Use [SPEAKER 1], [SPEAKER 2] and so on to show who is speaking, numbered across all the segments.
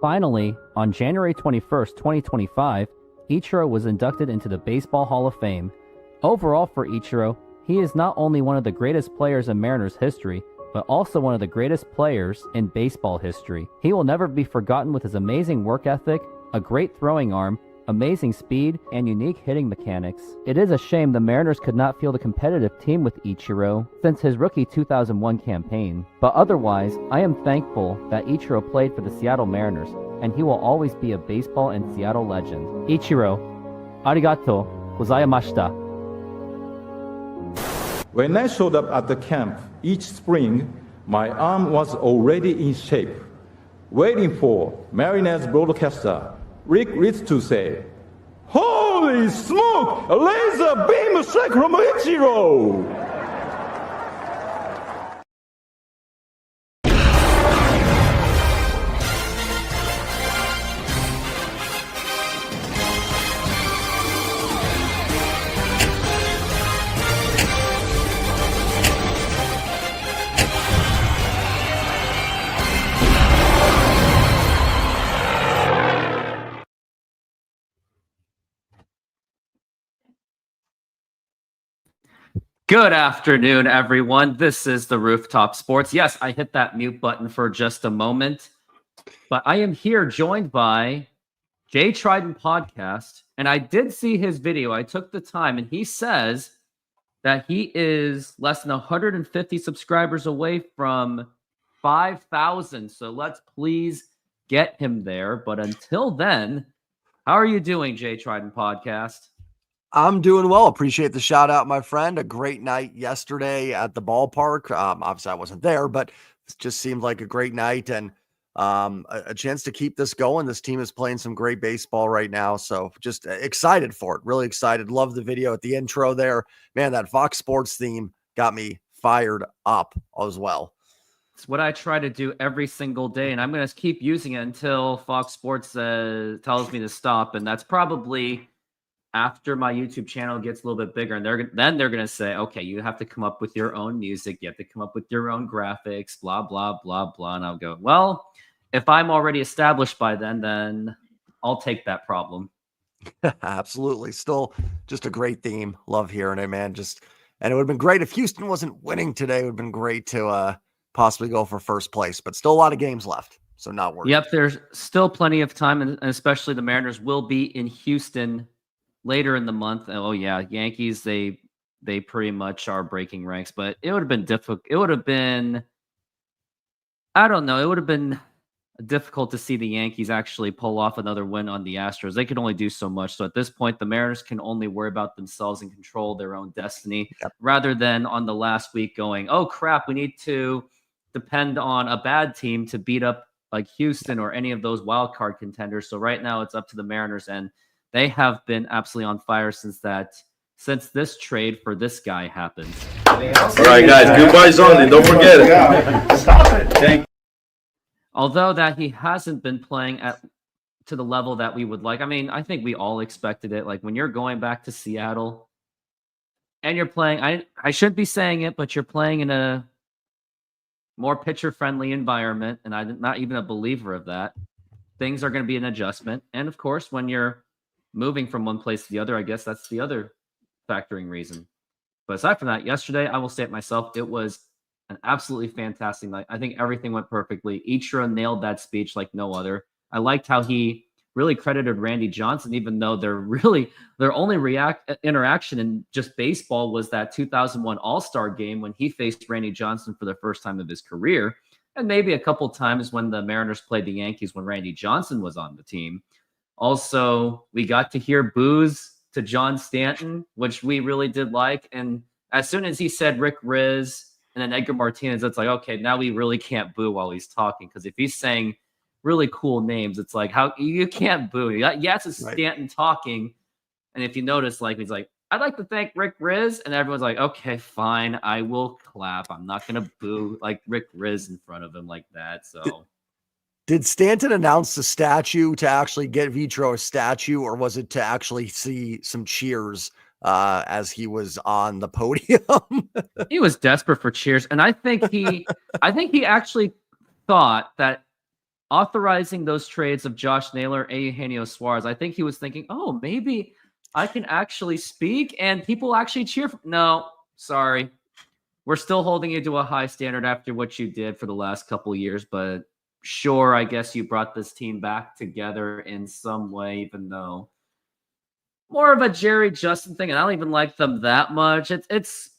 [SPEAKER 1] Finally, on January 21st, 2025, Ichiro was inducted into the Baseball Hall of Fame. Overall for Ichiro, he is not only one of the greatest players in Mariners history, but also one of the greatest players in baseball history. He will never be forgotten with his amazing work ethic, a great throwing arm, amazing speed, and unique hitting mechanics. It is a shame the Mariners could not field a competitive team with Ichiro since his rookie 2001 campaign. But otherwise, I am thankful that Ichiro played for the Seattle Mariners, and he will always be a baseball and Seattle legend. Ichiro, arigato gozaimashita.
[SPEAKER 2] When I showed up at the camp each spring, my arm was already in shape, waiting for Mariners broadcaster Rick Ritz to say, "Holy smoke! A laser beam strike from Ichiro!"
[SPEAKER 1] Good afternoon, everyone. This is the Rooftop Sports. Yes, I hit that mute button for just a moment, but I am here joined by Jay Trident Podcast, and I did see his video. I took the time, and he says that he is less than 150 subscribers away from 5,000. So let's please get him there. But until then, how are you doing, Jay Trident Podcast?
[SPEAKER 3] I'm doing well. Appreciate the shout out, my friend. A great night yesterday at the ballpark. Obviously, I wasn't there, but it just seemed like a great night and a chance to keep this going. This team is playing some great baseball right now. So just excited for it. Really excited. Love the video at the intro there. Man, that Fox Sports theme got me fired up as well.
[SPEAKER 1] It's what I try to do every single day, and I'm going to keep using it until Fox Sports tells me to stop. And that's probably after my YouTube channel gets a little bit bigger, and then they're going to say, okay, you have to come up with your own music. You have to come up with your own graphics, blah, blah, blah, blah. And I'll go, well, if I'm already established by then I'll take that problem.
[SPEAKER 3] Absolutely. Still just a great theme. Love hearing it, man. And it would have been great if Houston wasn't winning today. It would have been great to possibly go for first place, but still a lot of games left. So not worried.
[SPEAKER 1] Yep. There's still plenty of time. And especially the Mariners will be in Houston later in the month. Oh yeah, Yankees, they pretty much are breaking ranks, but it would have been difficult. It would have been, I don't know, it would have been difficult to see the Yankees actually pull off another win on the Astros. They could only do so much. So at this point, the Mariners can only worry about themselves and control their own destiny, rather than on the last week going, oh crap, we need to depend on a bad team to beat up like Houston or any of those wild card contenders. So right now it's up to the Mariners, and they have been absolutely on fire since this trade for this guy happened.
[SPEAKER 4] All right, guys, goodbyes only. Don't forget it.
[SPEAKER 2] Stop it. Thank you.
[SPEAKER 1] Although that he hasn't been playing to the level that we would like. I mean, I think we all expected it. Like when you're going back to Seattle and you're playing, I shouldn't be saying it, but you're playing in a more pitcher-friendly environment, and I'm not even a believer of that. Things are going to be an adjustment. And of course, when you're moving from one place to the other, I guess that's the other factoring reason. But aside from that, yesterday, I will say it myself, it was an absolutely fantastic night. I think everything went perfectly. Ichiro nailed that speech like no other. I liked how he really credited Randy Johnson, even though their only interaction in just baseball was that 2001 All-Star game when he faced Randy Johnson for the first time of his career, and maybe a couple times when the Mariners played the Yankees when Randy Johnson was on the team. Also, we got to hear boos to John Stanton, which we really did like. And as soon as he said Rick Riz and then Edgar Martinez, it's like, okay, now we really can't boo while he's talking. Because if he's saying really cool names, it's like, how you can't boo. Yes, it's Stanton talking. And if you notice, like, he's like, I'd like to thank Rick Riz. And everyone's like, okay, fine, I will clap. I'm not going to boo like Rick Riz in front of him like that. So.
[SPEAKER 3] Did Stanton announce the statue to actually get Ichiro a statue, or was it to actually see some cheers as he was on the podium?
[SPEAKER 1] He was desperate for cheers, and I think he actually thought that authorizing those trades of Josh Naylor and Eugenio Suarez, I think he was thinking, oh, maybe I can actually speak and people actually cheer. No, sorry. We're still holding you to a high standard after what you did for the last couple of years, but sure, I guess you brought this team back together in some way, even though more of a Jerry Justin thing, and I don't even like them that much. It's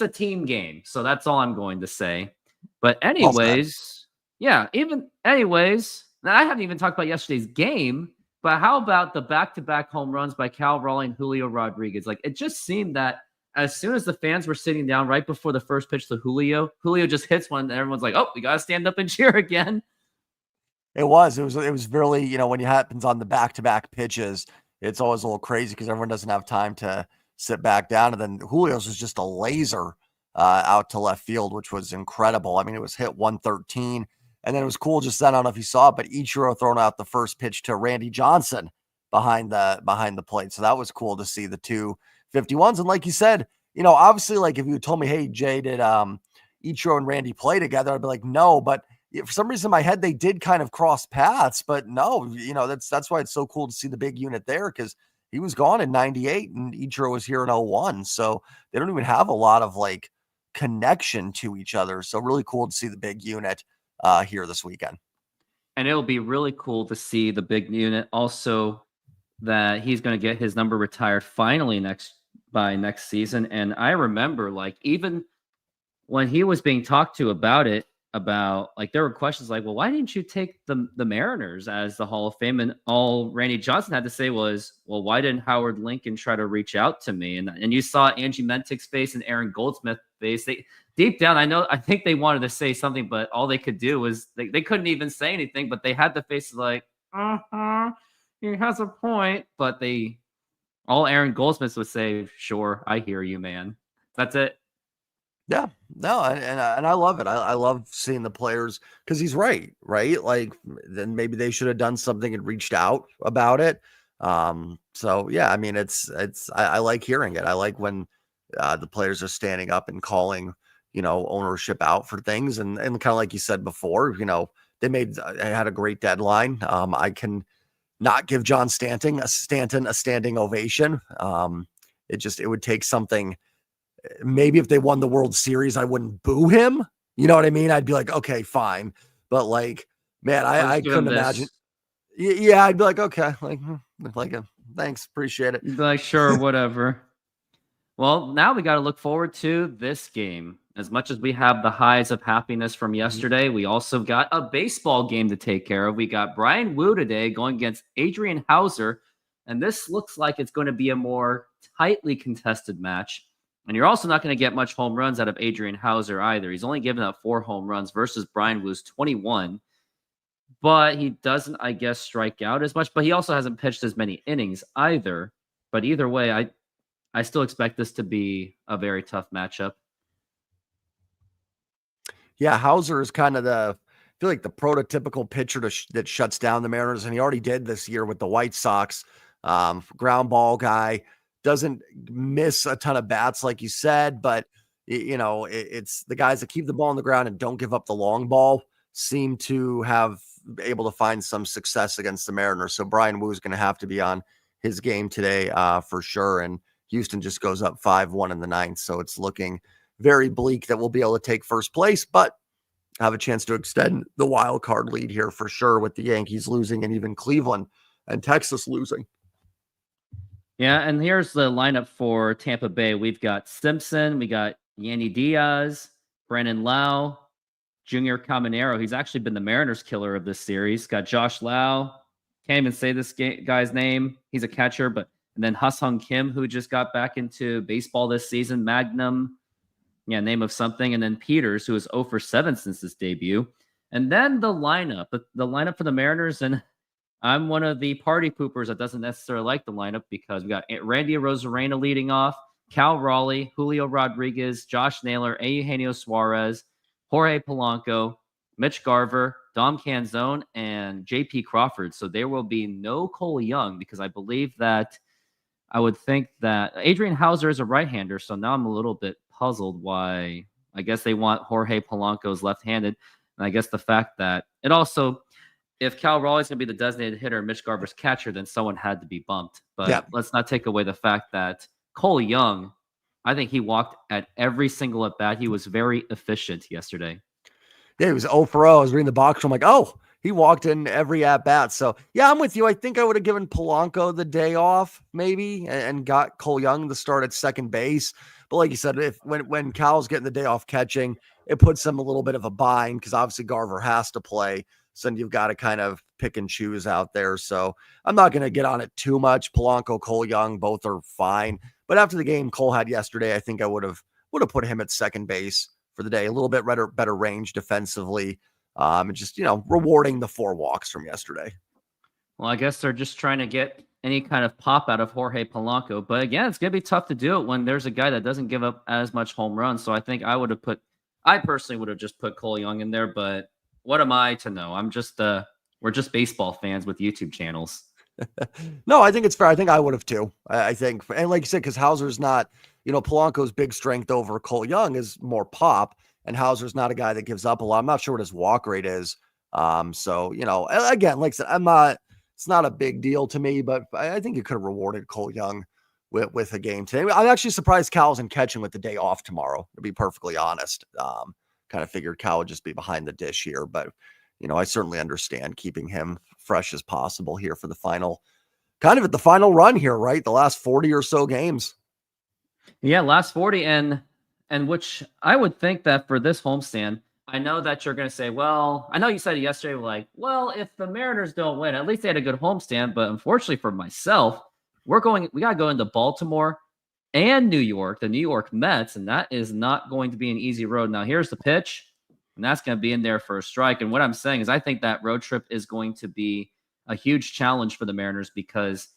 [SPEAKER 1] a team game, so that's all I'm going to say. But
[SPEAKER 3] Well said.
[SPEAKER 1] anyways, yeah, even anyways, now I haven't even talked about yesterday's game, but how about the back-to-back home runs by Cal Raleigh and Julio Rodriguez? Like it just seemed that as soon as the fans were sitting down right before the first pitch to Julio just hits one, and everyone's like, "Oh, we gotta stand up and cheer again."
[SPEAKER 3] It was really, when it happens on the back-to-back pitches, it's always a little crazy because everyone doesn't have time to sit back down. And then Julio's was just a laser out to left field, which was incredible. I mean, it was hit 113. And then it was cool just then, I don't know if you saw it, but Ichiro thrown out the first pitch to Randy Johnson behind the plate. So that was cool to see the 251s. And like you said, obviously, like if you told me, hey, Jay, did Ichiro and Randy play together? I'd be like, no, but for some reason in my head, they did kind of cross paths, but no, that's why it's so cool to see the big unit there, because he was gone in 98 and Ichiro was here in 01. So they don't even have a lot of like connection to each other. So really cool to see the big unit here this weekend.
[SPEAKER 1] And it'll be really cool to see the big unit also that he's going to get his number retired finally by next season. And I remember like even when he was being talked to about it, like there were questions like, well, why didn't you take the Mariners as the Hall of Fame? And all Randy Johnson had to say was, well, why didn't Howard Lincoln try to reach out to me? And you saw Angie Mentic's face and Aaron Goldsmith's face. They deep down, I think they wanted to say something, but all they could do was they couldn't even say anything, but they had the faces like, he has a point. But all Aaron Goldsmith would say, sure, I hear you, man. That's it.
[SPEAKER 3] Yeah, no, and I love it. I love seeing the players because he's right? Like then maybe they should have done something and reached out about it. So yeah, I mean, I like hearing it. I like when the players are standing up and calling, ownership out for things, and kind of like you said before, they had a great deadline. I can not give John Stanton a standing ovation. It would take something. Maybe if they won the World Series, I wouldn't boo him. You know what I mean? I'd be like, okay, fine. But like, man, I couldn't imagine. Yeah, I'd be like, okay, thanks, appreciate it.
[SPEAKER 1] You'd be like, sure, whatever. Well, now we got to look forward to this game. As much as we have the highs of happiness from yesterday, we also got a baseball game to take care of. We got Brian Wu today going against Adrian Hauser, and this looks like it's going to be a more tightly contested match. And you're also not going to get much home runs out of Adrian Hauser either. He's only given up 4 home runs versus Brian Wu's 21. But he doesn't, I guess, strike out as much. But he also hasn't pitched as many innings either. But either way, I still expect this to be a very tough matchup.
[SPEAKER 3] Yeah, Hauser is kind of I feel like the prototypical pitcher that shuts down the Mariners. And he already did this year with the White Sox. Ground ball guy. Doesn't miss a ton of bats, like you said, but it's the guys that keep the ball on the ground and don't give up the long ball seem to have able to find some success against the Mariners. So Brian Wu is going to have to be on his game today for sure. And Houston just goes up 5-1 in the 9th. So it's looking very bleak that we'll be able to take first place, but have a chance to extend the wild card lead here for sure with the Yankees losing and even Cleveland and Texas losing.
[SPEAKER 1] Yeah, and here's the lineup for Tampa Bay. We've got Simpson, we got Yandy Diaz, Brandon Lau, Junior Caminero. He's actually been the Mariners killer of this series. Got Josh Lau. Can't even say this guy's name. He's a catcher, and then Ha-Seong Kim, who just got back into baseball this season. Magnum, name of something. And then Peters, who is 0 for 7 since his debut. And then the lineup for the Mariners, and I'm one of the party poopers that doesn't necessarily like the lineup because we got Randy Arozarena leading off, Cal Raleigh, Julio Rodriguez, Josh Naylor, Eugenio Suarez, Jorge Polanco, Mitch Garver, Dom Canzone, and J.P. Crawford. So there will be no Cole Young because I believe that I would think that Adrian Hauser is a right-hander. So now I'm a little bit puzzled why I guess they want Jorge Polanco's left-handed. And I guess the fact that it also if Cal Raleigh's going to be the designated hitter and Mitch Garver's catcher, then someone had to be bumped. But
[SPEAKER 3] Yeah.
[SPEAKER 1] let's not take away the fact that Cole Young, I think he walked at every single at bat. He was very efficient yesterday.
[SPEAKER 3] Yeah, he was 0 for 0. I was reading the box score. I'm like, oh, he walked in every at bat. So yeah, I'm with you. I think I would have given Polanco the day off, maybe, and got Cole Young to start at second base. But like you said, when Cal's getting the day off catching, it puts them a little bit of a bind because obviously Garver has to play. So then you've got to kind of pick and choose out there. So I'm not going to get on it too much. Polanco, Cole Young, both are fine. But after the game Cole had yesterday, I think I would have put him at second base for the day. A little bit better range defensively. And just, rewarding the 4 walks from yesterday.
[SPEAKER 1] Well, I guess they're just trying to get any kind of pop out of Jorge Polanco. But again, it's going to be tough to do it when there's a guy that doesn't give up as much home runs. So I think I personally would have just put Cole Young in there, but what am I to know? We're just baseball fans with YouTube channels.
[SPEAKER 3] No, I think it's fair. I think I would have too. I think, and like you said, because Hauser's not, Polanco's big strength over Cole Young is more pop, and Hauser's not a guy that gives up a lot. I'm not sure what his walk rate is. So, again, like I said, it's not a big deal to me, but I think you could have rewarded Cole Young with a game today. I'm actually surprised Cal isn't catching with the day off tomorrow, to be perfectly honest. Kind of figured Cal would just be behind the dish here, but I certainly understand keeping him fresh as possible here for the final run here, right? The last 40 or so games.
[SPEAKER 1] Yeah, last 40, and which I would think that for this homestand, I know that you're going to say, well, I know you said it yesterday, like, well, if the Mariners don't win, at least they had a good homestand. But unfortunately for myself, we got to go into Baltimore and New York, the New York Mets, and that is not going to be an easy road. Now, here's the pitch, and that's going to be in there for a strike. And what I'm saying is I think that road trip is going to be a huge challenge for the Mariners because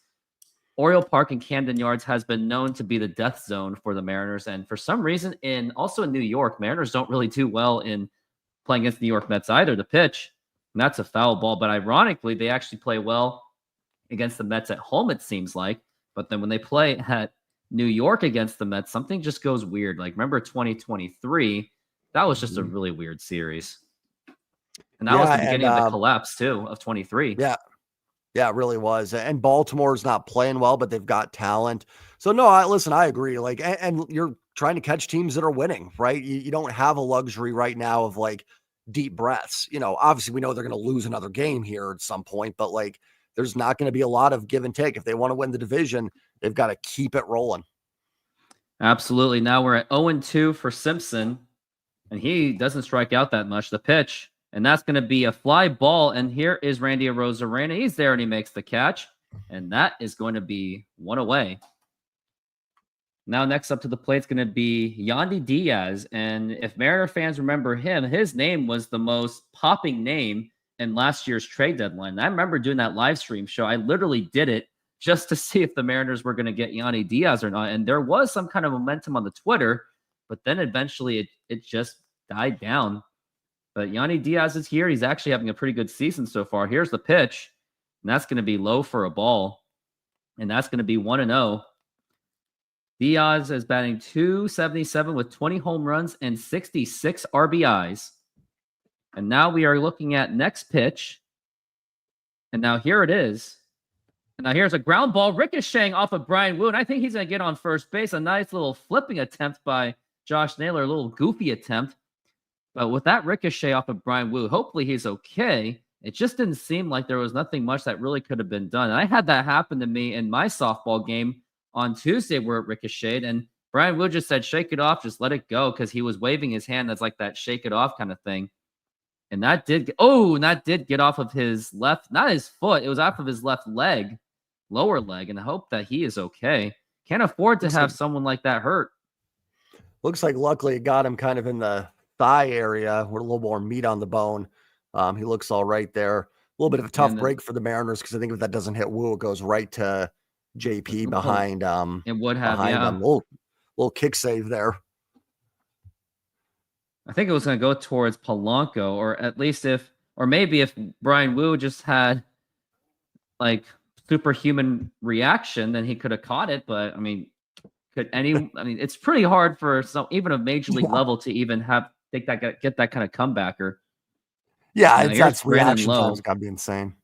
[SPEAKER 1] Oriole Park and Camden Yards has been known to be the death zone for the Mariners. And for some reason, also in New York, Mariners don't really do well in playing against the New York Mets either. The pitch, and that's a foul ball. But ironically, they actually play well against the Mets at home, it seems like. But then when they play at New York against the Mets, something just goes weird. Like, remember 2023? That was just a really weird series. And that was the beginning of the collapse, too, of 23.
[SPEAKER 3] Yeah. Yeah, it really was. And Baltimore's not playing well, but they've got talent. So, no, I agree. Like, and you're trying to catch teams that are winning, right? You don't have a luxury right now of, like, deep breaths. Obviously, we know they're going to lose another game here at some point, but, like, there's not going to be a lot of give and take. If they want to win the division, they've got to keep it rolling.
[SPEAKER 1] Absolutely. Now we're at 0-2 for Simpson, and he doesn't strike out that much. The pitch, and that's going to be a fly ball. And here is Randy Arozarena. He's there, and he makes the catch, and that is going to be 1 away. Now next up to the plate is going to be Yandy Diaz, and if Mariner fans remember him, his name was the most popping name in last year's trade deadline. And I remember doing that live stream show. I literally did it just to see if the Mariners were going to get Yandy Diaz or not. And there was some kind of momentum on the Twitter, but then eventually it just died down. But Yandy Diaz is here. He's actually having a pretty good season so far. Here's the pitch, and that's going to be low for a ball. And that's going to be 1-0. Diaz is batting .277 with 20 home runs and 66 RBIs. And now we are looking at next pitch. And now here it is. And now here's a ground ball ricocheting off of Brian Wu. And I think he's going to get on first base. A nice little flipping attempt by Josh Naylor, a little goofy attempt. But with that ricochet off of Brian Wu, hopefully he's okay. It just didn't seem like there was nothing much that really could have been done. And I had that happen to me in my softball game on Tuesday where it ricocheted. And Brian Wu just said, shake it off, just let it go, because he was waving his hand. That's like that shake it off kind of thing. And that did get off of his left, not his foot. It was off of his left leg, lower leg. And I hope that he is okay. Can't afford to have someone like that hurt.
[SPEAKER 3] Looks like luckily it got him kind of in the thigh area with a little more meat on the bone. He looks all right there. A little bit of a tough break for the Mariners because I think if that doesn't hit Wu, it goes right to JP behind.
[SPEAKER 1] It would have,
[SPEAKER 3] him. Little kick save there.
[SPEAKER 1] I think it was going to go towards Polanco, or at least maybe if Brian Wu just had like superhuman reaction, then he could have caught it. But I mean, it's pretty hard for even a major league level to even get that kind of comebacker.
[SPEAKER 3] Yeah,
[SPEAKER 1] Now
[SPEAKER 3] it's
[SPEAKER 1] here's
[SPEAKER 3] that's
[SPEAKER 1] Brandon
[SPEAKER 3] reaction time's
[SPEAKER 1] Lowe.
[SPEAKER 3] gotta be insane.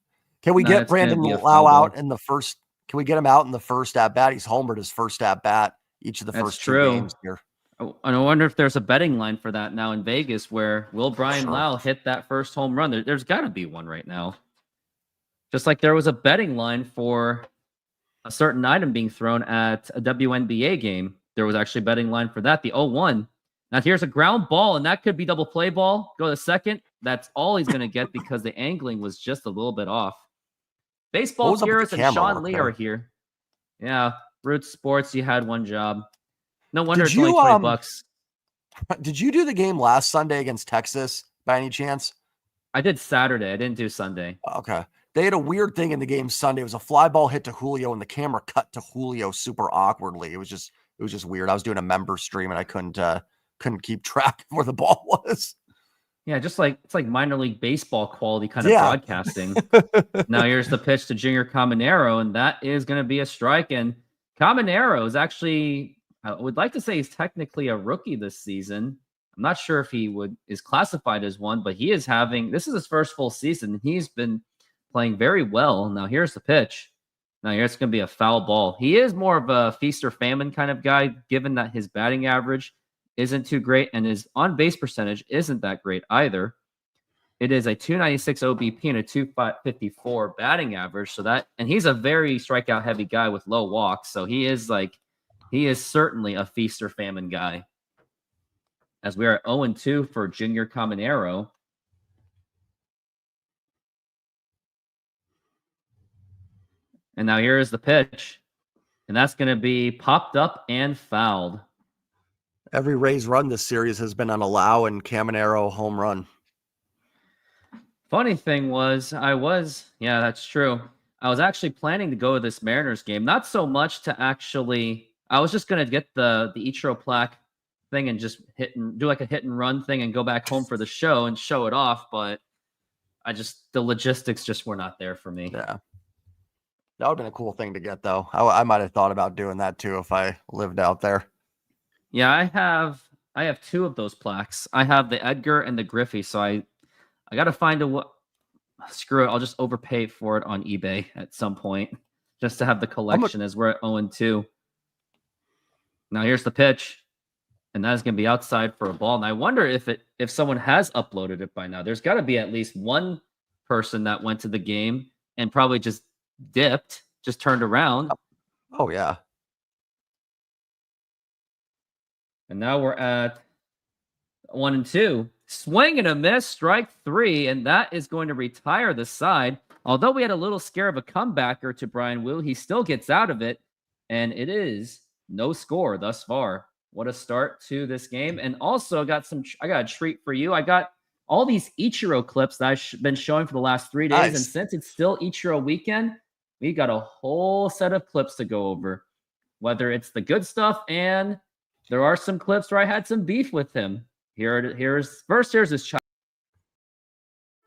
[SPEAKER 3] Can we
[SPEAKER 1] Now
[SPEAKER 3] get
[SPEAKER 1] it's going to
[SPEAKER 3] Brandon
[SPEAKER 1] be a
[SPEAKER 3] Lau
[SPEAKER 1] foul
[SPEAKER 3] out
[SPEAKER 1] ball.
[SPEAKER 3] in the first? Can we get him out in the first at bat? He's homered his first at bat each of the
[SPEAKER 1] That's
[SPEAKER 3] first two
[SPEAKER 1] true.
[SPEAKER 3] games here.
[SPEAKER 1] And I wonder if there's a betting line for that now in Vegas where will Brian
[SPEAKER 3] Sure.
[SPEAKER 1] Lau hit that first home run? There's got to be one right now. Just like there was a betting line for a certain item being thrown at a WNBA game. There was actually a betting line for that, the 0-1. Now here's a ground ball, and that could be double play ball. Go to second. That's all he's going to get because the angling was just a little bit off.
[SPEAKER 3] What
[SPEAKER 1] Baseball
[SPEAKER 3] was up with the
[SPEAKER 1] purists and
[SPEAKER 3] camera
[SPEAKER 1] Sean
[SPEAKER 3] work
[SPEAKER 1] Lee
[SPEAKER 3] there?
[SPEAKER 1] are here. Yeah, Roots Sports, you had one job. No wonder
[SPEAKER 3] Did
[SPEAKER 1] it's only
[SPEAKER 3] you
[SPEAKER 1] $20.
[SPEAKER 3] did you do the game last Sunday against Texas by any chance?
[SPEAKER 1] I did Saturday. I didn't do Sunday.
[SPEAKER 3] Okay. They had a weird thing in the game Sunday. It was a fly ball hit to Julio, and the camera cut to Julio super awkwardly. It was just weird. I was doing a member stream and I couldn't keep track of where the ball was.
[SPEAKER 1] Yeah, just like it's like minor league baseball quality kind of
[SPEAKER 3] Yeah.
[SPEAKER 1] broadcasting. Now here's the pitch to Junior Caminero, and that is going to be a strike. And Caminero is actually, I would like to say he's technically a rookie this season. I'm not sure if he is classified as one, but he is this is his first full season. He's been playing very well. Now here's the pitch. Now here's going to be a foul ball. He is more of a feast or famine kind of guy, given that his batting average isn't too great and his on-base percentage isn't that great either. It is a 296 OBP and a 254 batting average. And he's a very strikeout heavy guy with low walks. So he is certainly a feast or famine guy. As we are at 0-2 for Junior Caminero. And now here is the pitch. And that's going to be popped up and fouled.
[SPEAKER 3] Every Rays run this series has been on a Lau and Caminero home run.
[SPEAKER 1] Funny thing was, yeah, that's true. I was actually planning to go to this Mariners game, not so much to I was just going to get the Ichiro plaque thing and just do like a hit and run thing and go back home for the show and show it off. But the logistics just were not there for me.
[SPEAKER 3] Yeah. That would have been a cool thing to get, though. I might have thought about doing that too if I lived out there.
[SPEAKER 1] Yeah, I have two of those plaques. I have the Edgar and the Griffey, so I got to find screw it. I'll just overpay for it on eBay at some point just to have the collection as we're at 0-2. Now here's the pitch, and that is going to be outside for a ball. And I wonder if someone has uploaded it by now. There's got to be at least one person that went to the game and probably just dipped, just turned around.
[SPEAKER 3] Oh, yeah.
[SPEAKER 1] And now we're at 1-2. Swing and a miss, strike three, and that is going to retire the side. Although we had a little scare of a comebacker to Brian Wu, he still gets out of it, and it is no score thus far. What a start to this game. And also I got a treat for you. I got all these Ichiro clips that I've been showing for the last 3 days.
[SPEAKER 3] Nice.
[SPEAKER 1] And since it's still Ichiro weekend, we got a whole set of clips to go over, whether it's the good stuff, and there are some clips where I had some beef with him. Here's his child.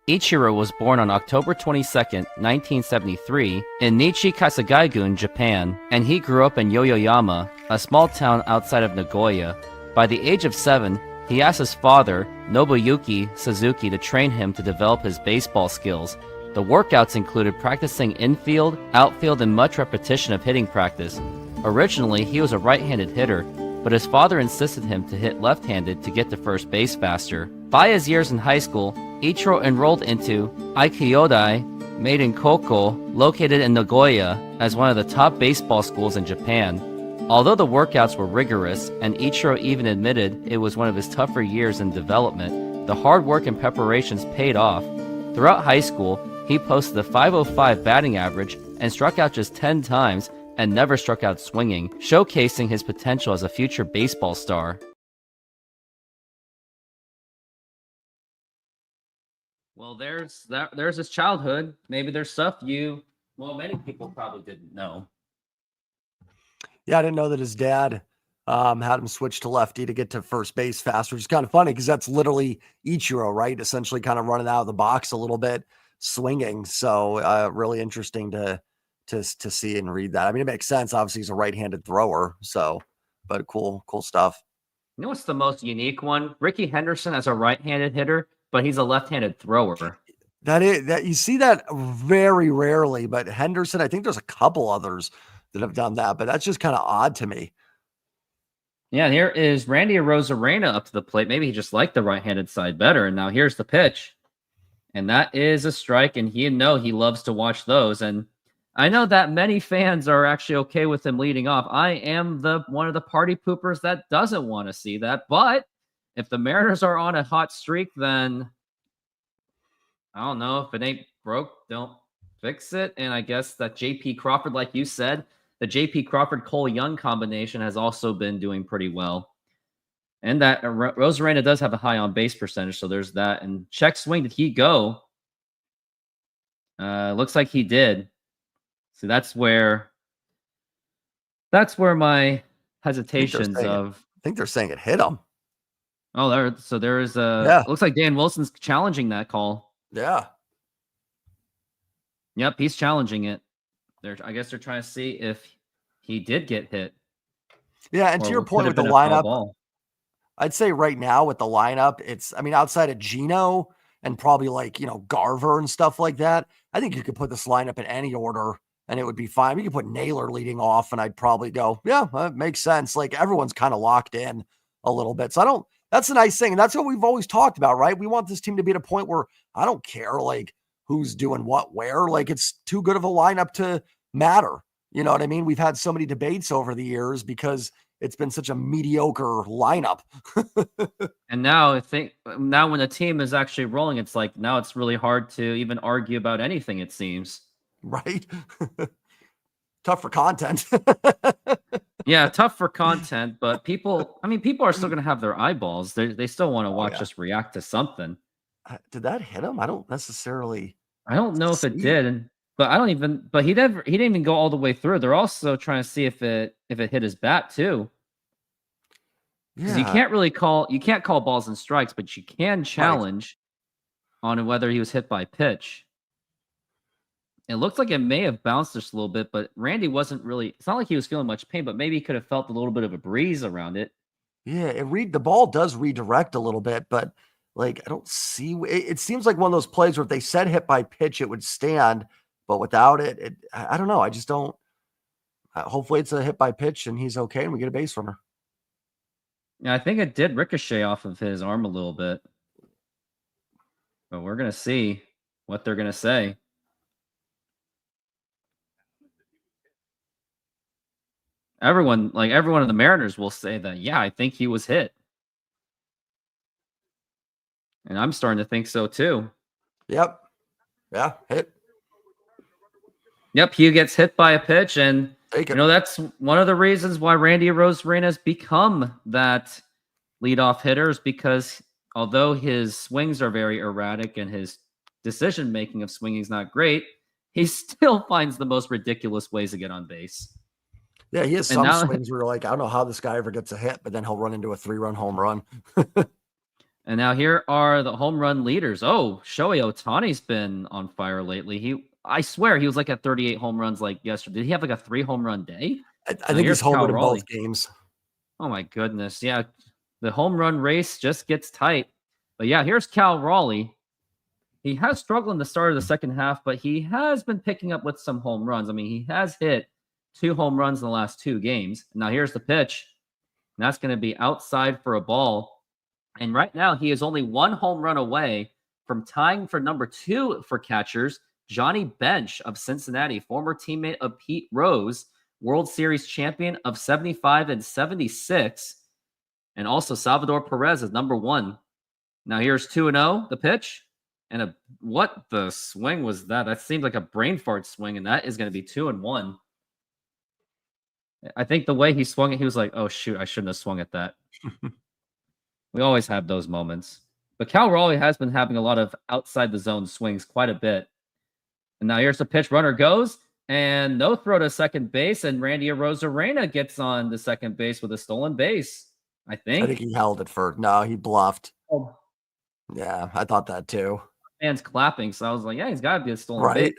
[SPEAKER 1] Ichiro was born on October 22nd, 1973, in Nishi Kasagaigun, Japan, and he grew up in Yoyoyama, a small town outside of Nagoya. By the age of 7, he asked his father, Nobuyuki Suzuki, to train him to develop his baseball skills. The workouts included practicing infield, outfield, and much repetition of hitting practice. Originally, he was a right-handed hitter, but his father insisted him to hit left-handed to get to first base faster. By his years in high school, Ichiro enrolled into Aikyodai Maiden Koko, located in Nagoya, as one of the top baseball schools in Japan. Although the workouts were rigorous, and Ichiro even admitted it was one of his tougher years in development, the hard work and preparations paid off. Throughout high school, he posted a .505 batting average and struck out just 10 times and never struck out swinging, showcasing his potential as a future baseball star. Well, there's his childhood. Maybe there's stuff many people probably didn't know.
[SPEAKER 3] Yeah, I didn't know that his dad had him switch to lefty to get to first base faster, which is kind of funny because that's literally Ichiro, right? Essentially kind of running out of the box a little bit, swinging. So really interesting to see and read that. I mean, it makes sense. Obviously, he's a right-handed thrower, but cool stuff.
[SPEAKER 1] You know what's the most unique one? Ricky Henderson as a right-handed hitter, but he's a left-handed thrower.
[SPEAKER 3] That you see that very rarely, but Henderson, I think there's a couple others that have done that, but that's just kind of odd to me.
[SPEAKER 1] Yeah, here is Randy Arozarena up to the plate. Maybe he just liked the right-handed side better. And now here's the pitch. And that is a strike, and he loves to watch those. And I know that many fans are actually okay with him leading off. I am one of the party poopers that doesn't want to see that. But if the Mariners are on a hot streak, then I don't know. If it ain't broke, don't fix it. And I guess that J.P. Crawford, like you said, the J.P. Crawford-Cole Young combination has also been doing pretty well. And that Rosarena does have a high on base percentage, so there's that. And check swing, did he go? Looks like he did. So that's where my hesitations of.
[SPEAKER 3] I think they're saying it hit him.
[SPEAKER 1] Oh, there is a. Looks like Dan Wilson's challenging that call.
[SPEAKER 3] Yeah.
[SPEAKER 1] Yep, he's challenging it. I guess they're trying to see if he did get hit.
[SPEAKER 3] Yeah, and to your point with the lineup, I'd say right now with the lineup, outside of Gino and probably Garver and stuff like that, I think you could put this lineup in any order and it would be fine. You could put Naylor leading off and I'd probably go, yeah, that makes sense. Like everyone's kind of locked in a little bit. So that's a nice thing. And that's what we've always talked about, right? We want this team to be at a point where I don't care who's doing what, where, it's too good of a lineup to matter. You know what I mean? We've had so many debates over the years because it's been such a mediocre lineup.
[SPEAKER 1] And now when the team is actually rolling, it's now it's really hard to even argue about anything, it seems.
[SPEAKER 3] Right? Tough for content.
[SPEAKER 1] Yeah, tough for content, but people are still going to have their eyeballs. They still want to watch us react to something.
[SPEAKER 3] Did that hit him? I don't necessarily.
[SPEAKER 1] I don't know if it did, but he didn't even go all the way through. They're also trying to see if it hit his bat too. Because you can't call balls and strikes, but you can challenge on whether he was hit by pitch. It looks like it may have bounced just a little bit, but Randy wasn't really. It's not like he was feeling much pain, but maybe he could have felt a little bit of a breeze around it.
[SPEAKER 3] Yeah, the ball does redirect a little bit, but I don't see. It seems like one of those plays where if they said hit by pitch, it would stand, but without it, I don't know. I just don't. Hopefully, it's a hit by pitch and he's okay, and we get a base runner.
[SPEAKER 1] Yeah, I think it did ricochet off of his arm a little bit, but we're gonna see what they're gonna say. Everyone in the Mariners will say that, yeah, I think he was hit. And I'm starting to think so too.
[SPEAKER 3] Yep. Yeah, hit.
[SPEAKER 1] Yep, he gets hit by a pitch, and that's one of the reasons why Randy Arozarena has become that leadoff hitter, is because although his swings are very erratic and his decision-making of swinging is not great, he still finds the most ridiculous ways to get on base.
[SPEAKER 3] Yeah, he has some swings where you're like, I don't know how this guy ever gets a hit, but then he'll run into a 3-run home run.
[SPEAKER 1] And now here are the home run leaders. Oh, Shohei Ohtani's been on fire lately. I swear he was at 38 home runs yesterday. Did he have a 3 home run day?
[SPEAKER 3] I think he's homered in both games.
[SPEAKER 1] Oh my goodness. Yeah. The home run race just gets tight. But yeah, here's Cal Raleigh. He has struggled in the start of the second half, but he has been picking up with some home runs. I mean, he has hit 2 home runs in the last 2 games. Now here's the pitch. And that's going to be outside for a ball. And right now he is only 1 home run away from tying for number 2 for catchers, Johnny Bench of Cincinnati, former teammate of Pete Rose, World Series champion of 75 and 76. And also Salvador Perez is number 1. Now here's 2-0, the pitch. And what the swing was that? That seemed like a brain fart swing, and that is going to be 2-1. I think the way he swung it, he was like, oh, shoot, I shouldn't have swung at that. We always have those moments. But Cal Raleigh has been having a lot of outside the zone swings quite a bit. And now here's the pitch. Runner goes, and no throw to second base, and Randy Arozarena gets on the second base with a stolen base, I think.
[SPEAKER 3] he held it no, he bluffed.
[SPEAKER 1] Oh.
[SPEAKER 3] Yeah, I thought that too.
[SPEAKER 1] Fans clapping, so I was like, yeah, he's got to be a stolen base.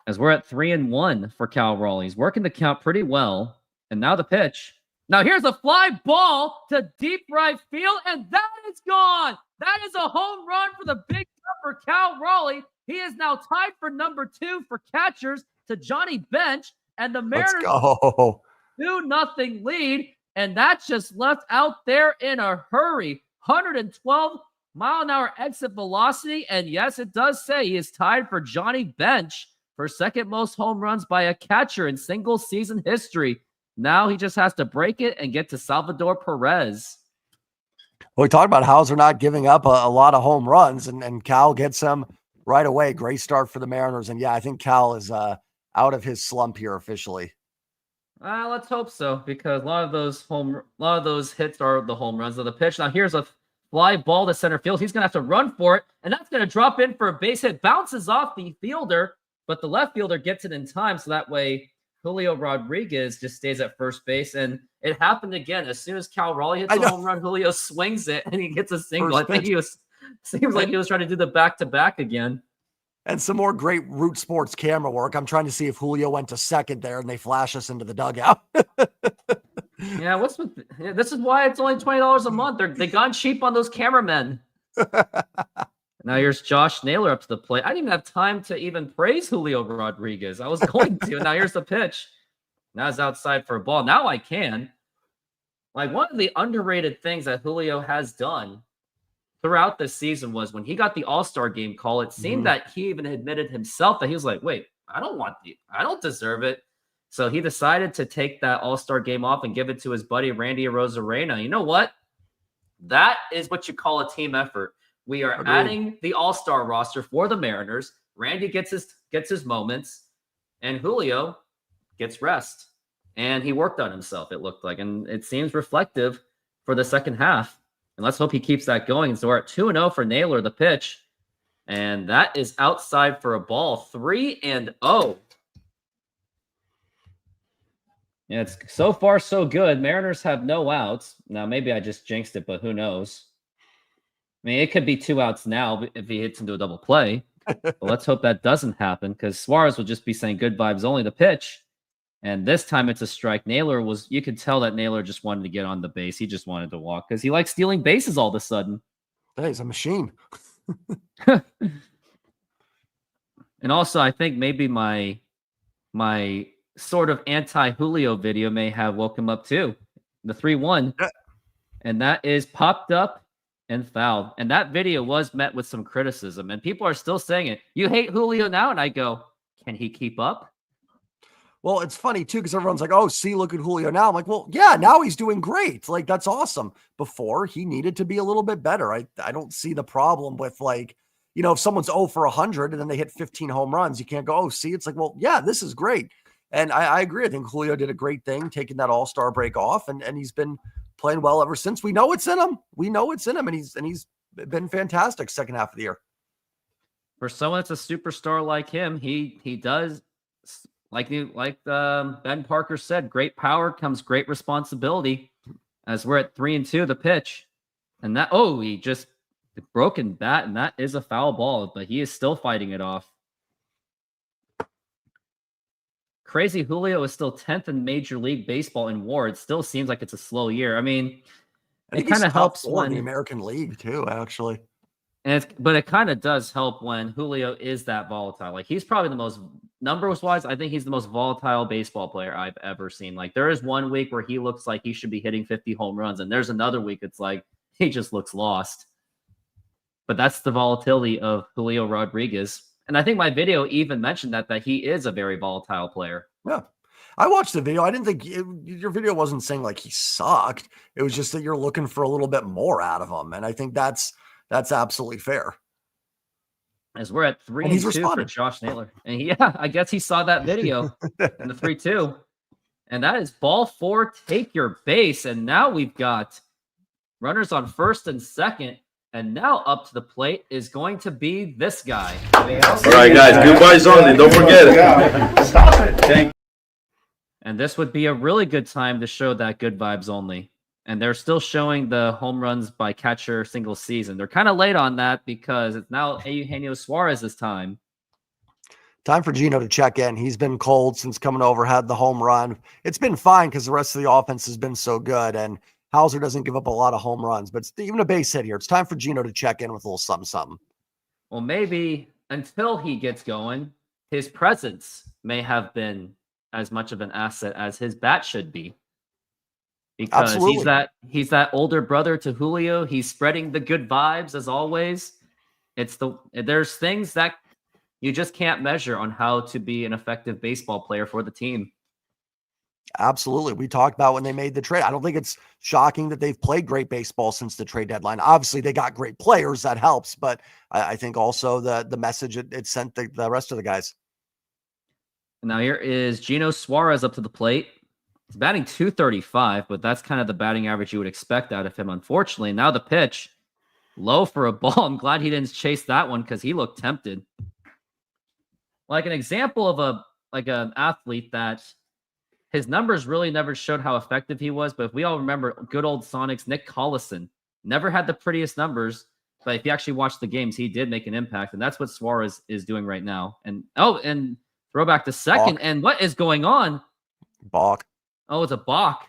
[SPEAKER 1] As we're at 3-1 for Cal Raleigh. He's working the count pretty well. And now the pitch. Now here's a fly ball to deep right field, and that is gone. That is a home run for the big for Cal Raleigh. He is now tied for number 2 for catchers to Johnny Bench, and the
[SPEAKER 3] Let's
[SPEAKER 1] Mariners
[SPEAKER 3] go.
[SPEAKER 1] 2-0 lead, and that's just left out there in a hurry. 112-mile-an-hour exit velocity, and yes, it does say he is tied for Johnny Bench for second most home runs by a catcher in single season history. Now he just has to break it and get to Salvador Perez.
[SPEAKER 3] Well, we talked about Hauser not giving up a lot of home runs, and Cal gets him right away. Great start for the Mariners. And yeah, I think Cal is out of his slump here officially.
[SPEAKER 1] Let's hope so, because a lot of those hits are the home runs of the pitch. Now here's a fly ball to center field. He's gonna have to run for it, and that's gonna drop in for a base hit. Bounces off the fielder, but the left fielder gets it in time, so that way Julio Rodriguez just stays at first base. And it happened again. As soon as Cal Raleigh hits a home run, Julio swings it and he gets a single. I think seems like he was trying to do the back-to-back again.
[SPEAKER 3] And some more great Root Sports camera work. I'm trying to see if Julio went to second there and they flash us into the dugout.
[SPEAKER 1] Yeah, this is why it's only $20 a month. They gone cheap on those cameramen. Now here's Josh Naylor up to the plate. I didn't even have time to even praise Julio Rodriguez. I was going to. Now here's the pitch. Now it's outside for a ball. Now I can. Like, one of the underrated things that Julio has done throughout this season was when he got the All-Star game call, it seemed that he even admitted himself that he was like, wait, I don't deserve it. So he decided to take that All-Star game off and give it to his buddy Randy Arozarena. You know what? That is what you call a team effort. We are adding the All-Star roster for the Mariners. Randy gets his moments, and Julio gets rest. And he worked on himself, it looked like. And it seems reflective for the second half. And let's hope he keeps that going. So we're at 2-0 for Naylor, the pitch. And that is outside for a ball. 3-0. Yeah, it's so far so good. Mariners have no outs. Now, maybe I just jinxed it, but who knows? I mean, it could be 2 outs now if he hits into a double play. But let's hope that doesn't happen, because Suarez will just be saying good vibes only, the pitch. And this time it's a strike. You could tell that Naylor just wanted to get on the base. He just wanted to walk because he likes stealing bases all of a sudden.
[SPEAKER 3] Hey, he's a machine.
[SPEAKER 1] And also, I think maybe my sort of anti-Julio video may have woke him up too. The 3-1. Yeah. And that is popped up and fouled. And that video was met with some criticism. And people are still saying it. You hate Julio now? And I go, can he keep up?
[SPEAKER 3] Well, it's funny too, because everyone's like, oh, see, look at Julio now. I'm like, well, yeah, now he's doing great. Like, that's awesome. Before, he needed to be a little bit better. I don't see the problem with, like, you know, if someone's 0 for 100 and then they hit 15 home runs, you can't go, oh, see, it's like, well, yeah, this is great. And I agree. I think Julio did a great thing taking that All-Star break off, and he's been playing well ever since. We know it's in him. And he's been fantastic second half of the year.
[SPEAKER 1] For someone that's a superstar like him, he does, like Ben Parker said, great power comes great responsibility. As we're at 3-2, the pitch, and that he just broken bat, and that is a foul ball, but he is still fighting it off. Crazy Julio is still 10th in Major League Baseball in WAR. It still seems like it's a slow year. I mean, it kind of helps when
[SPEAKER 3] the American League too, actually.
[SPEAKER 1] But it kind of does help when Julio is that volatile. Like, he's probably the most, numbers wise, I think he's the most volatile baseball player I've ever seen. Like, there is one week where he looks like he should be hitting 50 home runs, and there's another week it's like he just looks lost. But that's the volatility of Julio Rodriguez. And I think my video even mentioned that he is a very volatile player.
[SPEAKER 3] Yeah. I watched the video. I didn't think your video wasn't saying like he sucked. It was just that you're looking for a little bit more out of him. And I think that's absolutely fair.
[SPEAKER 1] As we're at 3-2 for Josh Naylor. And yeah, I guess he saw that video in the 3-2. And that is ball 4, take your base. And now we've got runners on first and second. And now up to the plate is going to be this guy.
[SPEAKER 4] All right, guys, goodbyes only. Don't forget it.
[SPEAKER 2] Stop it. Thank you.
[SPEAKER 1] And this would be a really good time to show that good vibes only. And they're still showing the home runs by catcher single season. They're kind of late on that because it's now Eugenio Suarez's time.
[SPEAKER 3] Time for Gino to check in. He's been cold since coming over, had the home run. It's been fine because the rest of the offense has been so good. And Hauser doesn't give up a lot of home runs, but even a base hit here. It's time for Gino to check in with a little something.
[SPEAKER 1] Well, maybe until he gets going, his presence may have been as much of an asset as his bat should be. Because
[SPEAKER 3] Absolutely.
[SPEAKER 1] he's that older brother to Julio. He's spreading the good vibes as always. There's things that you just can't measure on how to be an effective baseball player for the team.
[SPEAKER 3] Absolutely. We talked about when they made the trade. I don't think it's shocking that they've played great baseball since the trade deadline. Obviously, they got great players. That helps. But I think also the message it sent the rest of the guys.
[SPEAKER 1] Now here is Gino Suarez up to the plate. He's batting 235, but that's kind of the batting average you would expect out of him, unfortunately. Now the pitch, low for a ball. I'm glad he didn't chase that one because he looked tempted. Like an example of an athlete that his numbers really never showed how effective he was. But if we all remember good old Sonics, Nick Collison never had the prettiest numbers. But if you actually watch the games, he did make an impact. And that's what Suarez is doing right now. And throwback to second.
[SPEAKER 3] Balk.
[SPEAKER 1] And what is going on?
[SPEAKER 3] Balk.
[SPEAKER 1] Oh, it's a balk.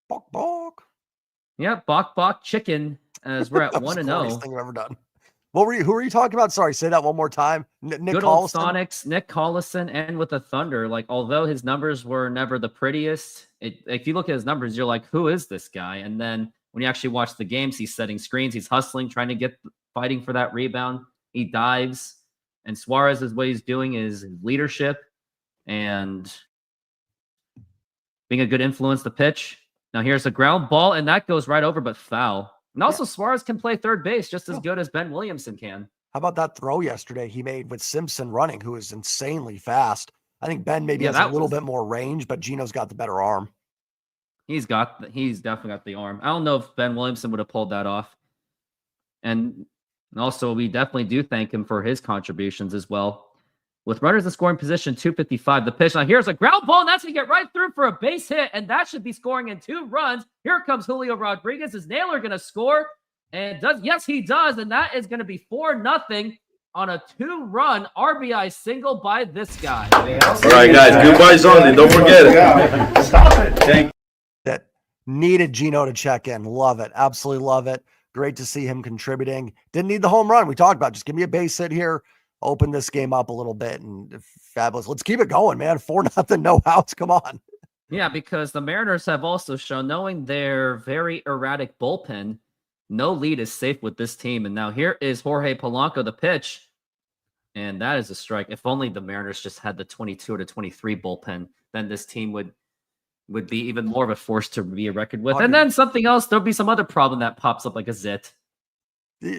[SPEAKER 3] Balk, balk.
[SPEAKER 1] Yeah, balk chicken as we're at 1-0.
[SPEAKER 3] Thing I've ever done. Who were you talking about? Sorry, say that one more time. Nick
[SPEAKER 1] Good old Sonics, Nick Collison, and with the Thunder. Like, although his numbers were never the prettiest, if you look at his numbers, you're like, who is this guy? And then when you actually watch the games, he's setting screens, he's hustling, trying to fighting for that rebound. He dives, and Suarez is what he's doing is leadership and being a good influence to pitch. Now here's a ground ball, and that goes right over, but foul. And also, Suarez can play third base just as good as Ben Williamson can.
[SPEAKER 3] How about that throw yesterday he made with Simpson running, who is insanely fast? I think Ben maybe has a little bit more range, but Gino's got the better arm.
[SPEAKER 1] He's definitely got the arm. I don't know if Ben Williamson would have pulled that off. And also, we definitely do thank him for his contributions as well. With runners in scoring position, 255, the pitch. Now here's a ground ball, and that's going to get right through for a base hit, and that should be scoring in 2 runs. Here comes Julio Rodriguez. Is Naylor going to score? And yes, he does, and that is going to be 4-0 on a 2-run RBI single by this guy.
[SPEAKER 4] All right, guys, goodbyes only. Don't forget it.
[SPEAKER 2] Stop it. Thank
[SPEAKER 3] That needed Gino to check in. Love it. Absolutely love it. Great to see him contributing. Didn't need the home run. We talked about just give me a base hit here. Open this game up a little bit and fabulous. Let's keep it going, man. 4-0, no outs. Come on.
[SPEAKER 1] Yeah, because the Mariners have also shown, knowing their very erratic bullpen, no lead is safe with this team. And now here is Jorge Polanco, the pitch. And that is a strike. If only the Mariners just had the 22 or the 23 bullpen, then this team would be even more of a force to be reckoned with. And then something else, there'll be some other problem that pops up like a zit.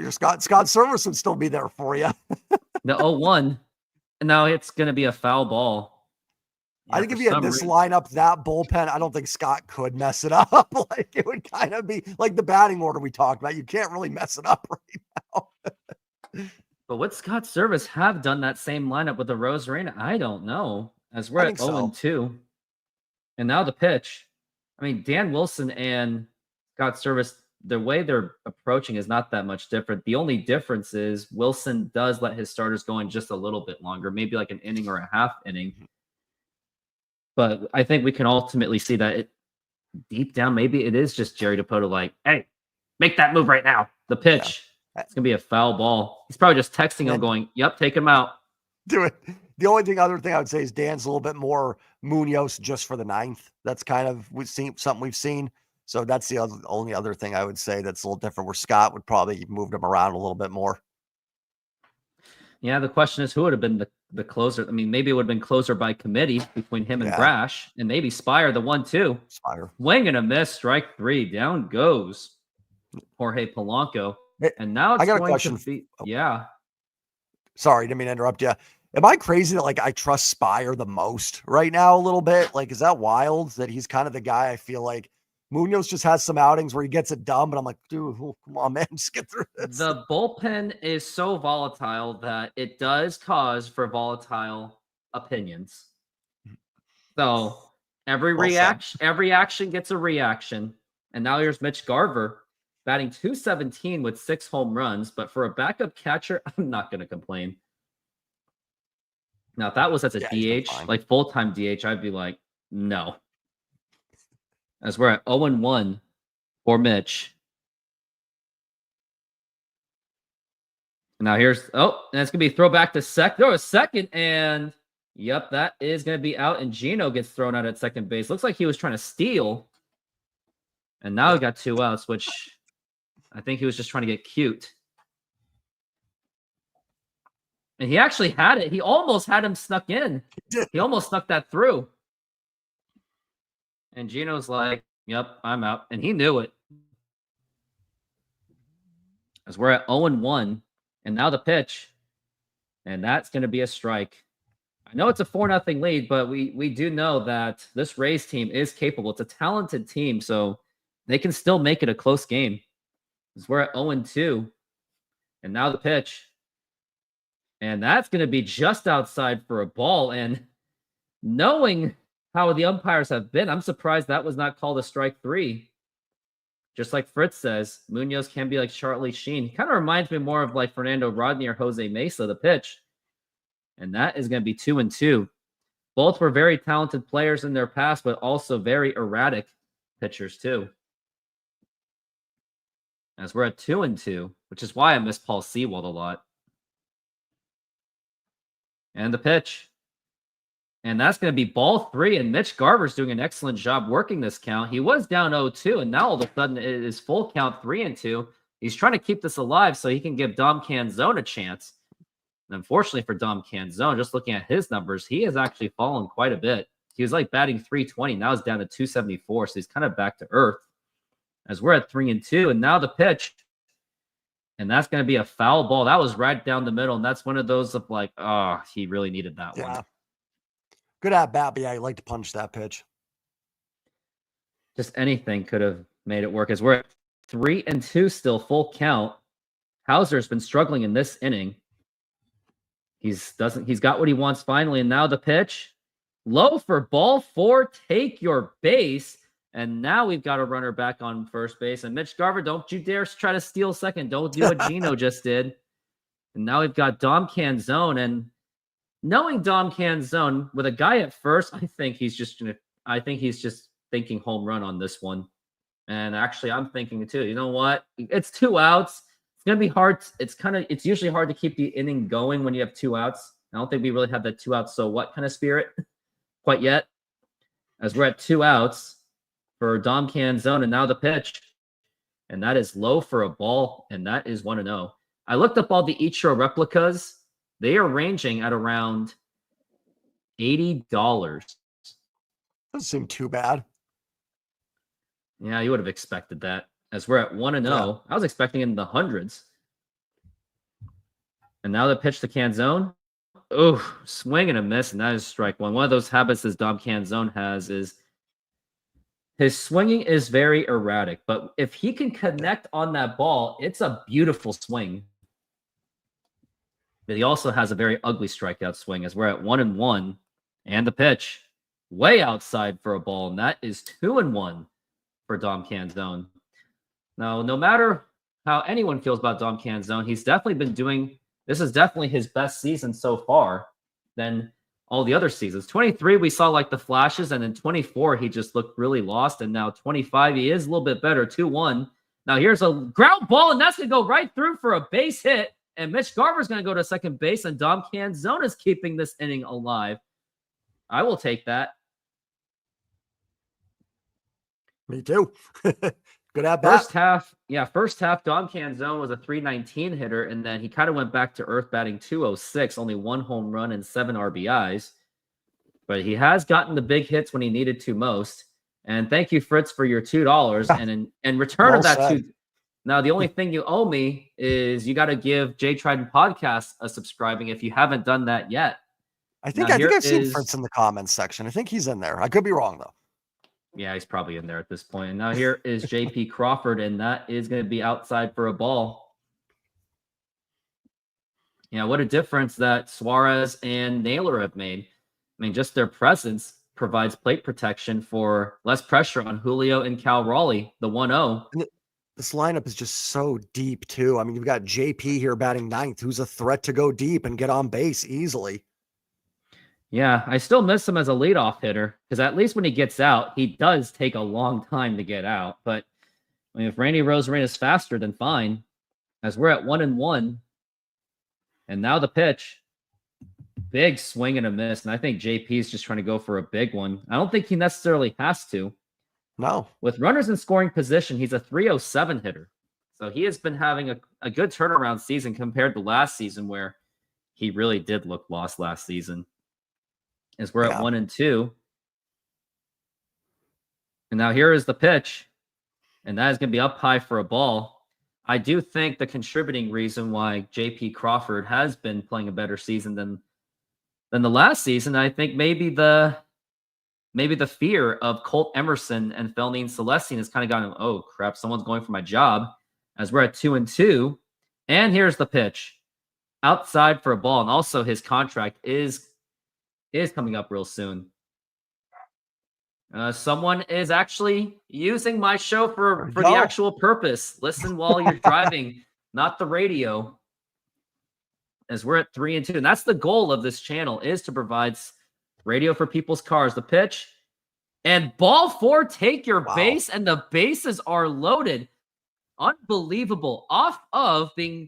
[SPEAKER 3] Scott Service would still be there for you.
[SPEAKER 1] The 0-1. And now it's going to be a foul ball.
[SPEAKER 3] Yeah, I think if you had this lineup, that bullpen, I don't think Scott could mess it up. Like it would kind of be like the batting order we talked about. You can't really mess it up right now.
[SPEAKER 1] But would Scott Service have done that same lineup with the Rosarena? I don't know. As we're at 0-2. And now the pitch. I mean, Dan Wilson and Scott Service, the way they're approaching is not that much different. The only difference is Wilson does let his starters go in just a little bit longer, maybe like an inning or a half inning. But I think we can ultimately see that deep down, maybe it is just Jerry Dipoto like, hey, make that move right now. The pitch. Yeah. It's going to be a foul ball. He's probably just texting him going, yep, take him out.
[SPEAKER 3] Do it. The other thing I would say is Dan's a little bit more Munoz just for the 9th. That's kind of something we've seen. So that's the only other thing I would say that's a little different, where Scott would probably move him around a little bit more.
[SPEAKER 1] Yeah, the question is who would have been the closer. I mean, maybe it would have been closer by committee between him and Brash, and maybe Spire, the 1-2.
[SPEAKER 3] Spire.
[SPEAKER 1] Swing and a miss, strike 3. Down goes Jorge Polanco. And now it's going to be, yeah.
[SPEAKER 3] Sorry, didn't mean to interrupt you. Am I crazy that like I trust Spire the most right now a little bit? Like, is that wild that he's kind of the guy I feel like Munoz just has some outings where he gets it done, but I'm like, dude, come on, man, just get through this.
[SPEAKER 1] The bullpen is so volatile that it does cause for volatile opinions. So every action gets a reaction. And now here's Mitch Garver batting .217 with 6 home runs. But for a backup catcher, I'm not going to complain. Now, if that was as a DH, like full-time DH, I'd be like, no. As we're at 0-1 for Mitch. Now here's and it's gonna be throwback to throw a second, and yep, that is gonna be out, and Gino gets thrown out at second base. Looks like he was trying to steal, and now we got 2 outs, which I think he was just trying to get cute. And he actually had it. He almost had him snuck in. He almost snuck that through. And Gino's like, "Yep, I'm out," and he knew it. As we're at 0-1. And now the pitch. And that's going to be a strike. I know it's a 4-0 lead, but we do know that this Rays team is capable. It's a talented team, so they can still make it a close game. As we're at 0-2. And now the pitch. And that's going to be just outside for a ball. And knowing how the umpires have been, I'm surprised that was not called a strike 3. Just like Fritz says, Munoz can be like Charlie Sheen. He kind of reminds me more of like Fernando Rodney or Jose Mesa, the pitch. And that is going to be 2-2. Both were very talented players in their past, but also very erratic pitchers too. As we're at 2-2, which is why I miss Paul Sewald a lot. And the pitch. And that's going to be ball 3, and Mitch Garver's doing an excellent job working this count. He was down 0-2, and now all of a sudden it is full count 3-2. He's trying to keep this alive so he can give Dom Canzone a chance. And unfortunately for Dom Canzone, just looking at his numbers, he has actually fallen quite a bit. He was like batting 320, now he's down to 274, so he's kind of back to earth. As we're at 3-2, and now the pitch. And that's going to be a foul ball. That was right down the middle, and that's one of those of like, oh, he really needed that one.
[SPEAKER 3] Good at bat, but yeah, you like to punch that pitch.
[SPEAKER 1] Just anything could have made it work. As we're at 3-2 still, full count. Hauser's been struggling in this inning. He's got what he wants finally, and now the pitch. Low for ball 4. Take your base. And now we've got a runner back on first base. And Mitch Garver, don't you dare try to steal second. Don't do what Gino just did. And now we've got Dom Canzone, and knowing Dom Canzone with a guy at first, I think he's just thinking home run on this one. And actually, I'm thinking too. You know what? It's 2 outs. It's gonna be hard. It's usually hard to keep the inning going when you have 2 outs. I don't think we really have that 2 outs. So what kind of spirit quite yet? As we're at 2 outs for Dom Canzone, and now the pitch, and that is low for a ball, and that is 1-0. I looked up all the Ichiro replicas. They are ranging at around $80.
[SPEAKER 3] Doesn't seem too bad.
[SPEAKER 1] Yeah, you would have expected that. As we're at 1-0, yeah. I was expecting in the hundreds. And now the pitch to Canzone. Oh, swing and a miss, and that is strike 1. One of those habits that Dom Canzone has is his swinging is very erratic. But if he can connect on that ball, it's a beautiful swing. But he also has a very ugly strikeout swing, as we're at 1-1, and the pitch way outside for a ball, and that is 2-1 for Dom Canzone. Now, no matter how anyone feels about Dom Canzone, he's definitely been doing. This is definitely his best season so far than all the other seasons. 23, we saw like the flashes, and then 24, he just looked really lost, and now 25, he is a little bit better. 2-1. Now here's a ground ball, and that's gonna go right through for a base hit. And Mitch Garver's going to go to second base, and Dom Canzone is keeping this inning alive. I will take that.
[SPEAKER 3] Me too. Good at bat.
[SPEAKER 1] First half, Dom Canzone was a .319 hitter, and then he kind of went back to earth batting .206, only 1 home run and 7 RBIs. But he has gotten the big hits when he needed to most. And thank you, Fritz, for your $2. And in return of that $2. Now, the only thing you owe me is you got to give Jay Trident Podcast a subscribing if you haven't done that yet.
[SPEAKER 3] I think I've seen Fritz in the comments section. I think he's in there. I could be wrong, though.
[SPEAKER 1] Yeah, he's probably in there at this point. And now here is JP Crawford, and that is going to be outside for a ball. Yeah, what a difference that Suarez and Naylor have made. I mean, just their presence provides plate protection for less pressure on Julio and Cal Raleigh, the 1-0.
[SPEAKER 3] This lineup is just so deep, too. I mean, you've got JP here batting 9th, who's a threat to go deep and get on base easily.
[SPEAKER 1] Yeah, I still miss him as a leadoff hitter, because at least when he gets out, he does take a long time to get out. But I mean, if Randy Rosarena is faster, then fine. As we're at 1-1, And now the pitch. Big swing and a miss. And I think JP is just trying to go for a big one. I don't think he necessarily has to.
[SPEAKER 3] No.
[SPEAKER 1] With runners in scoring position, he's a 307 hitter. So he has been having a good turnaround season compared to last season, where he really did look lost last season. As we're at 1-2. And now here is the pitch. And that is going to be up high for a ball. I do think the contributing reason why JP Crawford has been playing a better season than the last season, I think maybe the fear of Colt Emerson and Felnine Celestine has kind of gotten, oh crap, someone's going for my job, as we're at 2-2. And here's the pitch. Outside for a ball. And also his contract is coming up real soon. Someone is actually using my show for the actual purpose. Listen while you're driving, not the radio. As we're at 3-2. And that's the goal of this channel, is to provide radio for people's cars. The pitch. And ball 4, take your base, and the bases are loaded. Unbelievable. Off of being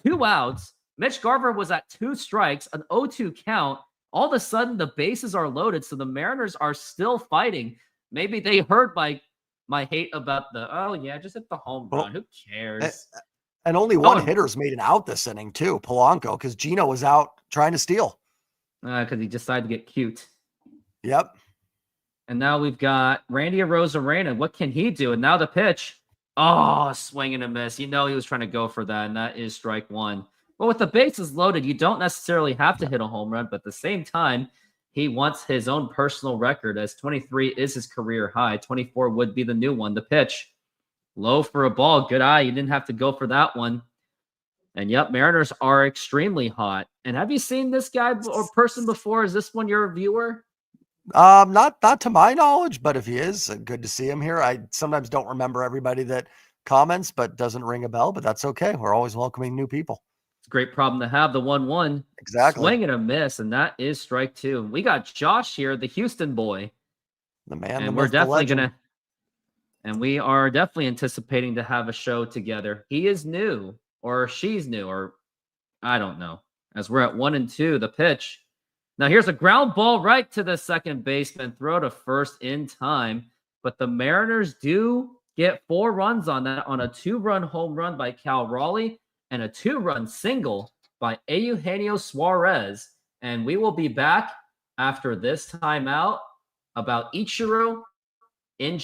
[SPEAKER 1] 2 outs, Mitch Garver was at 2 strikes, an 0-2 count. All of a sudden, the bases are loaded, so the Mariners are still fighting. Maybe they heard my hate about just hit the home run. Who cares?
[SPEAKER 3] And only one hitter's made it out this inning, too, Polanco, because Gino was out trying to steal.
[SPEAKER 1] Because he decided to get cute.
[SPEAKER 3] Yep.
[SPEAKER 1] And now we've got Randy Arozarena. What can he do? And now the pitch. Oh, swing and a miss. He was trying to go for that, and that is strike 1. But with the bases loaded, you don't necessarily have to hit a home run. But at the same time, he wants his own personal record, as 23 is his career high. 24 would be the new one. The pitch. Low for a ball. Good eye. You didn't have to go for that one. And yep, Mariners are extremely hot. And have you seen this guy or person before? Is this one your viewer?
[SPEAKER 3] Not to my knowledge, but if he is, good to see him here. I sometimes don't remember everybody that comments, but doesn't ring a bell, but that's okay. We're always welcoming new people.
[SPEAKER 1] It's a great problem to have. The 1-1.
[SPEAKER 3] Exactly.
[SPEAKER 1] Swing and a miss, and that is strike 2. We got Josh here, the Houston boy.
[SPEAKER 3] The man,
[SPEAKER 1] and we're definitely and we are definitely anticipating to have a show together. He is new, or she's new, or I don't know. As we're at 1-2, the pitch. Now here's a ground ball right to the second baseman. Throw to first in time. But the Mariners do get 4 runs on that, on a 2-run home run by Cal Raleigh and a 2-run single by Eugenio Suarez. And we will be back after this timeout about Ichiro in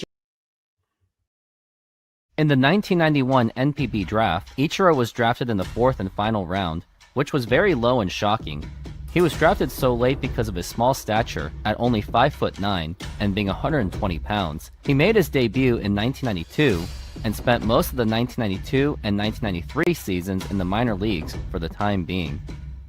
[SPEAKER 1] the 1991 NPB draft. Ichiro was drafted in the 4th and final round, which was very low and shocking. He was drafted so late because of his small stature at only 5'9" and being 120 pounds. He made his debut in 1992 and spent most of the 1992 and 1993 seasons in the minor leagues for the time being.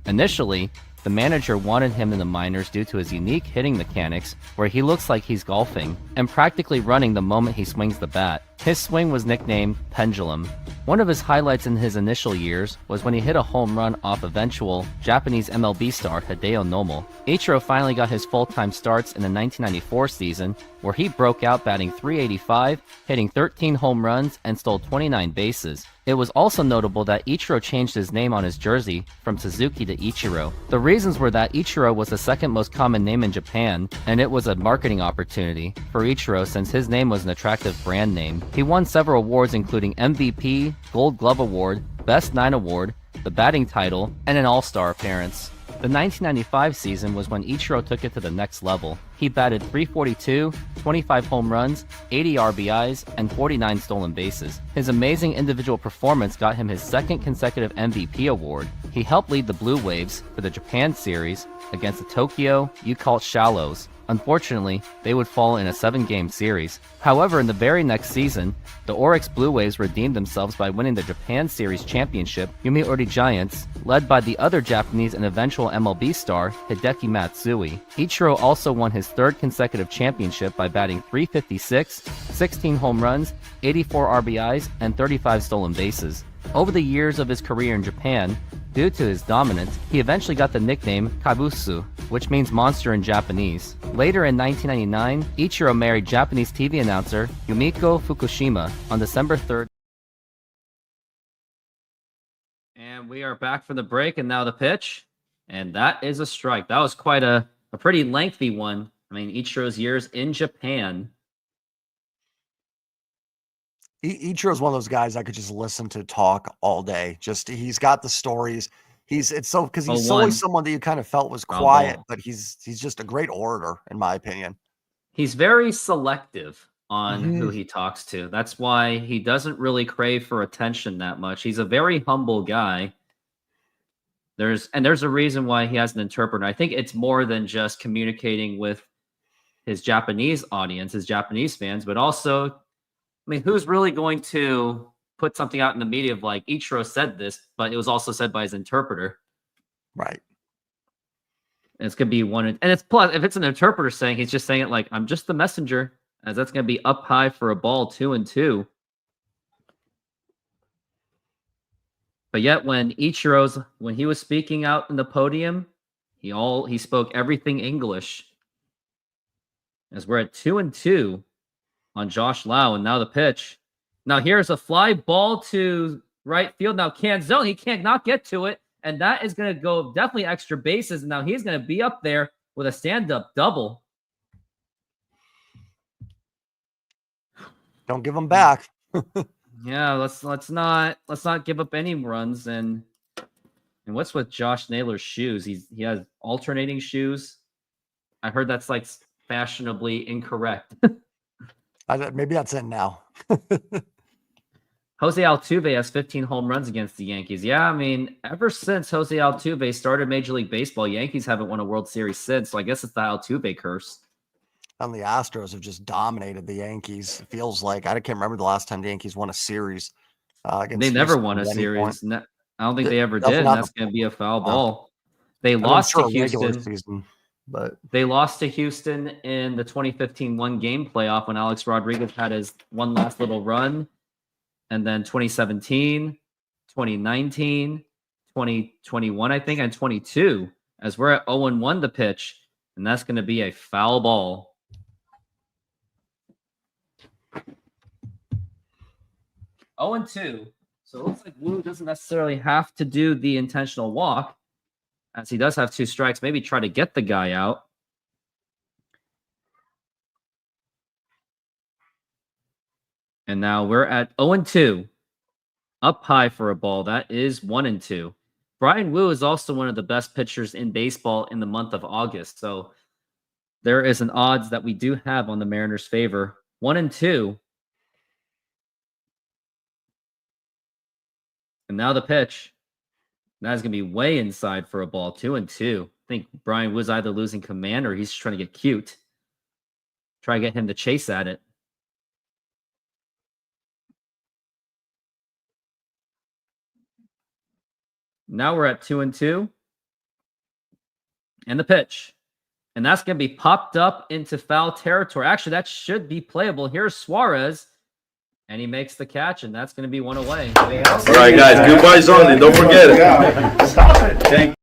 [SPEAKER 1] Initially, the manager wanted him in the minors due to his unique hitting mechanics, where he looks like he's golfing and practically running the moment he swings the bat. His swing was nicknamed Pendulum. One of his highlights in his initial years was when he hit a home run off eventual Japanese MLB star Hideo Nomo. Ichiro finally got his full-time starts in the 1994 season, where he broke out batting .385, hitting 13 home runs, and stole 29 bases. It was also notable that Ichiro changed his name on his jersey from Suzuki to Ichiro. The reasons were that Ichiro was the second most common name in Japan, and it was a marketing opportunity for Ichiro since his name was an attractive brand name. He won several awards including MVP, Gold Glove Award, Best 9 Award, the batting title, and an All-Star appearance. The 1995 season was when Ichiro took it to the next level. He batted .342, 25 home runs, 80 RBIs, and 49 stolen bases. His amazing individual performance got him his 2nd consecutive MVP award. He helped lead the Blue Waves for the Japan Series against the Tokyo Yakult Shallows. Unfortunately, they would fall in a 7-game series. However, in the very next season, the Oryx Blue Waves redeemed themselves by winning the Japan Series championship. Yomiuri Giants, led by the other Japanese and eventual MLB star, Hideki Matsui. Ichiro also won his 3rd consecutive championship by batting .356, 16 home runs, 84 RBIs, and 35 stolen bases. Over the years of his career in Japan, due to his dominance, he eventually got the nickname Kabusu, which means monster in Japanese. Later in 1999, Ichiro married Japanese TV announcer Yumiko Fukushima on December 3rd. And we are back from the break, and now the pitch. And that is a strike. That was quite a pretty lengthy one. I mean, Ichiro's years in Japan.
[SPEAKER 3] Ichiro's one of those guys I could just listen to talk all day. Just he's got the stories. It's so because he's always someone that you kind of felt was quiet, but he's just a great orator, in my opinion.
[SPEAKER 1] He's very selective on who he talks to. That's why he doesn't really crave for attention that much. He's a very humble guy. There's a reason why he has an interpreter. I think it's more than just communicating with his Japanese audience, his Japanese fans, but also, I mean, who's really going to put something out in the media of like, Ichiro said this, but it was also said by his interpreter.
[SPEAKER 3] Right.
[SPEAKER 1] And it's going to be one. And it's plus, if it's an interpreter saying, he's just saying it like, I'm just the messenger, as that's going to be up high for a ball 2-2. But yet when he was speaking out in the podium, he spoke everything English. As we're at 2-2 on Josh Lau, and now the pitch. Now here's a fly ball to right field. Now Canzone, he can't not get to it, and that is going to go definitely extra bases. And now he's going to be up there with a stand-up double.
[SPEAKER 3] Don't give him back.
[SPEAKER 1] Yeah, let's not give up any runs. And what's with Josh Naylor's shoes? He has alternating shoes. I heard that's like fashionably incorrect.
[SPEAKER 3] Maybe that's in now.
[SPEAKER 1] Jose Altuve has 15 home runs against the Yankees. Yeah, I mean, ever since Jose Altuve started Major League Baseball, Yankees haven't won a World Series since. So I guess it's the Altuve curse.
[SPEAKER 3] And the Astros have just dominated the Yankees. It feels like I can't remember the last time the Yankees won a series.
[SPEAKER 1] They never won a series. I don't think they ever did. And that's going to be a foul ball. They lost to Houston.
[SPEAKER 3] Season, but
[SPEAKER 1] they lost to Houston in the 2015 one-game playoff when Alex Rodriguez had his one last little run. And then 2017, 2019, 2021, I think, and 22, as we're at 0-1 the pitch. And that's going to be a foul ball. Oh, 2. So it looks like Wu doesn't necessarily have to do the intentional walk, as he does have 2 strikes. Maybe try to get the guy out. And now we're at 0-2. Up high for a ball. That is 1-2. Brian Wu is also one of the best pitchers in baseball in the month of August. So there is an odds that we do have on the Mariners' favor. 1-2. And now the pitch. That is going to be way inside for a ball. 2-2. I think Brian was either losing command or he's just trying to get cute. Try to get him to chase at it. Now we're at 2-2. And the pitch. And that's going to be popped up into foul territory. Actually, that should be playable. Here's Suarez. And he makes the catch, and that's going to be one away.
[SPEAKER 4] All right, guys. Goodbyes only. Don't forget it.
[SPEAKER 2] Stop it. Thank you.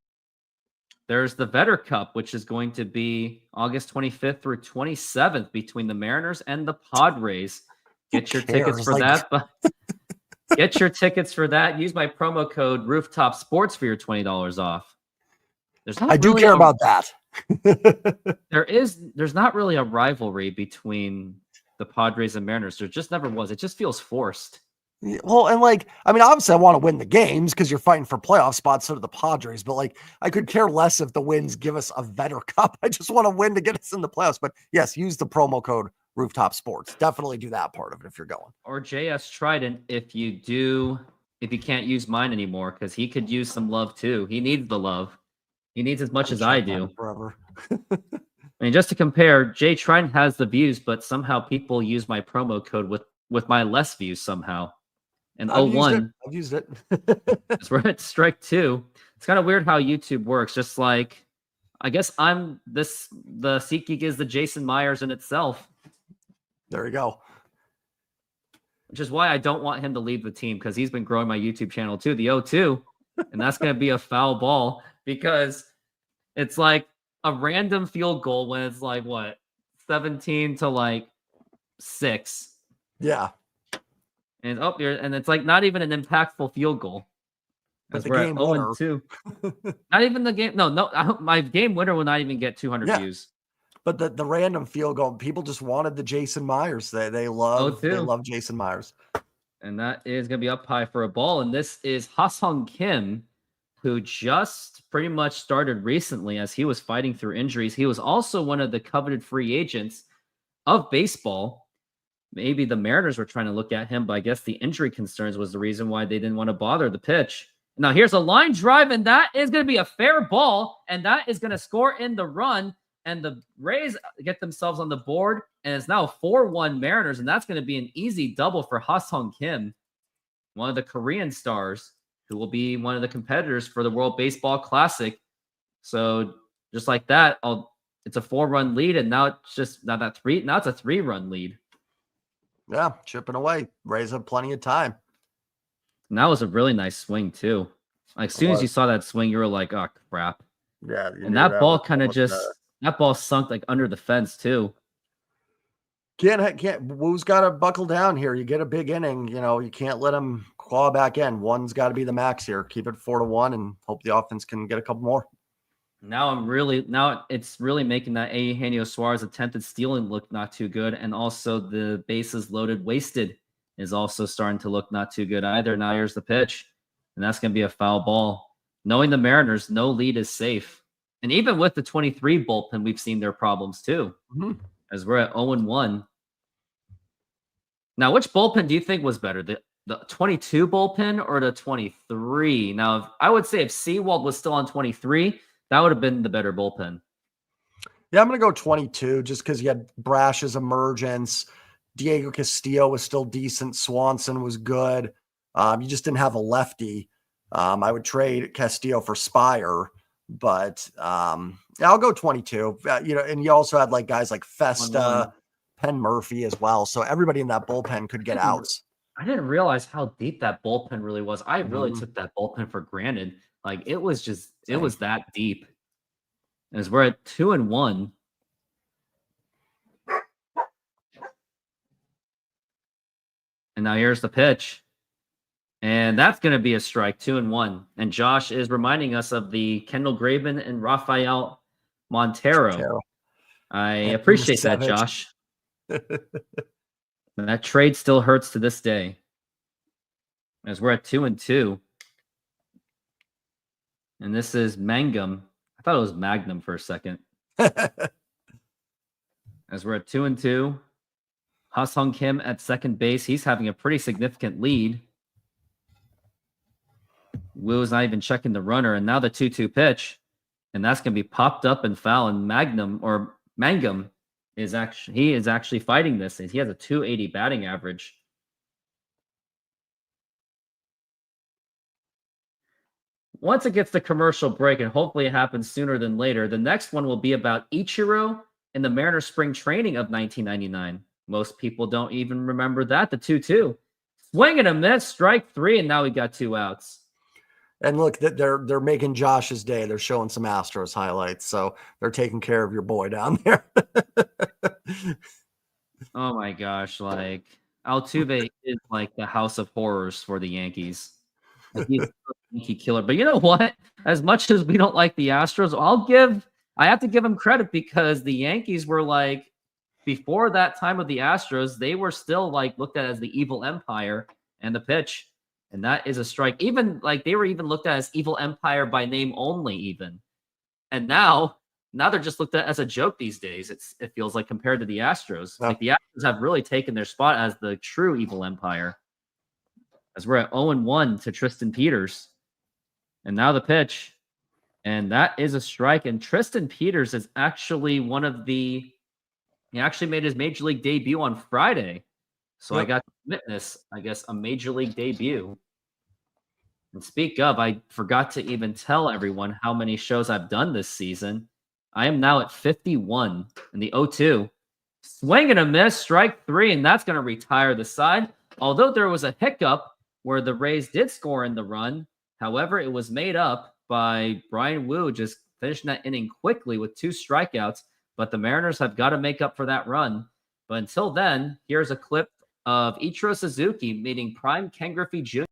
[SPEAKER 1] There's the Vetter Cup, which is going to be August 25th through 27th between the Mariners and the Padres. Get your tickets for that. Get your tickets for that. Use my promo code Rooftop Sports for your $20 off.
[SPEAKER 3] I do care about that.
[SPEAKER 1] There's not really a rivalry between the Padres and Mariners. There just never was. It just feels forced.
[SPEAKER 3] Well, and obviously I want to win the games because you're fighting for playoff spots, so do the Padres, but I could care less if the wins give us a Vetter Cup. I just want to win to get us in the playoffs. But yes, use the promo code Rooftop Sports. Definitely do that part of it if you're going.
[SPEAKER 1] Or JS Trident if you can't use mine anymore, because he could use some love too. He needs the love. He needs as much as I do.
[SPEAKER 3] Forever.
[SPEAKER 1] I mean, just to compare, Jay Trident has the views, but somehow people use my promo code with my less views somehow. And
[SPEAKER 3] I've
[SPEAKER 1] 01.
[SPEAKER 3] I've used it.
[SPEAKER 1] We're at strike 2. It's kind of weird how YouTube works. Just like, I guess the SeatGeek is the Jason Myers in itself.
[SPEAKER 3] There you go.
[SPEAKER 1] Which is why I don't want him to leave the team, because he's been growing my YouTube channel too, the 0-2. And that's going to be a foul ball, because it's like a random field goal when it's 17 to 6.
[SPEAKER 3] Yeah.
[SPEAKER 1] And and it's not even an impactful field goal.
[SPEAKER 3] But
[SPEAKER 1] As
[SPEAKER 3] the
[SPEAKER 1] we're at
[SPEAKER 3] game
[SPEAKER 1] 0
[SPEAKER 3] winner.
[SPEAKER 1] and 2. Not even the game. No, my game winner will not even get 200 views.
[SPEAKER 3] But the random field goal, people just wanted the Jason Myers. They love
[SPEAKER 1] 0-2.
[SPEAKER 3] Jason Myers.
[SPEAKER 1] And that is going to be up high for a ball. And this is Ha-Sung Kim, who just pretty much started recently as he was fighting through injuries. He was also one of the coveted free agents of baseball. Maybe the Mariners were trying to look at him, but I guess the injury concerns was the reason why they didn't want to bother the pitch. Now here's a line drive, and that is going to be a fair ball, and that is going to score in the run, and the Rays get themselves on the board, and it's now 4-1 Mariners, and that's going to be an easy double for Ha-Sung Kim, one of the Korean stars, who will be one of the competitors for the World Baseball Classic. So just like that, it's a 4-run lead, and now it's a 3-run lead.
[SPEAKER 3] Yeah, chipping away. Rays have plenty of time.
[SPEAKER 1] And that was a really nice swing too. Like as soon as you saw that swing, you were like, "Oh crap!"
[SPEAKER 3] Yeah,
[SPEAKER 1] and that ball kind of that ball sunk like under the fence too.
[SPEAKER 3] Can't. Woo's got to buckle down here. You get a big inning, you can't let him claw back in. One's got to be the max here. Keep it 4-1 and hope the offense can get a couple more.
[SPEAKER 1] Now it's really making that Eugenio Suarez attempted stealing look not too good, and also the bases loaded wasted is also starting to look not too good either. Now here's the pitch, and that's going to be a foul ball. Knowing the Mariners, no lead is safe, and even with the 23 bullpen, we've seen their problems too, as we're at 0-1. Now, which bullpen do you think was better, the 22 bullpen or the 23? Now, I would say if Sewald was still on 23. That would have been the better bullpen.
[SPEAKER 3] Yeah, I'm going to go 22 just because you had Brash's emergence. Diego Castillo was still decent. Swanson was good. You just didn't have a lefty. I would trade Castillo for Spire, but yeah, I'll go 22. And you also had like guys like Festa, Penn Murphy as well. So everybody in that bullpen could get outs.
[SPEAKER 1] I didn't realize how deep that bullpen really was. I really took that bullpen for granted. Like it was that deep. As we're at 2-1. And now here's the pitch. And that's going to be a strike, 2-1. And Josh is reminding us of the Kendall Graven and Rafael Montero. I appreciate that, Josh. That trade still hurts to this day. As we're at 2-2. And this is Mangum. I thought it was Magnum for a second. As we're at 2-2. Ha-Sung Kim at second base. He's having a pretty significant lead. Woo's not even checking the runner. And now the 2-2 pitch. And that's going to be popped up and foul. And Mangum is actually fighting this. He has a 280 batting average. Once it gets the commercial break, and hopefully it happens sooner than later, the next one will be about Ichiro in the Mariners spring training of 1999. Most people don't even remember that. The 2-2. Swing and a miss, strike 3, and now we got 2 outs.
[SPEAKER 3] And look, they're making Josh's day. They're showing some Astros highlights, so they're taking care of your boy down there.
[SPEAKER 1] Oh my gosh, like Altuve is like the house of horrors for the Yankees. Like, he's a Yankee killer. But you know what? As much as we don't like the Astros, I have to give him credit because the Yankees were like, before that time of the Astros, they were still like looked at as the evil empire and the pitch. And that is a strike. Even like they were even looked at as evil empire by name only even. And now they're just looked at as a joke these days. It feels like compared to the Astros. Yeah. Like the Astros have really taken their spot as the true evil empire. As we're at 0-1 to Tristan Peters. And now the pitch. And that is a strike. And Tristan Peters is actually he actually made his major league debut on Friday. So I got to witness, I guess, a major league debut. And speak of, I forgot to even tell everyone how many shows I've done this season. I am now at 51 in the 0-2. Swing and a miss, strike 3, and that's going to retire the side. Although there was a hiccup where the Rays did score in the run. However, it was made up by Brian Wu just finishing that inning quickly with 2 strikeouts. But the Mariners have got to make up for that run. But until then, here's a clip of Ichiro Suzuki meeting prime Ken Griffey Jr.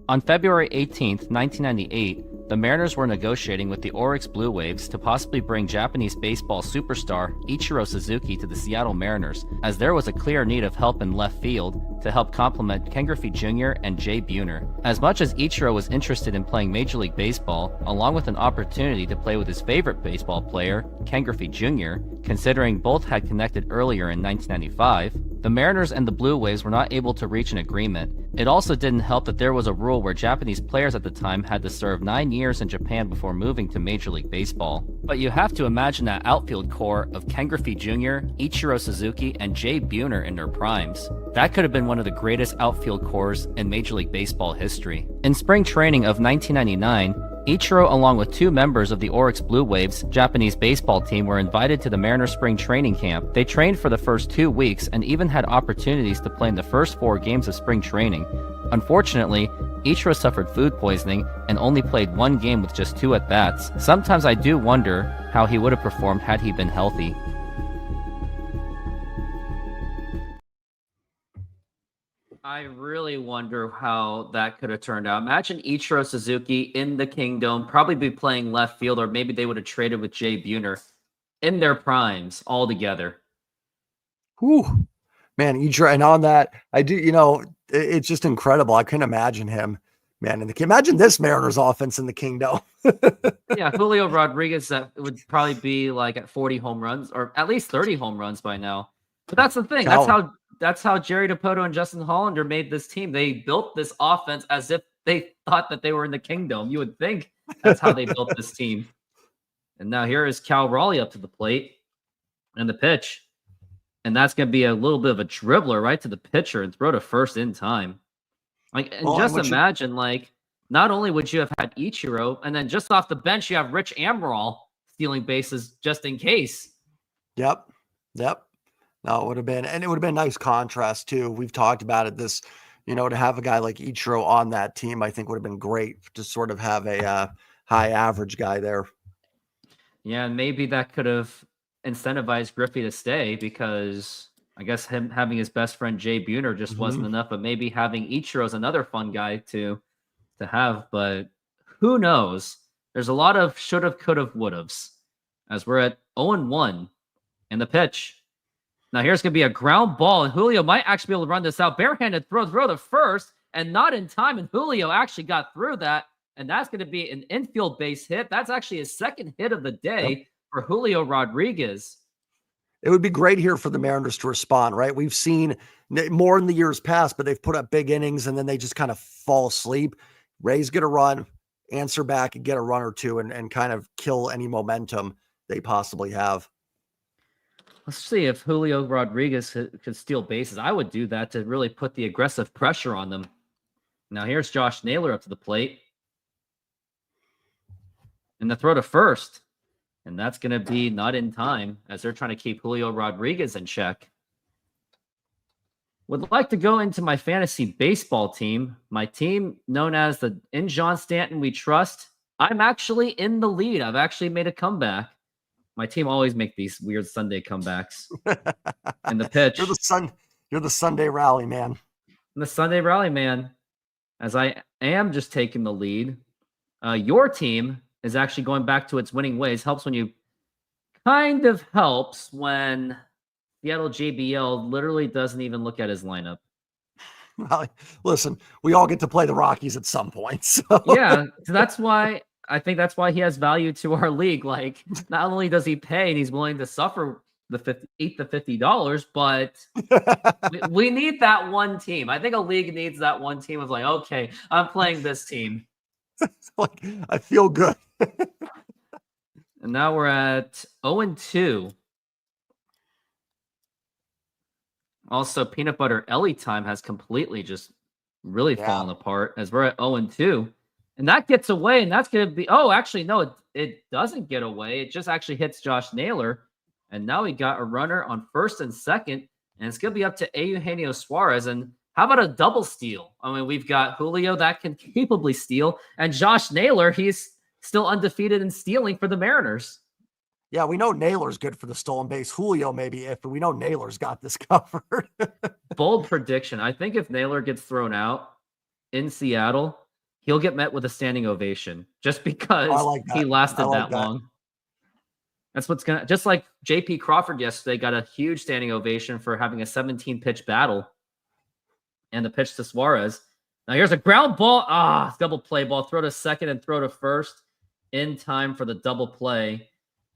[SPEAKER 1] On February 18th, 1998, the Mariners were negotiating with the Oryx Blue Waves to possibly bring Japanese baseball superstar Ichiro Suzuki to the Seattle Mariners, as there was a clear need of help in left field to help complement Ken Griffey Jr. and Jay Buhner. As much as Ichiro was interested in playing Major League Baseball, along with an opportunity to play with his favorite baseball player, Ken Griffey Jr., considering both had connected earlier in 1995, the Mariners and the Blue Waves were not able to reach an agreement. It also didn't help that there was a rule where Japanese players at the time had to serve 9 years in Japan before moving to Major League Baseball. But you have to imagine that outfield core of Ken Griffey Jr., Ichiro Suzuki, and Jay Buhner in their primes. That could have been one of the greatest outfield cores in Major League Baseball history. In spring training of 1999, Ichiro, along with 2 members of the Oryx Blue Waves Japanese baseball team, were invited to the Mariners spring training camp. They trained for the first 2 weeks and even had opportunities to play in the first 4 games of spring training. Unfortunately, Ichiro suffered food poisoning and only played 1 game with just 2 at-bats. Sometimes I do wonder how he would have performed had he been healthy. I really wonder how that could have turned out. Imagine Ichiro Suzuki in the Kingdom, probably be playing left field, or maybe they would have traded with Jay Buhner in their primes all together.
[SPEAKER 3] Whew. Man, Ichiro, and on that, I do, it's just incredible. I couldn't imagine him, man. Imagine this Mariners offense in the Kingdom.
[SPEAKER 1] Yeah, Julio Rodriguez, that would probably be like at 40 home runs, or at least 30 home runs by now. But that's the thing. That's how Jerry Dipoto and Justin Hollander made this team. They built this offense as if they thought that they were in the Kingdom. You would think that's how they built this team. And now here is Cal Raleigh up to the plate and the pitch. And that's going to be a little bit of a dribbler right to the pitcher and throw to first in time. Imagine, not only would you have had Ichiro, and then just off the bench, you have Rich Amaral stealing bases just in case.
[SPEAKER 3] Yep. No, it would have been, and it would have been a nice contrast too. We've talked about it. This, to have a guy like Ichiro on that team, I think would have been great to sort of have a high average guy there.
[SPEAKER 1] Yeah, and maybe that could have incentivized Griffey to stay, because I guess him having his best friend Jay Buhner just wasn't enough. But maybe having Ichiro is another fun guy to have. But who knows? There's a lot of should have, could have, would have's as we're at 0-1 in the pitch. Now here's going to be a ground ball, and Julio might actually be able to run this out. Barehanded throw to first, and not in time, and Julio actually got through that, and that's going to be an infield base hit. That's actually his second hit of the day for Julio Rodriguez.
[SPEAKER 3] It would be great here for the Mariners to respond, right? We've seen more in the years past, but they've put up big innings, and then they just kind of fall asleep. Rays get a run, answer back, and get a run or two, and kind of kill any momentum they possibly have.
[SPEAKER 1] Let's see if Julio Rodriguez could steal bases. I would do that to really put the aggressive pressure on them. Now here's Josh Naylor up to the plate. And the throw to first. And that's going to be not in time, as they're trying to keep Julio Rodriguez in check. Would like to go into my fantasy baseball team. My team known as the In John Stanton We Trust. I'm actually in the lead. I've actually made a comeback. My team always make these weird Sunday comebacks. And the pitch.
[SPEAKER 3] You're the Sunday rally man.
[SPEAKER 1] I'm the Sunday rally man, as I am just taking the lead. Your team is actually going back to its winning ways. Helps when Seattle JBL literally doesn't even look at his lineup.
[SPEAKER 3] Well, listen, we all get to play the Rockies at some point. So.
[SPEAKER 1] Yeah, so that's why he has value to our league. Like, not only does he pay and he's willing to suffer the $50, but we need that one team. I think a league needs that one team of like, okay, I'm playing this team.
[SPEAKER 3] Like, I feel good.
[SPEAKER 1] And now we're at 0-2. Also, Peanut Butter Ellie time has completely just really fallen apart, as we're at 0-2. And that gets away, and that's going to be... Oh, actually, no, it doesn't get away. It just actually hits Josh Naylor. And now we got a runner on first and second, and it's going to be up to Eugenio Suarez. And how about a double steal? I mean, we've got Julio that can capably steal, and Josh Naylor, he's still undefeated in stealing for the Mariners.
[SPEAKER 3] Yeah, we know Naylor's good for the stolen base. Julio maybe but we know Naylor's got this covered.
[SPEAKER 1] Bold prediction. I think if Naylor gets thrown out in Seattle, he'll get met with a standing ovation just because
[SPEAKER 3] I like that.
[SPEAKER 1] he lasted
[SPEAKER 3] I like
[SPEAKER 1] that long. That's what's going to, just like JP Crawford yesterday got a huge standing ovation for having a 17 pitch battle and the pitch to Suarez. Now here's a ground ball. Double play ball. Throw to second and throw to first in time for the double play.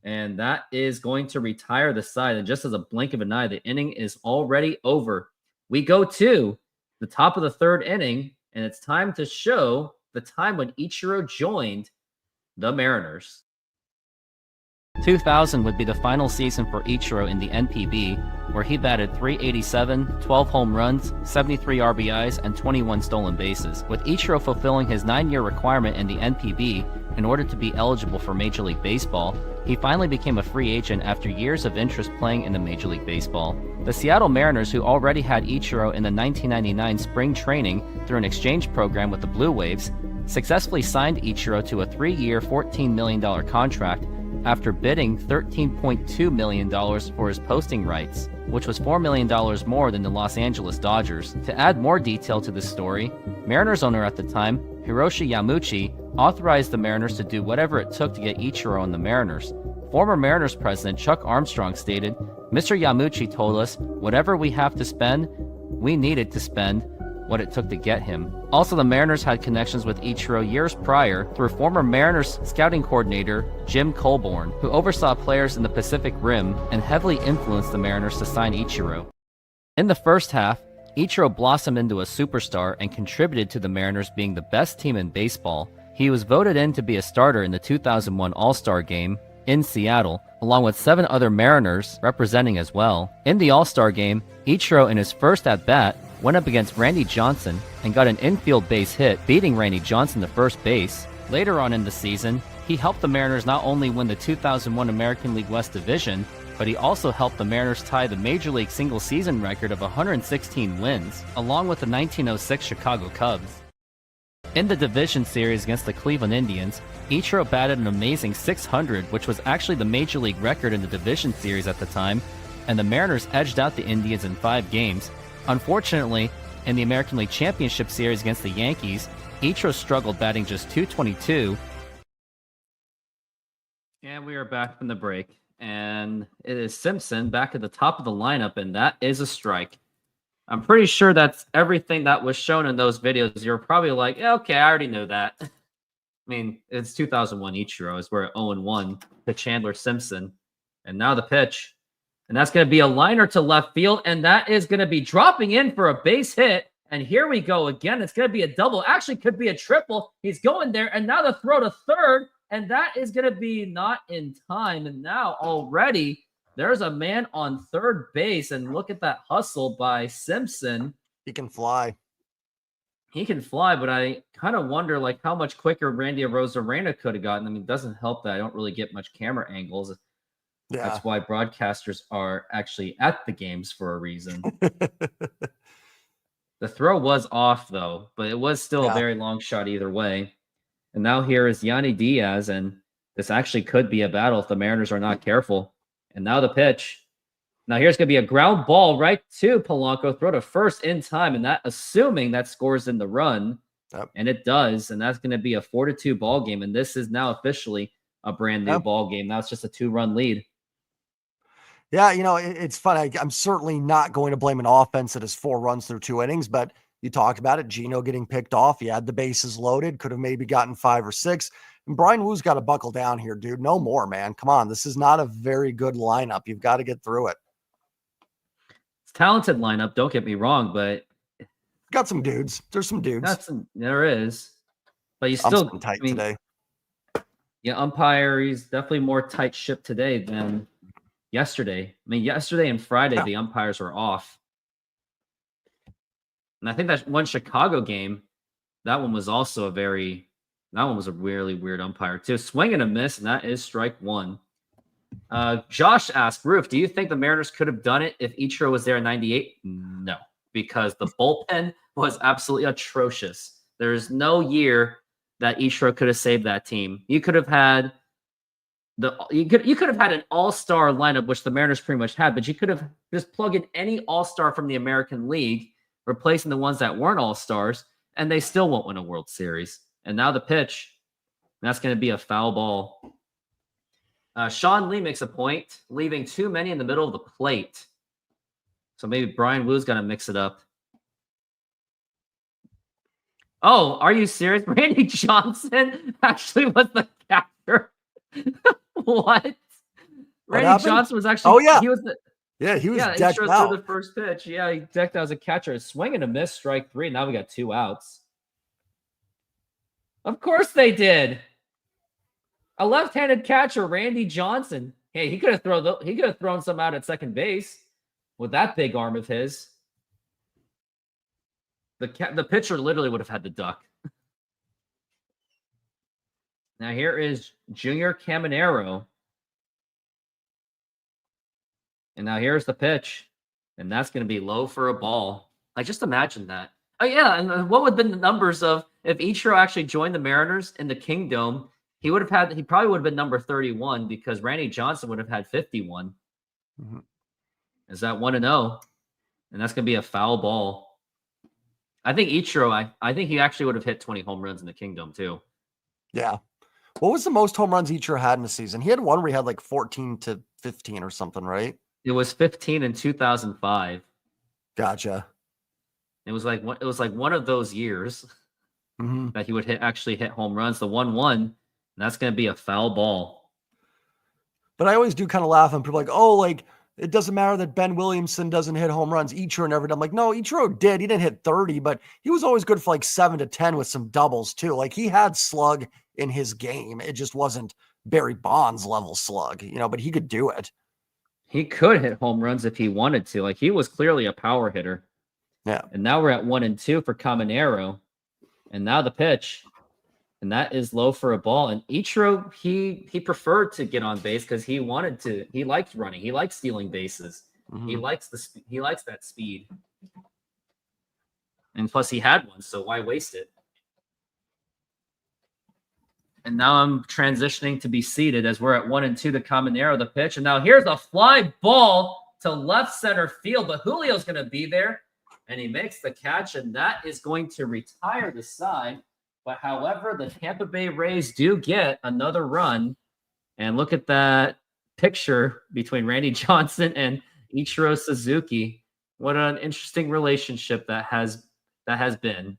[SPEAKER 1] And that is going to retire the side. And just as a blink of an eye, the inning is already over. We go to the top of the third inning, and it's time to show the time when Ichiro joined the Mariners. 2000 would be the final season for Ichiro in the NPB, where he batted .387, 12 home runs, 73 RBIs, and 21 stolen bases. With Ichiro fulfilling his 9-year requirement in the NPB in order to be eligible for Major League Baseball, he finally became a free agent after years of interest playing in the Major League Baseball. The Seattle Mariners, who already had Ichiro in the 1999 spring training through an exchange program with the Blue Waves, successfully signed Ichiro to a 3-year, $14 million contract after bidding $13.2 million for his posting rights, which was $4 million more than the Los Angeles Dodgers. To add more detail to this story, Mariners owner at the time, Hiroshi Yamauchi, authorized the Mariners to do whatever it took to get Ichiro on the Mariners. Former Mariners president Chuck Armstrong stated, "Mr. Yamauchi told us, whatever we have to spend, we needed to spend what it took to get him." Also, the Mariners had connections with Ichiro years prior through former Mariners scouting coordinator Jim Colborn, who oversaw players in the Pacific Rim and heavily influenced the Mariners to sign Ichiro. In the first half, Ichiro blossomed into a superstar and contributed to the Mariners being the best team in baseball. He was voted in to be a starter in the 2001 All-Star Game in Seattle, along with 7 other Mariners representing as well. In the All-Star Game, Ichiro in his first at-bat went up against Randy Johnson and got an infield base hit, beating Randy Johnson to first base. Later on in the season, he helped the Mariners not only win the 2001 American League West Division, but he also helped the Mariners tie the Major League single-season record of 116 wins, along with the 1906 Chicago Cubs. In the division series against the Cleveland Indians, Ichiro batted an amazing .600, which was actually the Major League record in the division series at the time, and the Mariners edged out the Indians in 5 games. Unfortunately, in the American League Championship Series against the Yankees, Ichiro struggled, batting just .222. And we are back from the break. And it is Simpson back at the top of the lineup, and that is a strike. I'm pretty sure that's everything that was shown in those videos. You're probably like, yeah, okay, I already know that. I mean, it's 2001 Ichiro, is where 0-1 to Chandler Simpson. And now the pitch. And that's going to be a liner to left field, and that is going to be dropping in for a base hit. And here we go again. It's going to be a double. Actually, could be a triple. He's going there, and now the throw to third, and that is going to be not in time. And now already there's a man on third base, and look at that hustle by Simpson.
[SPEAKER 3] He can fly.
[SPEAKER 1] He can fly, but I kind of wonder like how much quicker Randy Arozarena could have gotten. I mean, it doesn't help that I don't really get much camera angles.
[SPEAKER 3] Yeah.
[SPEAKER 1] That's why broadcasters are actually at the games for a reason. The throw was off, though, but it was still a very long shot either way. And now here is Yanni Diaz, and this actually could be a battle if the Mariners are not careful. And now the pitch. Now here's going to be a ground ball right to Polanco. Throw to first in time, and that assuming that scores in the run.
[SPEAKER 3] Yep.
[SPEAKER 1] And it does, and that's going to be a 4-2 ball game. And this is now officially a brand new ball game. Now it's just a 2-run lead.
[SPEAKER 3] Yeah, you know, it's funny. I'm certainly not going to blame an offense that has 4 runs through 2 innings, but you talked about it. Gino getting picked off. He had the bases loaded, could have maybe gotten 5 or 6. And Brian Wu's got to buckle down here, dude. No more, man. Come on. This is not a very good lineup. You've got to get through it.
[SPEAKER 1] It's a talented lineup, don't get me wrong, but
[SPEAKER 3] got some dudes. There's some dudes.
[SPEAKER 1] There is. But you
[SPEAKER 3] I'm
[SPEAKER 1] still
[SPEAKER 3] tight today.
[SPEAKER 1] Yeah, umpire, he's definitely more tight ship today than yesterday. I mean, yesterday and Friday, the umpires were off. And I think that one Chicago game, that one was also a really weird umpire too. Swing and a miss, and that is strike 1. Josh asked, Roof, do you think the Mariners could have done it if Ichiro was there in 98? No, because the bullpen was absolutely atrocious. There is no year that Ichiro could have saved that team. You could have had you could have had an all-star lineup, which the Mariners pretty much had, but you could have just plugged in any all-star from the American League, replacing the ones that weren't all-stars, and they still won't win a World Series. And now the pitch. That's going to be a foul ball. Sean Lee makes a point, leaving too many in the middle of the plate. So maybe Brian Wu's got to mix it up. Oh, are you serious? Randy Johnson actually was the catcher. What? Randy
[SPEAKER 3] happened?
[SPEAKER 1] Johnson was actually. He was the.
[SPEAKER 3] He was
[SPEAKER 1] Yeah, he
[SPEAKER 3] decked
[SPEAKER 1] threw
[SPEAKER 3] out.
[SPEAKER 1] the first pitch. Yeah, he decked out as a catcher. A swing and a miss, strike 3. Now we got 2 outs. Of course they did. A left-handed catcher, Randy Johnson. Hey, he could have thrown some out at second base with that big arm of his. The pitcher literally would have had to duck. Now here is Junior Caminero. And now here's the pitch. And that's going to be low for a ball. Like, just imagine that. Oh, yeah. And what would have been the numbers of if Ichiro actually joined the Mariners in the Kingdome? He probably would have been number 31 because Randy Johnson would have had 51.
[SPEAKER 3] Mm-hmm.
[SPEAKER 1] Is that 1-0? And that's going to be a foul ball. I think Ichiro, I think he actually would have hit 20 home runs in the Kingdome too.
[SPEAKER 3] Yeah. What was the most home runs Ichiro had in a season? He had one where he had like 14 to 15 or something, right?
[SPEAKER 1] It was 15 in 2005.
[SPEAKER 3] Gotcha.
[SPEAKER 1] It was like one of those years that he would actually hit home runs. The 1-1, and that's going to be a foul ball.
[SPEAKER 3] But I always do kind of laugh when people are like, oh, like it doesn't matter that Ben Williamson doesn't hit home runs. Ichiro never did. I'm like, no, Ichiro did. He didn't hit 30, but he was always good for like 7 to 10 with some doubles too. Like he had slug in his game. It just wasn't Barry Bonds level slug, but he could do it.
[SPEAKER 1] He could hit home runs if he wanted to. Like he was clearly a power hitter.
[SPEAKER 3] Yeah.
[SPEAKER 1] And now we're at 1-2 for Caminero. And now the pitch. And that is low for a ball. And Ichiro, he preferred to get on base because he wanted to. He likes running. He likes stealing bases. He likes that speed. And plus, he had one, so why waste it? And now I'm transitioning to be seated as we're at 1-2 to Caminero, the pitch. And now here's a fly ball to left center field, but Julio's going to be there. And he makes the catch, and that is going to retire the side. But however, the Tampa Bay Rays do get another run. And look at that picture between Randy Johnson and Ichiro Suzuki. What an interesting relationship that has been.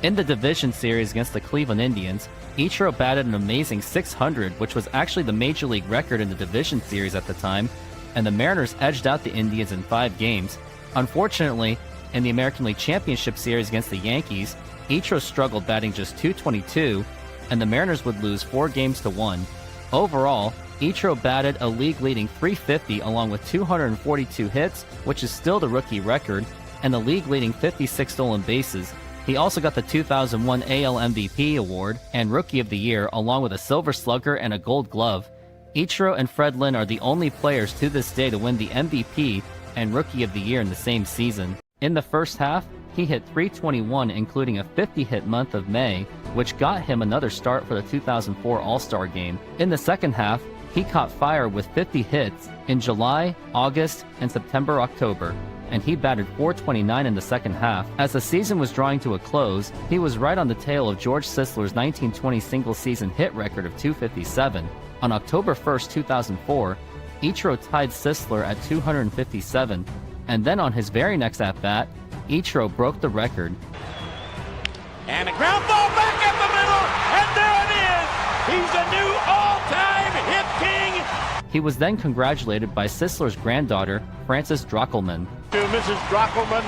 [SPEAKER 1] In the division series against the Cleveland Indians, Ichiro batted an amazing .600, which was actually the major league record in the division series at the time, and the Mariners edged out the Indians in 5 games. Unfortunately, in the American League Championship Series against the Yankees, Ichiro struggled batting just .222, and the Mariners would lose 4 games to 1. Overall, Ichiro batted a league-leading .350 along with 242 hits, which is still the rookie record, and the league-leading 56 stolen bases. He also got the 2001 AL MVP award and Rookie of the Year along with a Silver Slugger and a Gold Glove. Ichiro and Fred Lynn are the only players to this day to win the MVP and Rookie of the Year in the same season. In the first half, he hit .321, including a 50-hit month of May, which got him another start for the 2004 All-Star Game. In the second half, he caught fire with 50 hits in July, August, and September-October, and he batted .429 in the second half. As the season was drawing to a close, he was right on the tail of George Sisler's 1920 single-season hit record of .257. On October 1st, 2004, Ichiro tied Sisler at 257, and then on his very next at-bat, Ichiro broke the record.
[SPEAKER 5] And a ground ball back at the middle, and there it is! He's a new all-time hit king!
[SPEAKER 1] He was then congratulated by Sisler's granddaughter, Frances Drockelman.
[SPEAKER 5] To Mrs. Drockelman,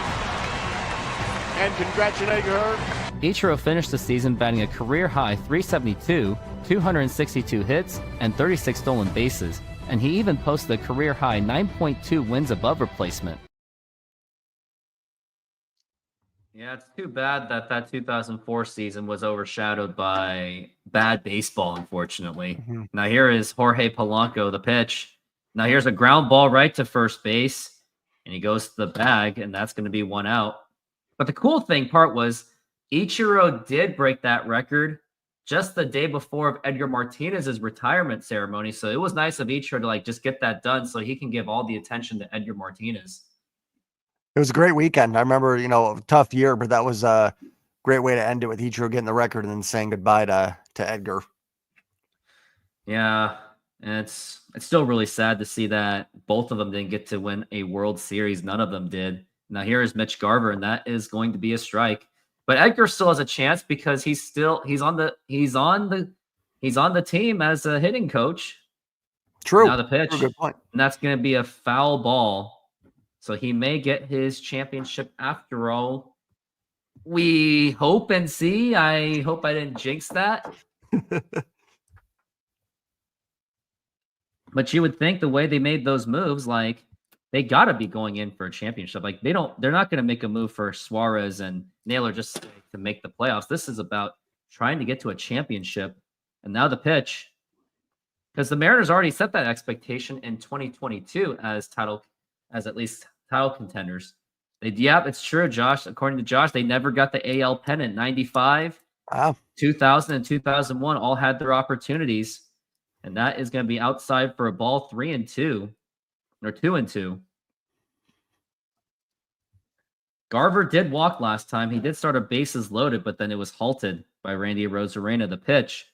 [SPEAKER 5] and congratulating her.
[SPEAKER 1] Ichiro finished the season batting a career-high .372, 262 hits, and 36 stolen bases, and he even posted a career-high 9.2 wins above replacement. Yeah, it's too bad that 2004 season was overshadowed by bad baseball, unfortunately. Now here is Jorge Polanco, the pitch. Now here's a ground ball right to first base, and he goes to the bag, and that's going to be 1 out. But the cool part was Ichiro did break that record just the day before of Edgar Martinez's retirement ceremony. So it was nice of Ichiro to just get that done so he can give all the attention to Edgar Martinez.
[SPEAKER 3] It was a great weekend. I remember, a tough year, but that was Great way to end it with Ichiro getting the record and then saying goodbye to Edgar.
[SPEAKER 1] Yeah, and it's still really sad to see that both of them didn't get to win a World Series. None of them did. Now here is Mitch Garver, and that is going to be a strike. But Edgar still has a chance because he's on the team as a hitting coach.
[SPEAKER 3] True.
[SPEAKER 1] Now the pitch,
[SPEAKER 3] True, good point.
[SPEAKER 1] and that's going to be a foul ball. So he may get his championship after all. We hope and see. I hope I didn't jinx that. But you would think the way they made those moves, like they got to be going in for a championship. Like they're not going to make a move for Suarez and Naylor just to make the playoffs. This is about trying to get to a championship. And now the pitch, because the Mariners already set that expectation in 2022 as at least title contenders. It's true, Josh. According to Josh, they never got the AL pennant. 95,
[SPEAKER 3] Wow.
[SPEAKER 1] 2000, and 2001 all had their opportunities. And that is going to be outside for a ball 3-2 or 2-2. Garver did walk last time. He did start a bases loaded, but then it was halted by Randy Arozarena. The pitch,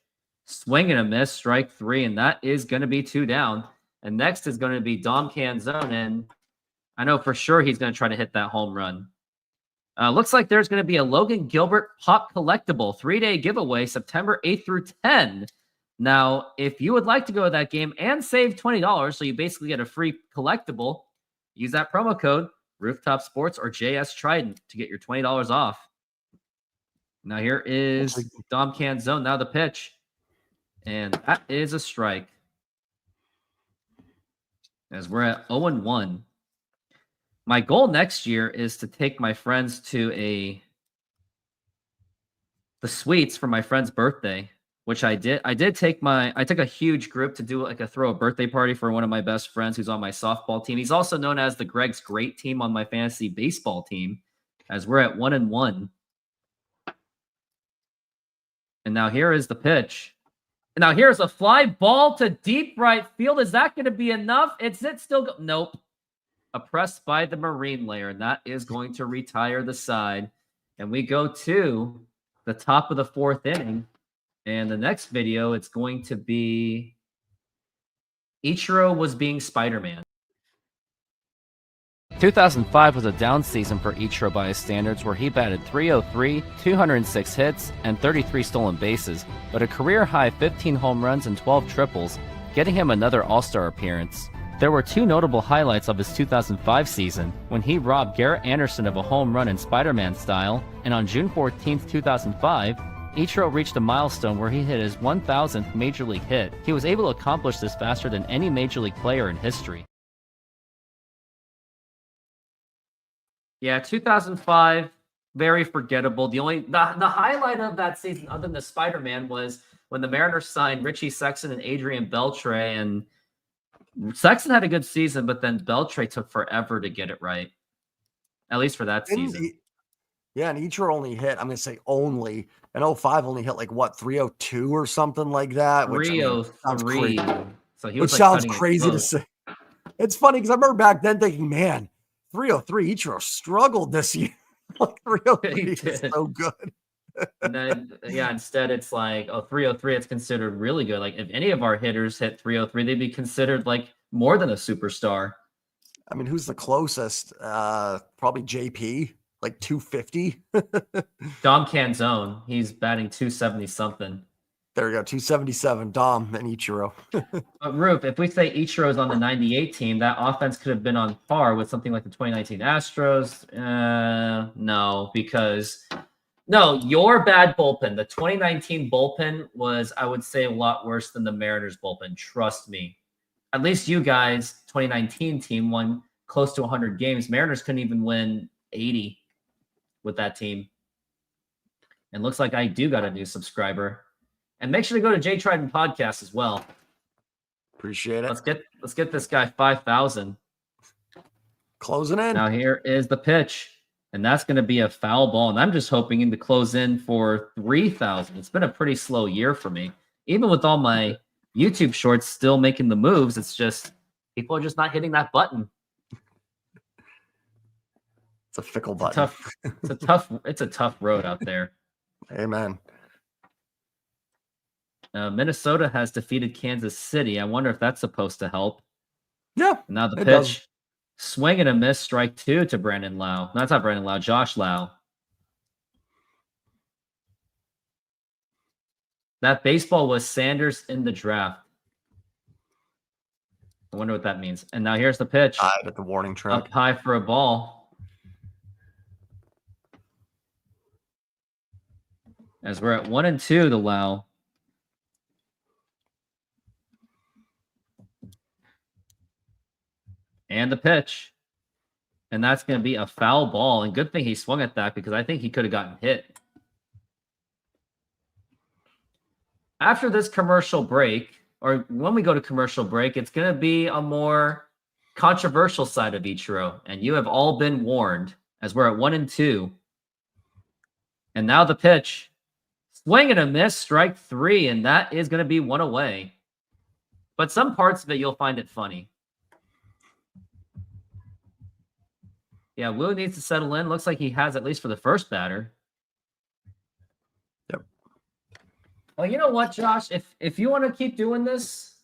[SPEAKER 1] swing and a miss, strike 3, and that is going to be 2 down. And next is going to be Dom Canzone, and I know for sure he's going to try to hit that home run. Looks like there's going to be a Logan Gilbert Pop Collectible 3-day giveaway September 8th through 10. Now, if you would like to go to that game and save $20, so you basically get a free collectible, use that promo code Rooftop Sports or JS Trident to get your $20 off. Now here is Dom Canzone. Now the pitch. And that is a strike. As we're at 0-1. My goal next year is to take my friends to the suites for my friend's birthday, which I did. I took a huge group to do throw a birthday party for one of my best friends who's on my softball team. He's also known as the Greg's Great team on my fantasy baseball team, as we're at 1-1. And now here is the pitch. And now here's a fly ball to deep right field. Is that going to be enough? Nope. A press by the Marine layer, and that is going to retire the side. And we go to the top of the 4th inning. And the next video, it's going to be Ichiro was being Spider-Man. 2005 was a down season for Ichiro by his standards, where he batted .303, 206 hits, and 33 stolen bases, but a career-high 15 home runs and 12 triples, getting him another All-Star appearance. There were 2 notable highlights of his 2005 season, when he robbed Garrett Anderson of a home run in Spider-Man style, and on June 14, 2005, Ichiro reached a milestone where he hit his 1,000th Major League hit. He was able to accomplish this faster than any Major League player in history. Yeah, 2005, very forgettable. The highlight of that season, other than the Spider-Man, was when the Mariners signed Richie Sexson and Adrian Beltre, and Sexton had a good season, but then Beltre took forever to get it right, at least for that season.
[SPEAKER 3] Yeah, and Ichiro only hit, I'm going to say only, and 05 only hit 302 or something like that.
[SPEAKER 1] 303. So he was
[SPEAKER 3] sounds crazy to say. It's funny because I remember back then thinking, man, 303, Ichiro struggled this year. 303 is so good.
[SPEAKER 1] And then, instead it's 303, it's considered really good. If any of our hitters hit 303, they'd be considered more than a superstar.
[SPEAKER 3] I mean, who's the closest? Probably JP, 250.
[SPEAKER 1] Dom Canzone, he's batting 270 something.
[SPEAKER 3] There you go, 277, Dom and Ichiro.
[SPEAKER 1] But Roof, if we say Ichiro's on the 98 team, that offense could have been on par with something like the 2019 Astros. No, because... No, your bad bullpen. The 2019 bullpen was, I would say, a lot worse than the Mariners bullpen. Trust me. At least you guys, 2019 team, won close to 100 games. Mariners couldn't even win 80 with that team. And looks like I do got a new subscriber. And make sure to go to J Trident Podcast as well.
[SPEAKER 3] Appreciate it.
[SPEAKER 1] Let's get this guy 5,000.
[SPEAKER 3] Closing in.
[SPEAKER 1] Now here is the pitch. And that's going to be a foul ball. And I'm just hoping to close in for 3,000. It's been a pretty slow year for me. Even with all my YouTube shorts still making the moves, it's just people are just not hitting that button.
[SPEAKER 3] It's a fickle
[SPEAKER 1] It's a
[SPEAKER 3] button.
[SPEAKER 1] it's a tough road out there.
[SPEAKER 3] Amen.
[SPEAKER 1] Minnesota has defeated Kansas City. I wonder if that's supposed to help.
[SPEAKER 3] Yeah.
[SPEAKER 1] Now the
[SPEAKER 3] it
[SPEAKER 1] pitch,
[SPEAKER 3] does.
[SPEAKER 1] swing and a miss, strike 2 to Brandon Lau. No, that's not Brandon Lau, Josh Lau. That baseball was Sanders in the draft. I wonder what that means. And now here's the pitch.
[SPEAKER 3] Died at the warning track.
[SPEAKER 1] Up high for a ball. As we're at 1-2 to Lau. And the pitch. And that's going to be a foul ball. And good thing he swung at that because I think he could have gotten hit. After this commercial break, or when we go to commercial break, it's going to be a more controversial side of Ichiro. And you have all been warned as we're at 1-2. And now the pitch. Swing and a miss, strike 3. And that is going to be one away. But some parts of it, you'll find it funny. Yeah, Wu needs to settle in. Looks like he has, at least for the first batter.
[SPEAKER 3] Yep.
[SPEAKER 1] Well, you know what, Josh? If you want to keep doing this,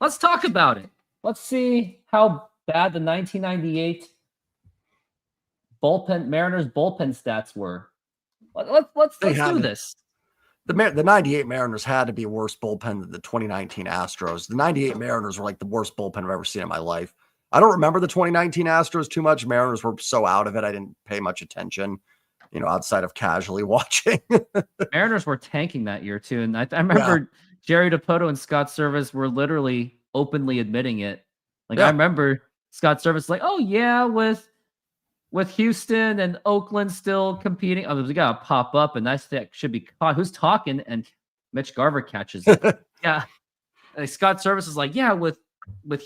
[SPEAKER 1] let's talk about it. Let's see how bad the 1998 Mariners bullpen stats were. Let's do this.
[SPEAKER 3] The 98 Mariners had to be a worse bullpen than the 2019 Astros. The 98 Mariners were like the worst bullpen I've ever seen in my life. I don't remember the 2019 Astros too much. Mariners were so out of it, I didn't pay much attention, outside of casually watching.
[SPEAKER 1] Mariners were tanking that year too. And I remember Jerry DiPoto and Scott Service were literally openly admitting it. Like, I remember Scott Service like, oh yeah, with Houston and Oakland still competing, we got to pop up and that should be caught. Who's talking? And Mitch Garver catches it. Yeah. And Scott Service is like, yeah, with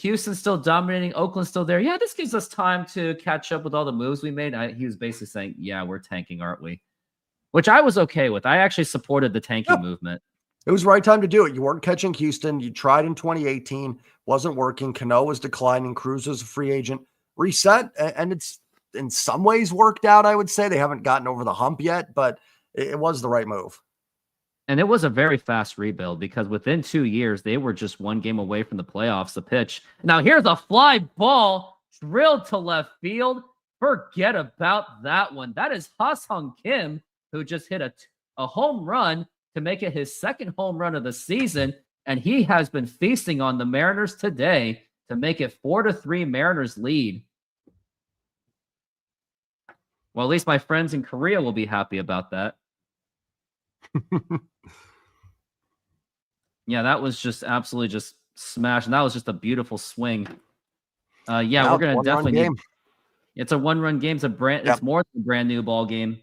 [SPEAKER 1] Houston still dominating, Oakland still there. Yeah, this gives us time to catch up with all the moves we made. He was basically saying, yeah, we're tanking, aren't we? Which I was okay with. I actually supported the tanking movement.
[SPEAKER 3] It was the right time to do it. You weren't catching Houston. You tried in 2018. Wasn't working. Cano was declining. Cruz was a free agent. Reset. And it's in some ways worked out, I would say. They haven't gotten over the hump yet, but it was the right move.
[SPEAKER 1] And it was a very fast rebuild because within 2 years, they were just one game away from the playoffs. The pitch. Now here's a fly ball drilled to left field. Forget about that one. That is Ha-Seong Kim, who just hit a home run to make it his second home run of the season. And he has been feasting on the Mariners today to make it 4-3 Mariners lead. Well, at least my friends in Korea will be happy about that. Yeah, that was just absolutely just smashed. And that was just a beautiful swing. Yeah, we're going to definitely need. It's a one-run game. It's more than a brand new ball game.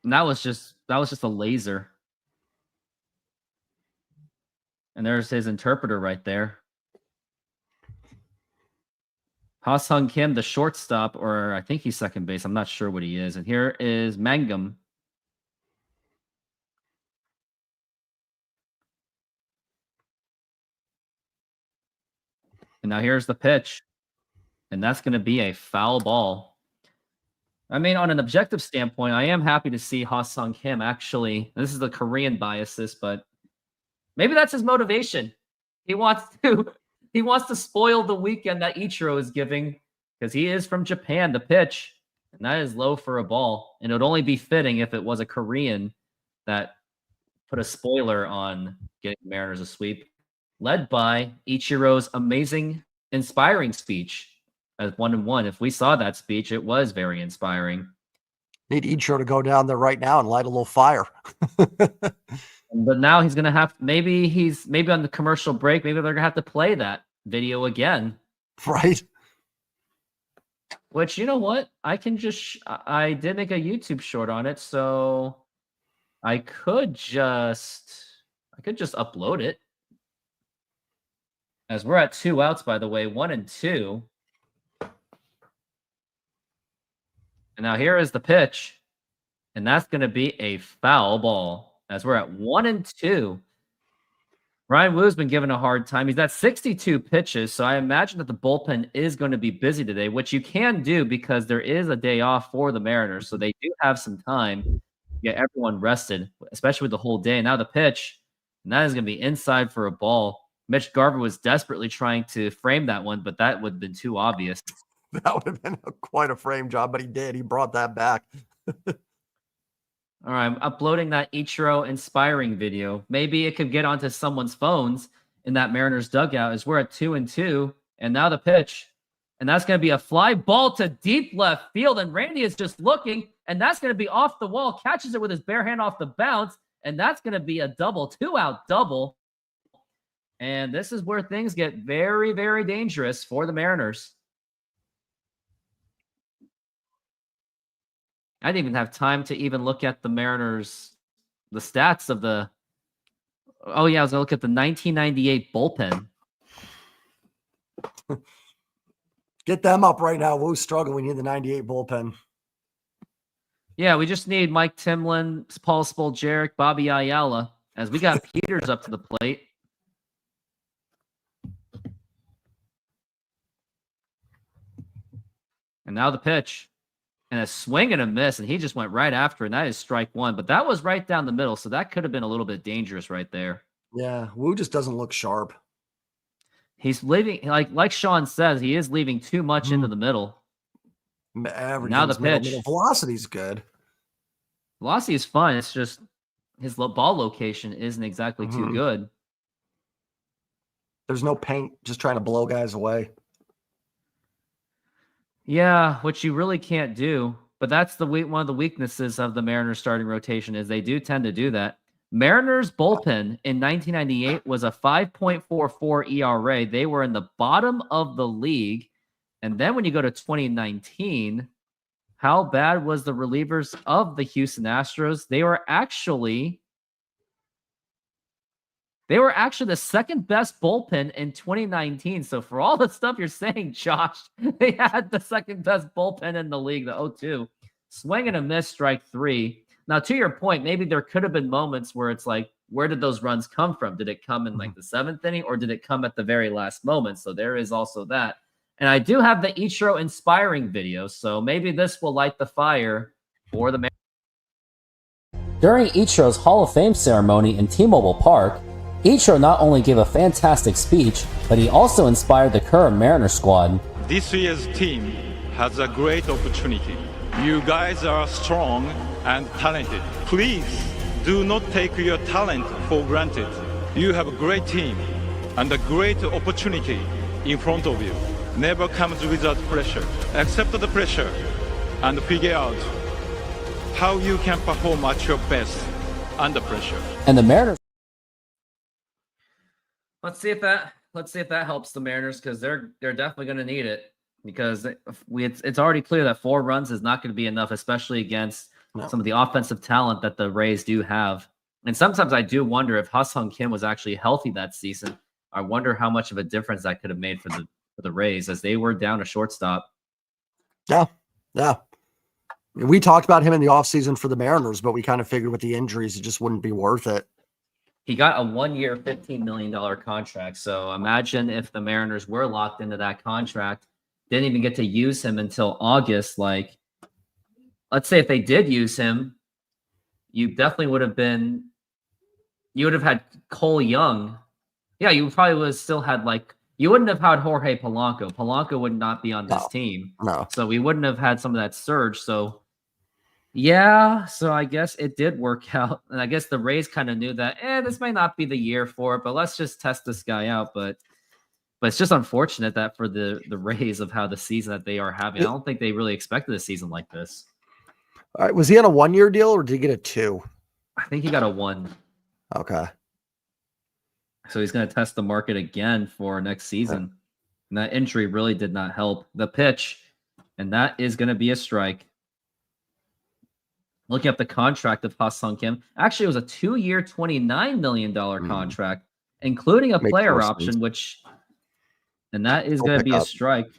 [SPEAKER 1] And that was just a laser. And there's his interpreter right there. Ha-Seong Kim, the shortstop, or I think he's second base. I'm not sure what he is. And here is Mangum. And now here's the pitch. And that's going to be a foul ball. I mean, on an objective standpoint, I am happy to see Ha-Seong Kim actually. This is the Korean biases, but maybe that's his motivation. He wants to spoil the weekend that Ichiro is giving because he is from Japan. The pitch, and that is low for a ball. And it would only be fitting if it was a Korean that put a spoiler on getting Mariners a sweep, led by Ichiro's amazing, inspiring speech as 1-1. If we saw that speech, it was very inspiring.
[SPEAKER 3] Need Ichiro to go down there right now and light a little fire.
[SPEAKER 1] But now he's gonna have maybe on the commercial break. Maybe they're gonna have to play that video again,
[SPEAKER 3] right?
[SPEAKER 1] Which, you know what, I did make a YouTube short on it, so I could just upload it. As we're at 2 outs, by the way, 1-2. And now here is the pitch, and that's going to be a foul ball. As we're at 1-2. Ryan Woo's been given a hard time. He's at 62 pitches, so I imagine that the bullpen is going to be busy today, which you can do because there is a day off for the Mariners, so they do have some time to get everyone rested, especially with the whole day. Now the pitch, and that is going to be inside for a ball. Mitch Garver was desperately trying to frame that one, but that would have been too obvious.
[SPEAKER 3] That would have been quite a frame job, but he did. He brought that back.
[SPEAKER 1] All right, I'm uploading that Ichiro inspiring video. Maybe it could get onto someone's phones in that Mariners dugout as we're at 2-2. And now the pitch. And that's going to be a fly ball to deep left field. And Randy is just looking. And that's going to be off the wall. Catches it with his bare hand off the bounce. And that's going to be a double, 2-out double. And this is where things get very, very dangerous for the Mariners. I didn't even have time to even look at the Mariners, the stats of the. Oh, yeah, I was going to look at the 1998 bullpen.
[SPEAKER 3] Get them up right now. Woo's struggling. We need the 98 bullpen.
[SPEAKER 1] Yeah, we just need Mike Timlin, Paul Spoljaric, Bobby Ayala, as we got Peters up to the plate. And now the pitch. And a swing and a miss, and he just went right after, and that is strike one. But that was right down the middle, so that could have been a little bit dangerous right there.
[SPEAKER 3] Yeah, Woo just doesn't look sharp.
[SPEAKER 1] He's leaving, like Sean says, he is leaving too much into the middle.
[SPEAKER 3] Now
[SPEAKER 1] the pitch.
[SPEAKER 3] Velocity's good.
[SPEAKER 1] Velocity is fun. It's just his ball location isn't exactly too good.
[SPEAKER 3] There's no paint, just trying to blow guys away.
[SPEAKER 1] Yeah, which you really can't do. But that's one of the weaknesses of the Mariners starting rotation is they do tend to do that. Mariners bullpen in 1998 was a 5.44 ERA. They were in the bottom of the league. And then when you go to 2019, how bad was the relievers of the Houston Astros? They were actually the second best bullpen in 2019. So for all the stuff you're saying, Josh, they had the second best bullpen in the league, the 0-2. Swing and a miss, strike three. Now, to your point, maybe there could have been moments where it's like, where did those runs come from? Did it come in like the seventh inning or did it come at the very last moment? So there is also that. And I do have the Ichiro inspiring video. So maybe this will light the fire for the Mariners.
[SPEAKER 6] During Ichiro's Hall of Fame ceremony in T-Mobile Park, Ichiro not only gave a fantastic speech, but he also inspired the current Mariners squad.
[SPEAKER 7] This year's team has a great opportunity. You guys are strong and talented. Please do not take your talent for granted. You have a great team and a great opportunity in front of you. Never comes without pressure. Accept the pressure and figure out how you can perform at your best under pressure.
[SPEAKER 6] And the Mariners.
[SPEAKER 1] Let's see if that helps the Mariners because they're definitely going to need it because it's already clear that 4 runs is not going to be enough, especially against some of the offensive talent that the Rays do have. And sometimes I do wonder if Ha-Seong Kim was actually healthy that season. I wonder how much of a difference that could have made for the Rays as they were down a shortstop.
[SPEAKER 3] Yeah. We talked about him in the offseason for the Mariners, but we kind of figured with the injuries, it just wouldn't be worth it.
[SPEAKER 1] He got a 1-year, $15 million contract. So imagine if the Mariners were locked into that contract, didn't even get to use him until August. Like, let's say if they did use him, you definitely would have had Cole Young. Yeah, you probably would have still had you wouldn't have had Jorge Polanco. Polanco would not be on this team.
[SPEAKER 3] No.
[SPEAKER 1] So we wouldn't have had some of that surge. So yeah, so I guess it did work out. And I guess the Rays kind of knew that, this may not be the year for it, but let's just test this guy out. But it's just unfortunate that for the Rays of how the season that they are having, I don't think they really expected a season like this.
[SPEAKER 3] All right. Was he on a 1-year deal or did he get a 2?
[SPEAKER 1] I think he got a 1.
[SPEAKER 3] Okay.
[SPEAKER 1] So he's going to test the market again for next season. And that injury really did not help. The pitch, and that is going to be a strike. Looking up the contract of Ha-Seong Kim. Actually, it was a 2-year, $29 million contract, including a player option, and that is going to be a strike.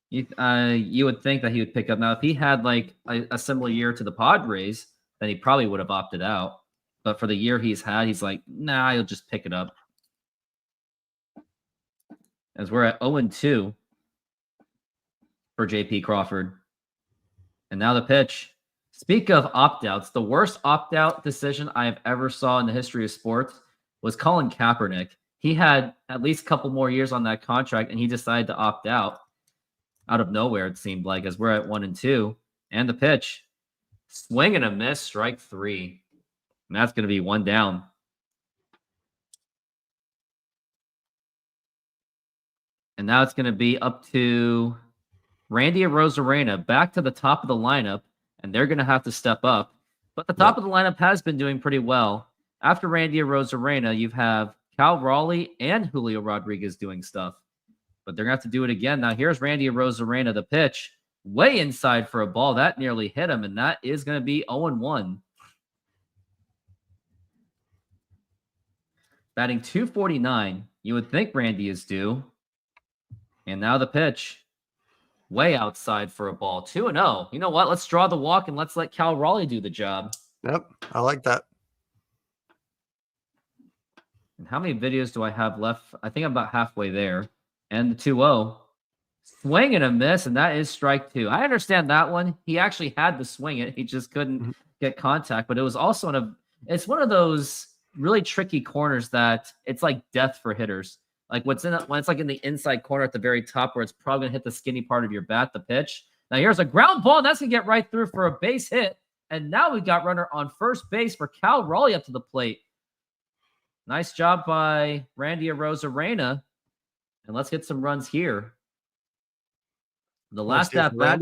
[SPEAKER 1] You would think that he would pick up. Now, if he had a similar year to the Padres, then he probably would have opted out. But for the year he's had, he's like, nah, he'll just pick it up. as we're at 0-2 for JP Crawford. And now the pitch. Speak of opt-outs, the worst opt-out decision I have ever saw in the history of sports was Colin Kaepernick. He had at least a couple more years on that contract, and he decided to opt out of nowhere, it seemed like, as we're at 1-2. And the pitch. Swing and a miss, strike 3. And that's going to be 1 down. And now it's going to be up to Randy Arozarena, back to the top of the lineup, and they're going to have to step up. But the top of the lineup has been doing pretty well. After Randy Arozarena, you have Cal Raleigh and Julio Rodriguez doing stuff. But they're going to have to do it again. Now here's Randy Arozarena, the pitch. Way inside for a ball. That nearly hit him, and that is going to be 0-1. Batting .249. You would think Randy is due. And now the pitch. Way outside for a ball. 2-0. You know what? Let's draw the walk and let's let Cal Raleigh do the job.
[SPEAKER 3] Yep, I like that.
[SPEAKER 1] And how many videos do I have left? I think I'm about halfway there. And the 2-0. Swing and a miss, and that is strike 2. I understand that one. He actually had to swing it. He just couldn't get contact. But it was also it's one of those really tricky corners that it's like death for hitters. Like when it's like in the inside corner at the very top where it's probably going to hit the skinny part of your bat, the pitch. Now here's a ground ball. And that's going to get right through for a base hit. And now we got runner on first base for Cal Raleigh up to the plate. Nice job by Randy Arozarena. And let's get some runs here. The last at bat,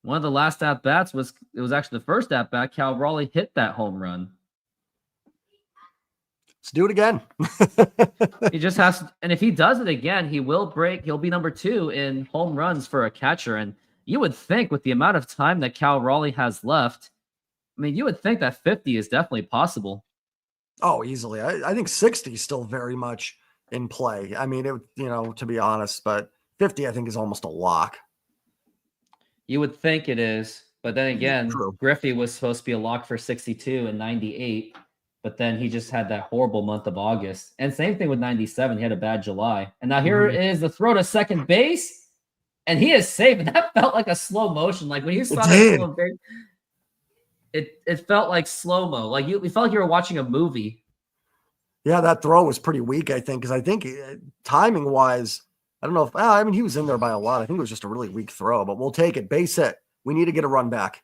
[SPEAKER 1] one of the last at bats was actually the first at bat. Cal Raleigh hit that home run.
[SPEAKER 3] Let's do it again.
[SPEAKER 1] He just has to, and if he does it again, he'll be number 2 in home runs for a catcher. And you would think with the amount of time that Cal Raleigh has left, I mean, you would think that 50 is definitely possible.
[SPEAKER 3] Oh, easily. I think 60 is still very much in play. I mean, to be honest, but 50, I think, is almost a lock.
[SPEAKER 1] You would think it is, but then again, Griffey was supposed to be a lock for 62 and 98, but then he just had that horrible month of August. And same thing with 97. He had a bad July. And now here is the throw to second base, and he is safe. And that felt like a slow motion. Like when you saw that base, it felt like slow-mo. Like you felt like you were watching a movie.
[SPEAKER 3] Yeah, that throw was pretty weak, I think, because I think timing-wise, I don't know if he was in there by a lot. I think it was just a really weak throw, but we'll take it. Base hit. We need to get a run back.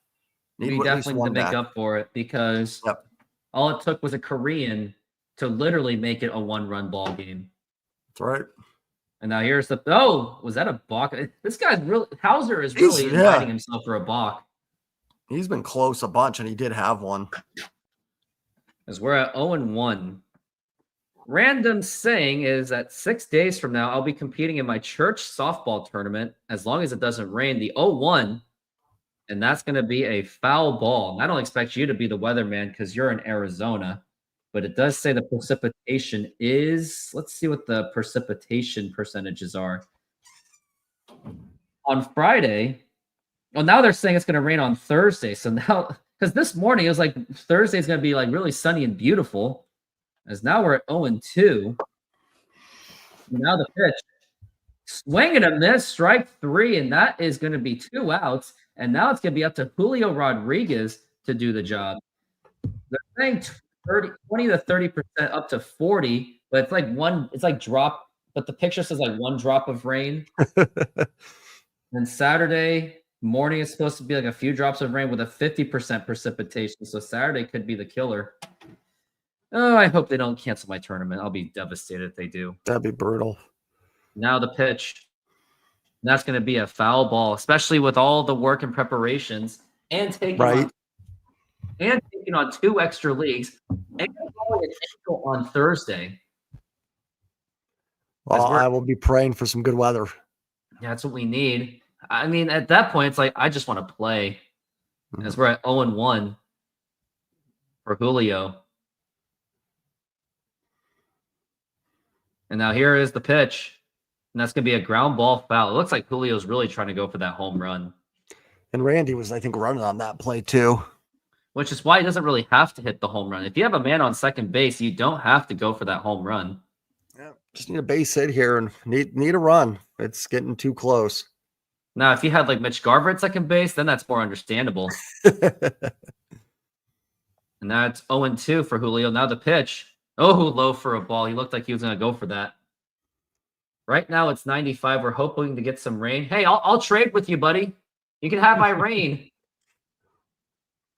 [SPEAKER 1] We definitely need to make up for it because all it took was a Korean to literally make it a 1-run ball game.
[SPEAKER 3] That's right.
[SPEAKER 1] And now here's was that a balk? This guy's really, Hauser is really inviting himself for a balk.
[SPEAKER 3] He's been close a bunch, and he did have one.
[SPEAKER 1] As we're at 0-1. Random saying is that 6 days from now, I'll be competing in my church softball tournament as long as it doesn't rain. The 0-1, and that's going to be a foul ball. And I don't expect you to be the weatherman because you're in Arizona, but it does say the precipitation is, let's see what the precipitation percentages are. On Friday, well, now they're saying it's going to rain on Thursday. So now, because this morning it was like Thursday is going to be like really sunny and beautiful. As now we're at 0-2. Now the pitch. Swing and a miss, strike 3, and that is going to be 2 outs. And now it's going to be up to Julio Rodriguez to do the job. They're saying 20 to 30%, up to 40, but it's like drop, but the picture says like 1 drop of rain. And Saturday morning is supposed to be like a few drops of rain with a 50% precipitation. So Saturday could be the killer. Oh, I hope they don't cancel my tournament. I'll be devastated if they do.
[SPEAKER 3] That'd be brutal.
[SPEAKER 1] Now the pitch. That's going to be a foul ball, especially with all the work and preparations and taking on 2 extra leagues and going an ankle on Thursday.
[SPEAKER 3] Well, I will be praying for some good weather.
[SPEAKER 1] Yeah, that's what we need. I mean, at that point, it's like I just want to play. As we're at 0-1 for Julio. And now here is the pitch. And that's going to be a ground ball foul. It looks like Julio's really trying to go for that home run.
[SPEAKER 3] And Randy was, I think, running on that play too.
[SPEAKER 1] Which is why he doesn't really have to hit the home run. If you have a man on second base, you don't have to go for that home run.
[SPEAKER 3] Yeah. Just need a base hit here and need a run. It's getting too close.
[SPEAKER 1] Now, if you had like Mitch Garver at second base, then that's more understandable. And that's 0-2 for Julio. Now the pitch. Oh, low for a ball. He looked like he was going to go for that. Right now it's 95. We're hoping to get some rain. Hey, I'll trade with you, buddy. You can have my rain.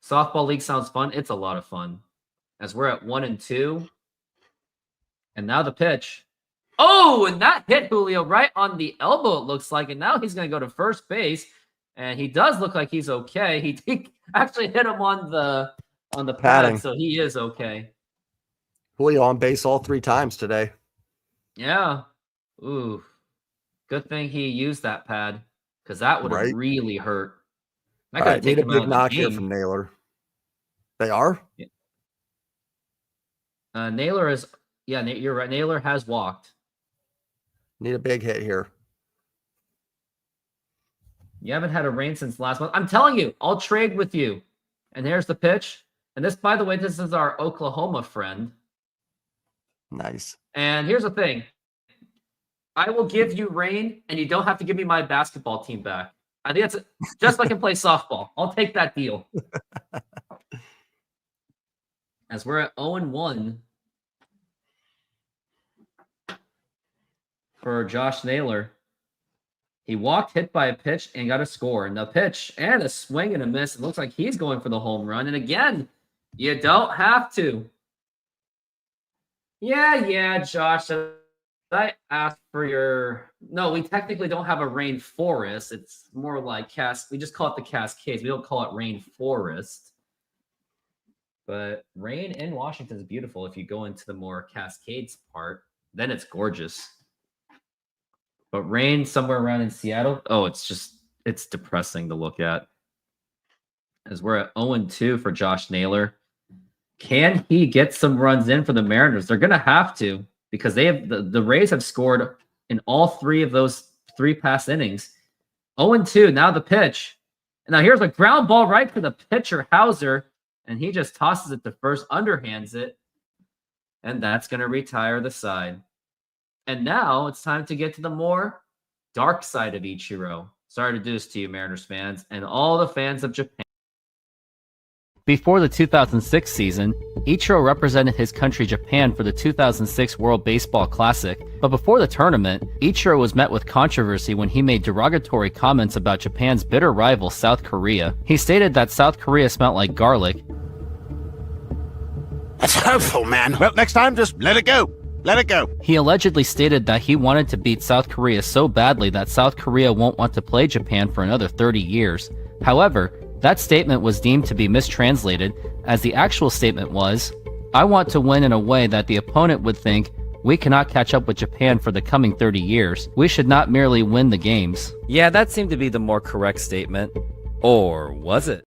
[SPEAKER 1] Softball league sounds fun. It's a lot of fun. As we're at 1-2. And now the pitch. Oh, and that hit Julio right on the elbow, it looks like. And now he's going to go to first base. And he does look like he's okay. He actually hit him on the
[SPEAKER 3] Padding.
[SPEAKER 1] pad, so he is okay.
[SPEAKER 3] Julio on base all 3 times today.
[SPEAKER 1] Yeah. Ooh. Good thing he used that pad, because that would have really hurt.
[SPEAKER 3] All right, need a big knock here from Naylor. They are?
[SPEAKER 1] Yeah. Naylor is, yeah, you're right. Naylor has walked.
[SPEAKER 3] Need a big hit here.
[SPEAKER 1] You haven't had a rain since last month. I'm telling you, I'll trade with you. And here's the pitch. And this, by the way, this is our Oklahoma friend.
[SPEAKER 3] Nice.
[SPEAKER 1] And here's the thing. I will give you rain, and you don't have to give me my basketball team back. I think that's just like I can play softball. I'll take that deal. As we're at 0-1 for Josh Naylor. He walked, hit by a pitch, and got a score. And the pitch and a swing and a miss. It looks like he's going for the home run. And again, you don't have to. Yeah, Josh. I asked for your... No, we technically don't have a rainforest. It's more like we just call it the Cascades. We don't call it rainforest. But rain in Washington is beautiful. If you go into the more Cascades part, then it's gorgeous. But rain somewhere around in Seattle, it's depressing to look at. As we're at 0-2 for Josh Naylor. Can he get some runs in for the Mariners? They're going to have to, because they have the Rays have scored in all 3 of those 3 past innings. 0-2, now the pitch. And now here's a ground ball right for the pitcher, Hauser, and he just tosses it to first, underhands it, and that's going to retire the side. And now it's time to get to the more dark side of Ichiro. Sorry to do this to you, Mariners fans, and all the fans of Japan. Before the 2006 season, Ichiro represented his country Japan for the 2006 World Baseball Classic, but before the tournament, Ichiro was met with controversy when he made derogatory comments about Japan's bitter rival South Korea. He stated that South Korea smelled like garlic.
[SPEAKER 8] That's hurtful, man. Well, next time, just let it go. Let it go.
[SPEAKER 6] He allegedly stated that he wanted to beat South Korea so badly that South Korea won't want to play Japan for another 30 years. However, that statement was deemed to be mistranslated, as the actual statement was, "I want to win in a way that the opponent would think, we cannot catch up with Japan for the coming 30 years. We should not merely win the games." Yeah, that seemed to be the more correct statement. Or was it?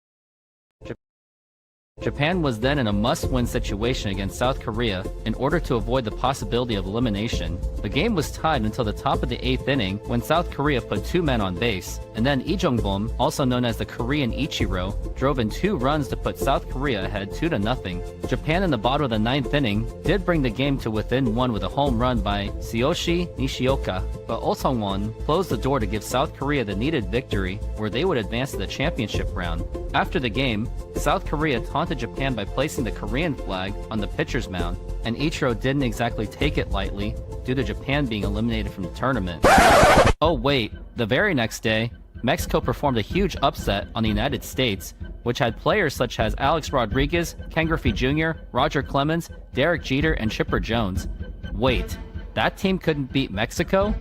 [SPEAKER 6] Japan was then in a must-win situation against South Korea in order to avoid the possibility of elimination. The game was tied until the top of the 8th inning when South Korea put 2 men on base, and then Lee Jong-bom, also known as the Korean Ichiro, drove in 2 runs to put South Korea ahead 2-0. Japan in the bottom of the 9th inning did bring the game to within 1 with a home run by Tsuyoshi Nishioka, but Oh Sung-won closed the door to give South Korea the needed victory, where they would advance to the championship round. After the game, South Korea taunted Japan by placing the Korean flag on the pitcher's mound, and Ichiro didn't exactly take it lightly due to Japan being eliminated from the tournament. Oh wait, the very next day, Mexico performed a huge upset on the United States, which had players such as Alex Rodriguez, Ken Griffey Jr., Roger Clemens, Derek Jeter, and Chipper Jones. Wait, that team couldn't beat Mexico?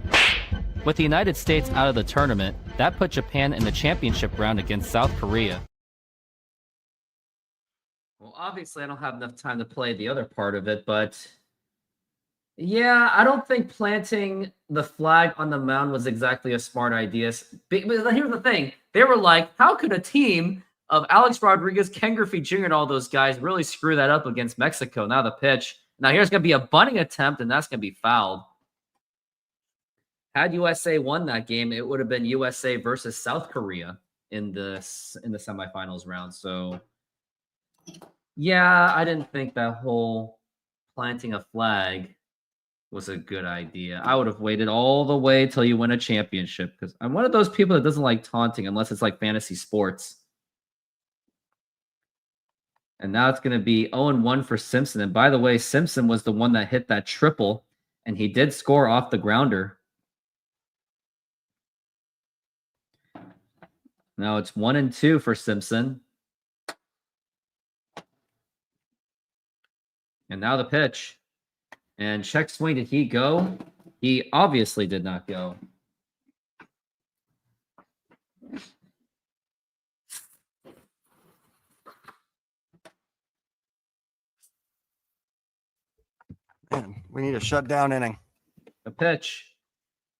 [SPEAKER 6] With the United States out of the tournament, that put Japan in the championship round against South Korea. Well, obviously, I don't have enough time to play the other part of it, but yeah, I don't think planting the flag on the mound was exactly a smart idea. But here's the thing. They were like, how could a team of Alex Rodriguez, Ken Griffey Jr., and all those guys really screw that up against Mexico? Now the pitch. Now here's going to be a bunting attempt, and that's going to be fouled. Had USA won that game, it would have been USA versus South Korea in the semifinals round. So yeah, I didn't think that whole planting a flag
[SPEAKER 1] was a good idea. I would have waited all the way till you win a championship because I'm one of those people that doesn't like taunting unless it's like fantasy sports. And now it's going to be 0-1 for Simpson. And by the way, Simpson was the one that hit that triple, and he did score off the grounder. Now it's 1-2 for Simpson. And now the pitch. And check swing, did he go? He obviously did not go.
[SPEAKER 3] Man, we need a shutdown inning.
[SPEAKER 1] The pitch.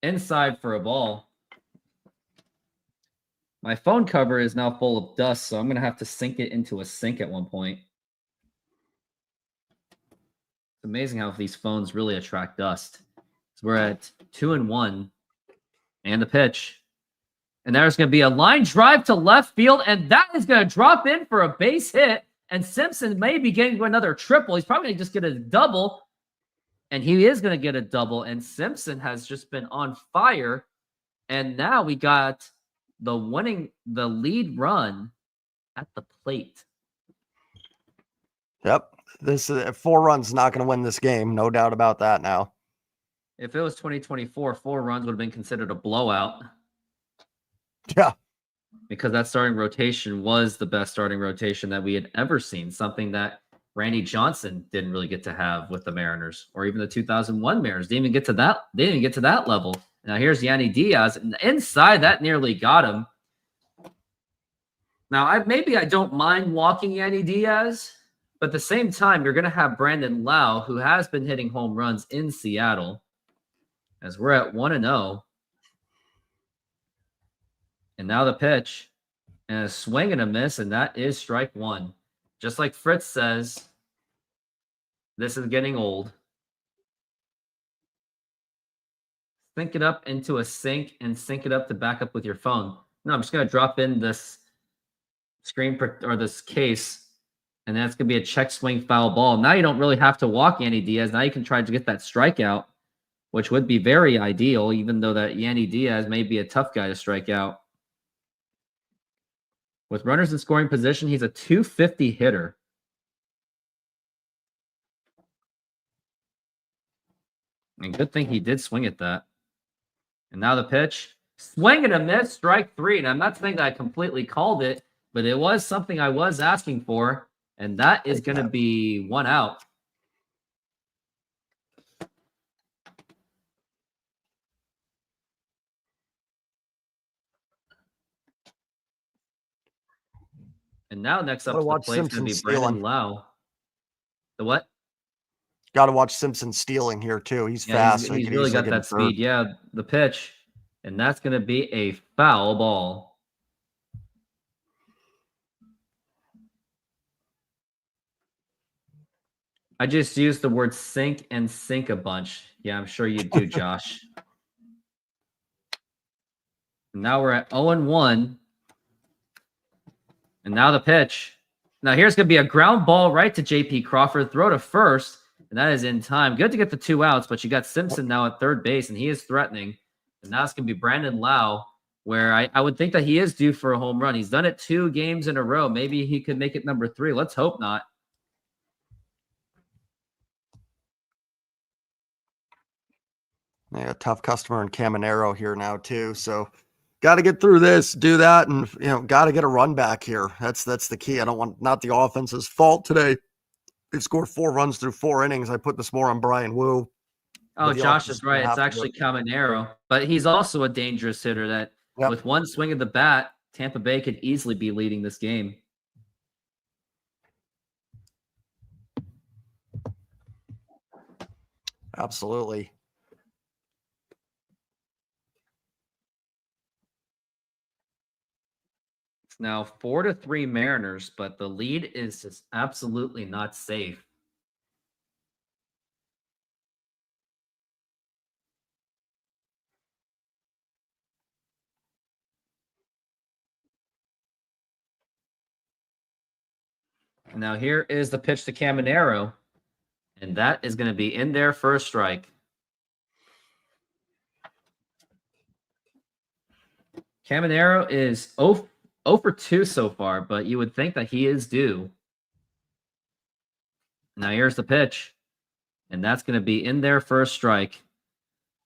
[SPEAKER 1] Inside for a ball. My phone cover is now full of dust, so I'm going to have to sink it into a sink at one point. It's amazing how these phones really attract dust. So we're at 2-1. And the pitch. And there's going to be a line drive to left field, and that is going to drop in for a base hit. And Simpson may be getting to another triple. He's probably going to just get a double. And he is going to get a double. And Simpson has just been on fire. And now we got the lead run at the plate.
[SPEAKER 3] Yep. This 4 runs not going to win this game. No doubt about that now.
[SPEAKER 1] If it was 2024, 4 runs would have been considered a blowout.
[SPEAKER 3] Yeah.
[SPEAKER 1] Because that starting rotation was the best starting rotation that we had ever seen. Something that Randy Johnson didn't really get to have with the Mariners, or even the 2001 Mariners. Didn't even get to that. They didn't even get to that level. Now here's Yanni Diaz, and inside that nearly got him. Now maybe I don't mind walking Yanni Diaz, but at the same time, you're going to have Brandon Lau, who has been hitting home runs in Seattle, as we're at 1-0. And now the pitch, and a swing and a miss, and that is strike one. Just like Fritz says, this is getting old. Sink it up into a sink and sync it up to back up with your phone. No, I'm just going to drop in this screen or this case, and that's going to be a check swing foul ball. Now you don't really have to walk Yanni Diaz. Now you can try to get that strikeout, which would be very ideal, even though that Yanni Diaz may be a tough guy to strike out. With runners in scoring position, he's a 250 hitter. And good thing he did swing at that. And now the pitch. Swing and a miss, strike 3. And I'm not saying that I completely called it, but it was something I was asking for. And that is going to be 1 out. And now next up to the plate is going to be Brandon Lau. The what?
[SPEAKER 3] Got to watch Simpson stealing here too. He's fast.
[SPEAKER 1] He's really got that speed. Yeah, the pitch. And that's going to be a foul ball. I just used the word sink and sink a bunch. Yeah, I'm sure you do, Josh. Now we're at 0-1. And now the pitch. Now here's going to be a ground ball right to J.P. Crawford. Throw to first, and that is in time. Good to get the 2 outs, but you got Simpson now at third base, and he is threatening. And now it's going to be Brandon Lau, where I would think that he is due for a home run. He's done it 2 games in a row. Maybe he could make it number 3. Let's hope not.
[SPEAKER 3] Yeah, tough customer in Caminero here now too. So got to get through this, do that, and got to get a run back here. That's the key. I don't want not the offense's fault today. They've scored 4 runs through 4 innings. I put this more on Brian Wu.
[SPEAKER 1] Oh, Josh is right. It's actually Caminero, but he's also a dangerous hitter that with one swing of the bat, Tampa Bay could easily be leading this game.
[SPEAKER 3] Absolutely.
[SPEAKER 1] It's now 4-3 Mariners, but the lead is just absolutely not safe. Now here is the pitch to Caminero, and that is going to be in there for a strike. Caminero is 0 for 2 so far, but you would think that he is due. Now here's the pitch, and that's going to be in there for a strike.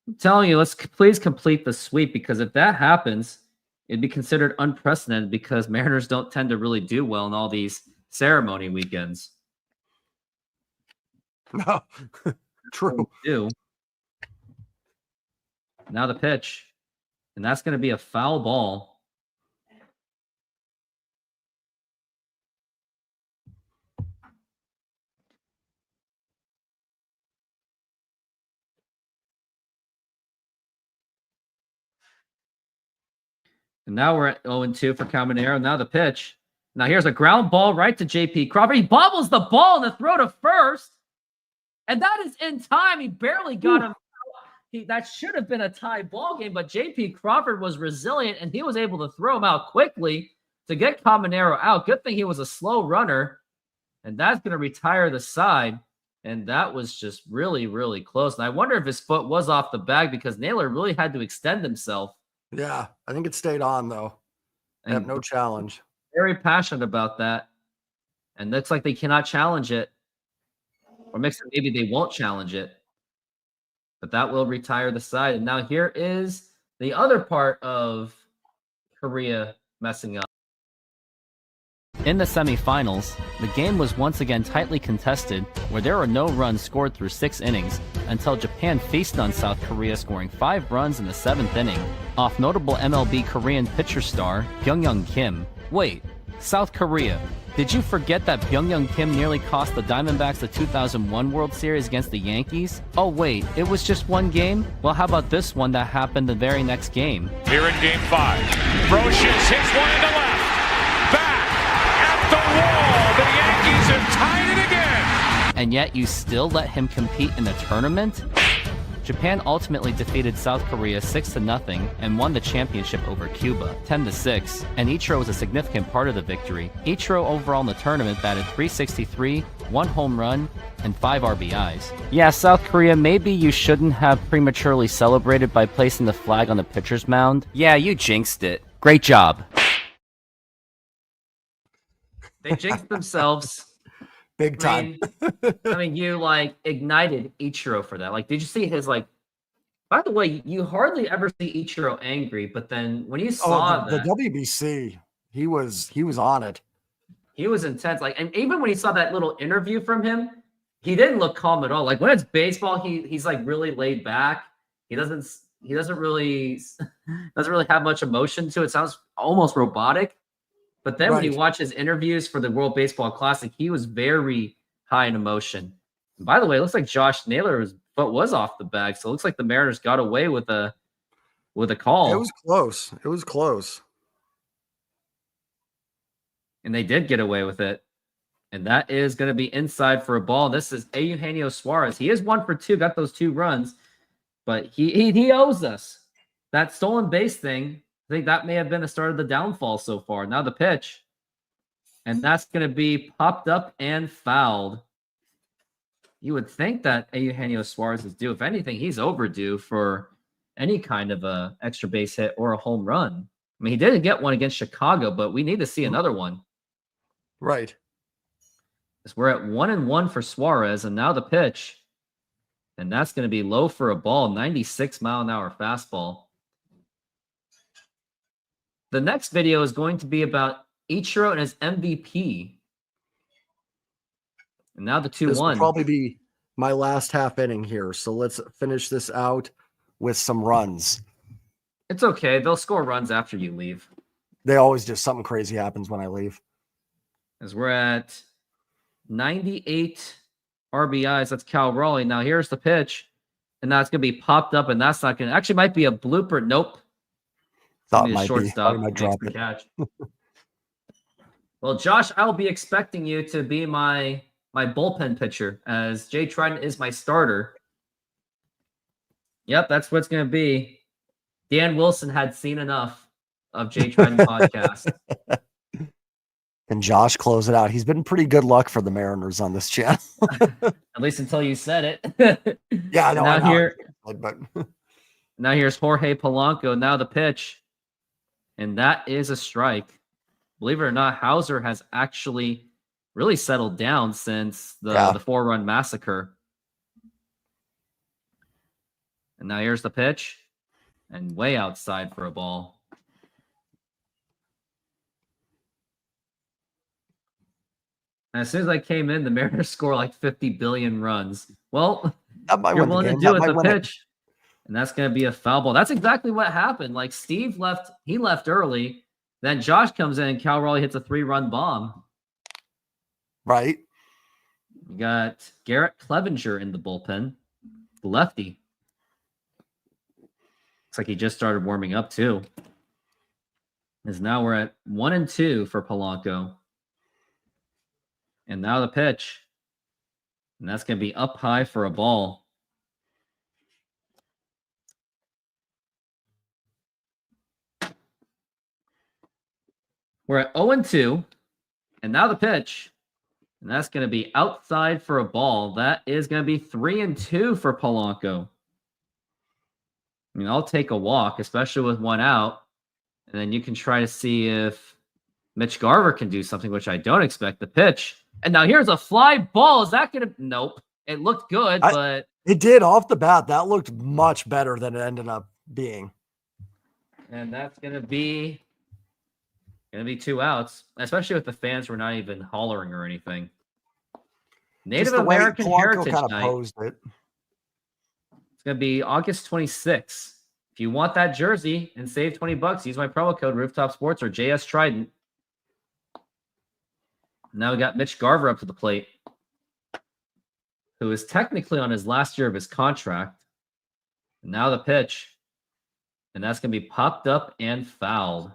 [SPEAKER 1] I'm telling you, let's please complete the sweep, because if that happens, it'd be considered unprecedented, because Mariners don't tend to really do well in all these ceremony weekends.
[SPEAKER 3] No, true.
[SPEAKER 1] Do. Now the pitch, and that's going to be a foul ball. And now we're at 0-2 for Caminero. Now the pitch. Now here's a ground ball right to JP Crawford. He bobbles the ball in the throw to first. And that is in time. He barely got him. That should have been a tie ball game, but JP Crawford was resilient, and he was able to throw him out quickly to get Caminero out. Good thing he was a slow runner. And that's going to retire the side. And that was just really, really close. And I wonder if his foot was off the bag, because Naylor really had to extend himself.
[SPEAKER 3] Yeah, I think it stayed on, though.
[SPEAKER 1] And
[SPEAKER 3] no challenge.
[SPEAKER 1] Very passionate about that. And looks like they cannot challenge it. Or maybe they won't challenge it. But that will retire the side. And now here is the other part of Korea messing up.
[SPEAKER 6] In the semifinals, the game was once again tightly contested, where there were no runs scored through 6 innings, until Japan feasted on South Korea, scoring 5 runs in the 7th inning, off notable MLB Korean pitcher star Byung-Young Kim. Wait, South Korea. Did you forget that Byung-Young Kim nearly cost the Diamondbacks the 2001 World Series against the Yankees? Oh wait, it was just one game? Well, how about this one that happened the very next game?
[SPEAKER 5] Here in game 5. Brocious hits one into left. Back at the wall. The Yankees have tied it again.
[SPEAKER 6] And yet you still let him compete in the tournament? Japan ultimately defeated South Korea 6-0 and won the championship over Cuba 10-6, and Ichiro was a significant part of the victory. Ichiro overall in the tournament batted .363, 1 home run, and 5 RBIs. Yeah, South Korea, maybe you shouldn't have prematurely celebrated by placing the flag on the pitcher's mound. Yeah, you jinxed it. Great job.
[SPEAKER 1] They jinxed themselves.
[SPEAKER 3] Big time.
[SPEAKER 1] I mean, you ignited Ichiro for that. Did you see his by the way, you hardly ever see Ichiro angry, but then when you saw
[SPEAKER 3] the WBC, he was on it.
[SPEAKER 1] He was intense. And even when he saw that little interview from him, he didn't look calm at all. When it's baseball, he's really laid back. He doesn't really have much emotion to it. Sounds almost robotic. But then when you watch his interviews for the World Baseball Classic, he was very high in emotion. And by the way, it looks like Josh Naylor's foot was off the bag, so it looks like the Mariners got away with a call.
[SPEAKER 3] It was close. It was close.
[SPEAKER 1] And they did get away with it. And that is going to be inside for a ball. This is Eugenio Suarez. He is 1 for 2, got those 2 runs, but he owes us. That stolen base thing, I think that may have been the start of the downfall so far. Now the pitch. And that's going to be popped up and fouled. You would think that Eugenio Suarez is due. If anything, he's overdue for any kind of a extra base hit or a home run. I mean, he didn't get one against Chicago, but we need to see another one.
[SPEAKER 3] Right.
[SPEAKER 1] As we're at 1-1 for Suarez, and now the pitch. And that's going to be low for a ball, 96-mile-an-hour fastball. The next video is going to be about Ichiro and his MVP. And now the 2-1.
[SPEAKER 3] This will probably be my last half inning here. So let's finish this out with some runs.
[SPEAKER 1] It's okay. They'll score runs after you leave.
[SPEAKER 3] They always do. Something crazy happens when I leave.
[SPEAKER 1] As we're at 98 RBIs. That's Cal Raleigh. Now here's the pitch. And that's going to be popped up, and that's not going to... Actually, might be a blooper. Nope.
[SPEAKER 3] Thought might
[SPEAKER 1] shortstop.
[SPEAKER 3] be. Might drop it.
[SPEAKER 1] Catch. Well, Josh, I'll be expecting you to be my bullpen pitcher, as Jay Trident is my starter. Yep, that's what's going to be. Dan Wilson had seen enough of Jay Trident podcast.
[SPEAKER 3] And Josh close it out. He's been pretty good luck for the Mariners on this channel.
[SPEAKER 1] At least until you said it.
[SPEAKER 3] Yeah, I know.
[SPEAKER 1] Now here's Jorge Polanco. Now the pitch. And that is a strike. Believe it or not, Hauser has actually really settled down since the 4-run massacre. And now here's the pitch. And way outside for a ball. And as soon as I came in, the Mariners score like 50 billion runs. Well, you're willing to do it, the pitch. And that's going to be a foul ball. That's exactly what happened. Like Steve left, he left early. Then Josh comes in and Cal Raleigh hits a 3-run bomb.
[SPEAKER 3] Right.
[SPEAKER 1] We got Garrett Clevenger in the bullpen. The lefty. Looks like he just started warming up too. As now we're at 1-2 for Polanco. And now the pitch. And that's going to be up high for a ball. We're at 0-2. And now the pitch. And that's going to be outside for a ball. That is going to be 3-2 for Polanco. I mean, I'll take a walk, especially with one out. And then you can try to see if Mitch Garver can do something, which I don't expect. The pitch. And now here's a fly ball. Is that going to... Nope. It looked good, but...
[SPEAKER 3] It did off the bat. That looked much better than it ended up being.
[SPEAKER 1] And that's going to be 2 outs, especially with the fans were not even hollering or anything. Native American Heritage
[SPEAKER 3] kind of
[SPEAKER 1] Night.
[SPEAKER 3] Posed it.
[SPEAKER 1] It's going to be August 26th. If you want that jersey and save $20, use my promo code Rooftop Sports or JS Trident. Now we got Mitch Garver up to the plate, who is technically on his last year of his contract. And now the pitch. And that's going to be popped up and fouled.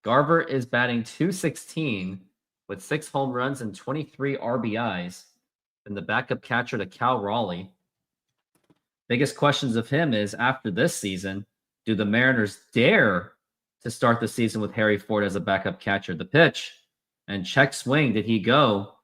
[SPEAKER 1] Garver is batting .216 with 6 home runs and 23 RBIs. And the backup catcher to Cal Raleigh. Biggest questions of him is, after this season, do the Mariners dare to start the season with Harry Ford as a backup catcher? The pitch and check swing. Did he go?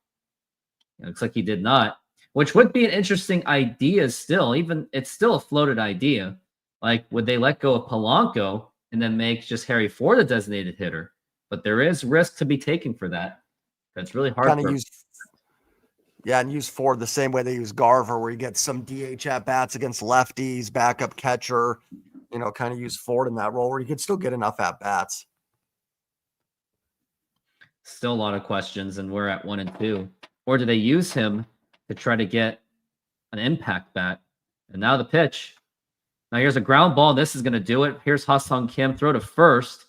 [SPEAKER 1] It looks like he did not, which would be an interesting idea still. Even it's still a floated idea. Like, would they let go of Polanco and then make just Harry Ford a designated hitter? But there is risk to be taken for that. That's really hard.
[SPEAKER 3] And use Ford the same way they use Garver, where you get some DH at bats against lefties, backup catcher. Kind of use Ford in that role where you could still get enough at bats.
[SPEAKER 1] Still a lot of questions, and we're at 1-2. Or do they use him to try to get an impact bat? And now the pitch. Now here's a ground ball. This is going to do it. Here's Ha-Sung Kim, throw to first.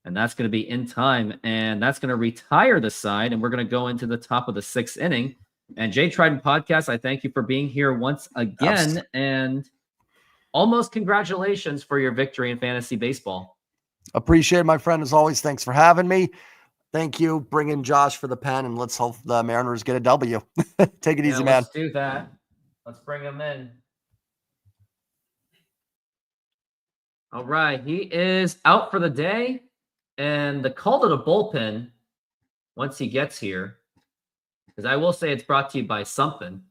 [SPEAKER 1] And that's going to be in time. And that's going to retire the side. And we're going to go into the top of the 6th inning. And Jay Trident Podcast, I thank you for being here once again.
[SPEAKER 3] Absolutely.
[SPEAKER 1] And almost congratulations for your victory in fantasy baseball.
[SPEAKER 3] Appreciate it, my friend. As always, thanks for having me. Thank you. Bring in Josh for the pen, and let's hope the Mariners get a W. Take it easy, man.
[SPEAKER 1] Let's do that. Let's bring him in. All right. He is out for the day, and the call to the bullpen once he gets here, because I will say it's brought to you by something.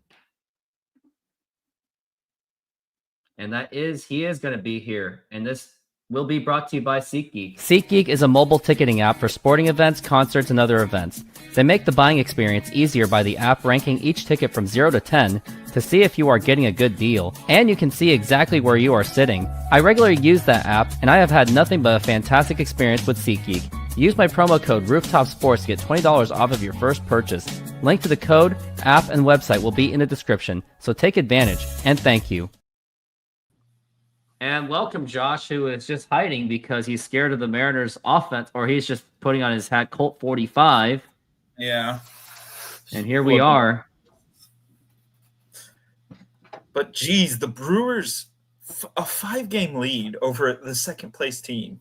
[SPEAKER 1] And that is, he is going to be here. And this will be brought to you by SeatGeek.
[SPEAKER 6] SeatGeek is a mobile ticketing app for sporting events, concerts, and other events. They make the buying experience easier by the app ranking each ticket from 0 to 10 to see if you are getting a good deal. And you can see exactly where you are sitting. I regularly use that app, and I have had nothing but a fantastic experience with SeatGeek. Use my promo code Rooftop Sports to get $20 off of your first purchase. Link to the code, app, and website will be in the description, so take advantage, and thank you.
[SPEAKER 1] And welcome Josh, who is just hiding because he's scared of the Mariners offense, or he's just putting on his hat Colt 45.
[SPEAKER 9] Yeah.
[SPEAKER 1] And here we are.
[SPEAKER 9] But geez, the Brewers, a 5-game lead over the second place team,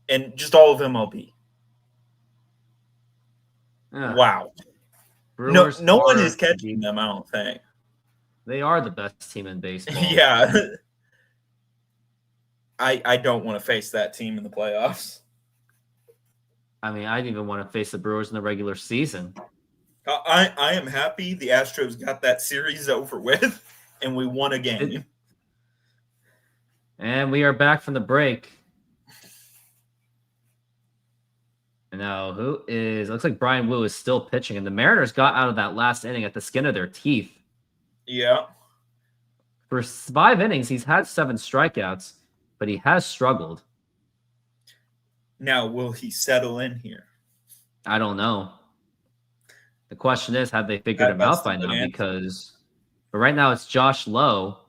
[SPEAKER 9] and just all of MLB. Wow.
[SPEAKER 1] Brewers
[SPEAKER 9] no one is catching them, I don't think.
[SPEAKER 1] They are the best team in baseball.
[SPEAKER 9] Yeah. I don't want to face that team in the playoffs.
[SPEAKER 1] I mean, I didn't even want to face the Brewers in the regular season.
[SPEAKER 9] I am happy the Astros got that series over with, and we won a game.
[SPEAKER 1] And we are back from the break. And now looks like Brian Wu is still pitching, and the Mariners got out of that last inning at the skin of their teeth.
[SPEAKER 9] Yeah.
[SPEAKER 1] For 5 innings, he's had 7 strikeouts, but he has struggled.
[SPEAKER 9] Now, will he settle in here?
[SPEAKER 1] I don't know. The question is, have they figured him out by now? But right now it's Josh Lowe.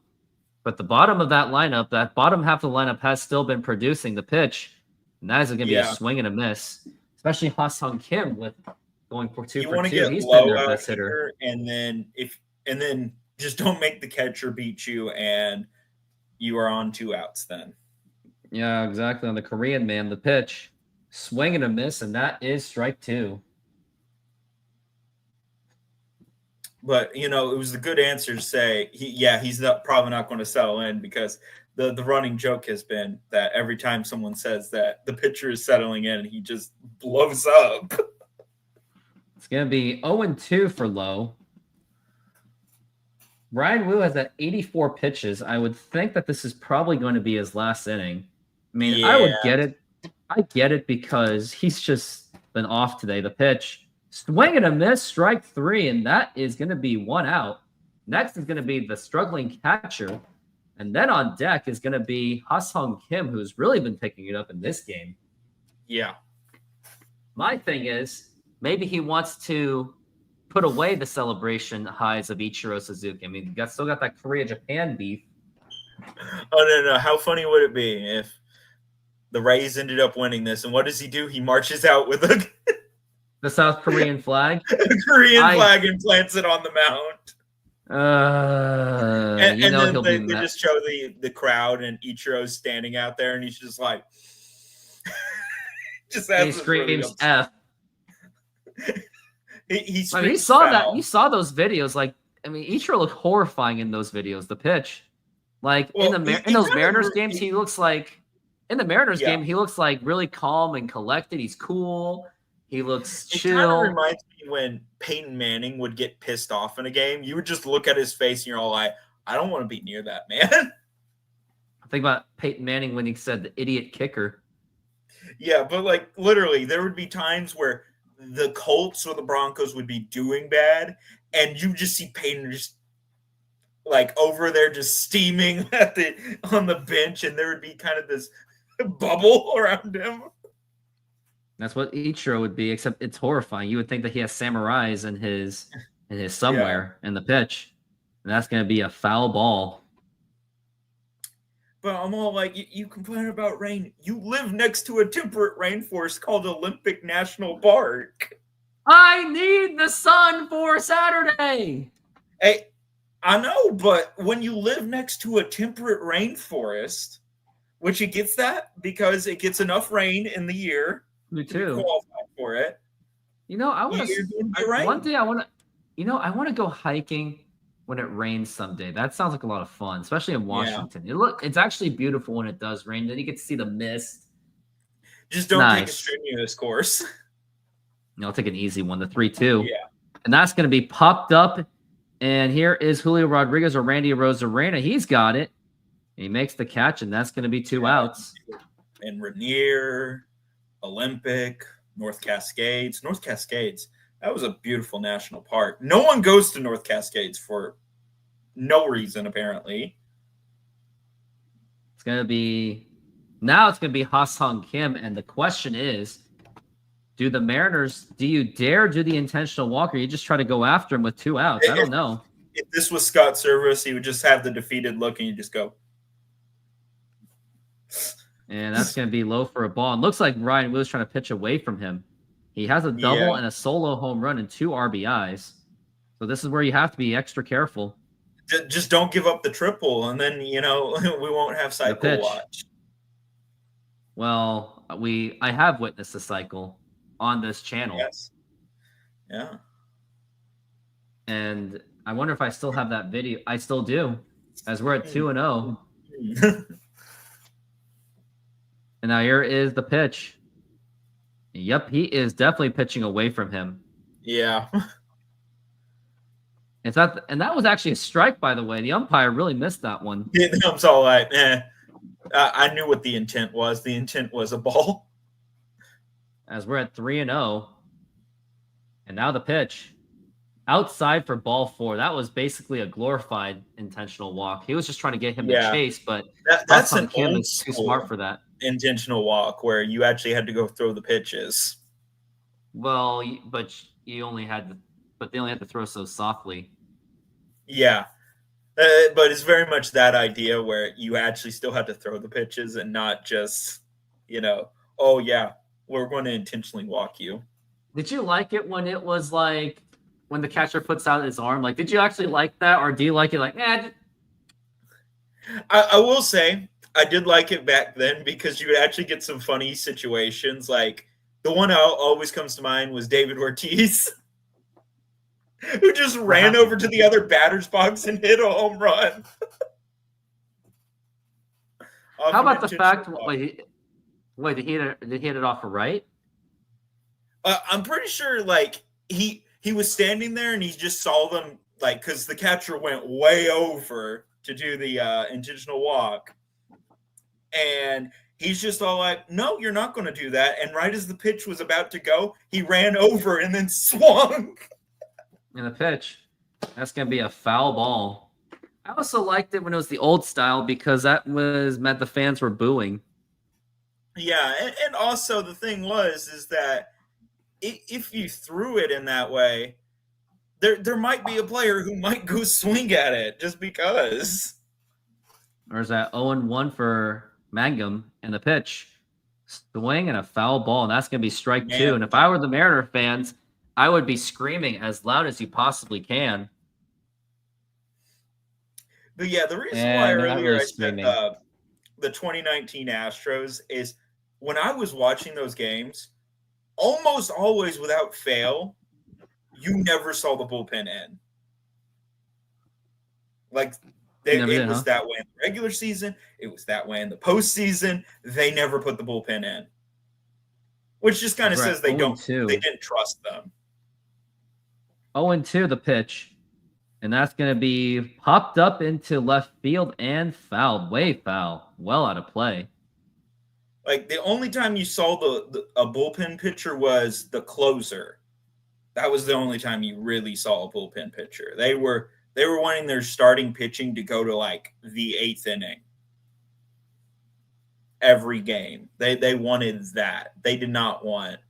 [SPEAKER 1] But the bottom of that lineup, that bottom half of the lineup has still been producing the pitch. And that is going to be a swing and a miss. Especially Ha-Sung Kim with going for 2 for 2. He's been their best hitter.
[SPEAKER 9] And then just don't make the catcher beat you, and you are on 2 outs then.
[SPEAKER 1] Yeah, exactly. On the Korean man, the pitch. Swing and a miss, and that is strike 2.
[SPEAKER 9] But, it was a good answer to say, he's probably not going to settle in, because the running joke has been that every time someone says that the pitcher is settling in, he just blows up.
[SPEAKER 1] It's going to be 0-2 for Lowe. Brian Wu has at 84 pitches. I would think that this is probably going to be his last inning. I mean, I would get it. I get it because he's just been off today. The pitch. Swing and a miss, strike 3, and that is going to be 1 out. Next is going to be the struggling catcher. And then on deck is going to be Ha-Sung Kim, who's really been picking it up in this game.
[SPEAKER 9] Yeah.
[SPEAKER 1] My thing is, maybe he wants to put away the celebration highs of Ichiro Suzuki. I mean, still got that Korea-Japan beef.
[SPEAKER 9] Oh, no. How funny would it be if the Rays ended up winning this? And what does he do? He marches out with
[SPEAKER 1] the South Korean flag?
[SPEAKER 9] The Korean flag and plants it on the mound. And then they just show the crowd, and Ichiro's standing out there, and he's just like,
[SPEAKER 1] he screams F.
[SPEAKER 9] He
[SPEAKER 1] saw that. You saw those videos. Like, I mean, Ichiro looked horrifying in those videos. The pitch, like in those Mariners games, he looks like game. He looks like really calm and collected. He's cool. He looks chill.
[SPEAKER 9] It kind of reminds me when Peyton Manning would get pissed off in a game. You would just look at his face and you're all like, I don't want to be near that man.
[SPEAKER 1] Think about Peyton Manning when he said the idiot kicker.
[SPEAKER 9] Yeah, but like literally there would be times where the Colts or the Broncos would be doing bad, and you just see Peyton just like over there just steaming on the bench, and there would be kind of this bubble around him.
[SPEAKER 1] That's what Ichiro would be, except it's horrifying. You would think that he has samurais in his somewhere in the pitch, and that's going to be a foul ball.
[SPEAKER 9] But I'm all like, you complain about rain. You live next to a temperate rainforest called Olympic National Park.
[SPEAKER 1] I need the sun for Saturday.
[SPEAKER 9] Hey, I know, but when you live next to a temperate rainforest, which it gets that because it gets enough rain in the year.
[SPEAKER 1] Me too.
[SPEAKER 9] Qualify for it.
[SPEAKER 1] I want to. One day I want to. I want to go hiking when it rains someday. That sounds like a lot of fun, especially in Washington. Yeah. It's actually beautiful when it does rain. Then you get to see the mist.
[SPEAKER 9] Just don't take a strenuous course.
[SPEAKER 1] I'll take an easy one, the 3-2.
[SPEAKER 9] Yeah.
[SPEAKER 1] And that's going to be popped up. And here is Julio Rodriguez or Randy Arozarena. He's got it. He makes the catch, and that's going to be 2 outs.
[SPEAKER 9] And Rainier, Olympic, North Cascades. North Cascades, that was a beautiful national park. No one goes to North Cascades for no reason, apparently.
[SPEAKER 1] It's going to be Ha-Sung Kim, and the question is, do you dare do the intentional walk, or you just try to go after him with 2 outs? I don't know.
[SPEAKER 9] If this was Scott Service, he would just have the defeated look, and you just go.
[SPEAKER 1] And that's going to be low for a ball. And looks like Ryan Wu is trying to pitch away from him. He has a double and a solo home run and 2 RBIs. So this is where you have to be extra careful.
[SPEAKER 9] Just don't give up the triple, and then, we won't have cycle watch.
[SPEAKER 1] Well, I have witnessed a cycle on this channel.
[SPEAKER 9] Yes. Yeah.
[SPEAKER 1] And I wonder if I still have that video. I still do, as we're at 2-0. And now here is the pitch. Yep, he is definitely pitching away from him.
[SPEAKER 9] Yeah.
[SPEAKER 1] And that was actually a strike, by the way. The umpire really missed that one.
[SPEAKER 9] Yeah, I'm all like, I knew what the intent was. The intent was a ball.
[SPEAKER 1] as we're at 3-0. And now the pitch. Outside for ball 4. That was basically a glorified intentional walk. He was just trying to get him to chase, but
[SPEAKER 9] that's an
[SPEAKER 1] Kim
[SPEAKER 9] old
[SPEAKER 1] is too
[SPEAKER 9] school
[SPEAKER 1] smart for that.
[SPEAKER 9] intentional walk where you actually had to go throw the pitches.
[SPEAKER 1] Well, but they only had to throw so softly.
[SPEAKER 9] Yeah. But it's very much that idea where you actually still had to throw the pitches and not just, oh, yeah, we're going to intentionally walk you.
[SPEAKER 1] Did you like it when it was like when the catcher puts out his arm? Like, did you actually like that, or do you like it like,
[SPEAKER 9] I will say I did like it back then because you would actually get some funny situations. Like the one that always comes to mind was David Ortiz, who just ran over to the other batter's box and hit a home run.
[SPEAKER 1] How about the fact? Wait, did he hit it off a right?
[SPEAKER 9] I'm pretty sure like he was standing there and he just saw them like because the catcher went way over to do the intentional walk, and he's just all like, "No, you're not going to do that." And right as the pitch was about to go, he ran over and then swung.
[SPEAKER 1] In the pitch, that's going to be a foul ball. I also liked it when it was the old style because that meant the fans were booing.
[SPEAKER 9] Yeah, and also the thing is that if you threw it in that way, there might be a player who might go swing at it just because.
[SPEAKER 1] There's that 0-1 for Mangum and the pitch. Swing and a foul ball, and that's going to be strike 2. And if I were the Mariner fans, I would be screaming as loud as you possibly can.
[SPEAKER 9] But yeah, the reason why earlier I said the 2019 Astros is when I was watching those games, almost always without fail, you never saw the bullpen end. Like it was that way in the regular season. It was that way in the postseason. They never put the bullpen in, which just kind of says they didn't trust them.
[SPEAKER 1] 0-2 the pitch, and that's going to be popped up into left field and fouled, way foul, well out of play.
[SPEAKER 9] Like the only time you saw a bullpen pitcher was the closer. That was the only time you really saw a bullpen pitcher. They were wanting their starting pitching to go to like the 8th inning every game. They wanted that. They did not want,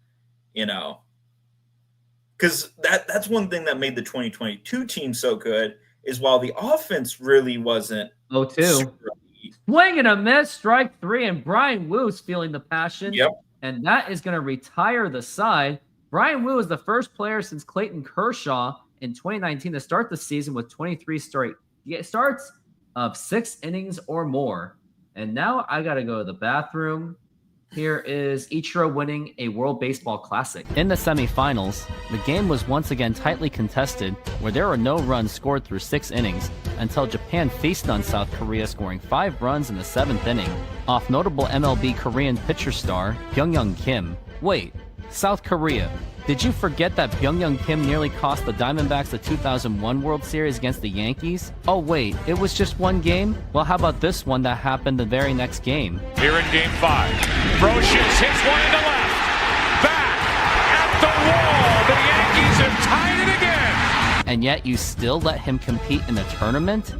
[SPEAKER 9] because that's one thing that made the 2022 team so good is while the offense really wasn't
[SPEAKER 1] 0-2. Swing and a miss, strike 3, and Brian Woo's feeling the passion.
[SPEAKER 9] Yep.
[SPEAKER 1] And that is going to retire the side. Brian Wu is the first player since Clayton Kershaw in 2019 to start the season with 23 straight starts of 6 innings or more. And now I got to go to the bathroom. Here is Ichiro winning a World Baseball Classic.
[SPEAKER 6] In the semifinals, the game was once again tightly contested, where there were no runs scored through 6 innings until Japan feasted on South Korea, scoring 5 runs in the 7th inning off notable MLB Korean pitcher star Byung-Young Kim. Wait, South Korea. Did you forget that Byung-Young Kim nearly cost the Diamondbacks the 2001 World Series against the Yankees? Oh wait, it was just one game? Well, how about this one that happened the very next game?
[SPEAKER 5] Here in Game 5, Brocious hits one into left. Back at the wall. The Yankees have tied it again.
[SPEAKER 6] And yet you still let him compete in the tournament?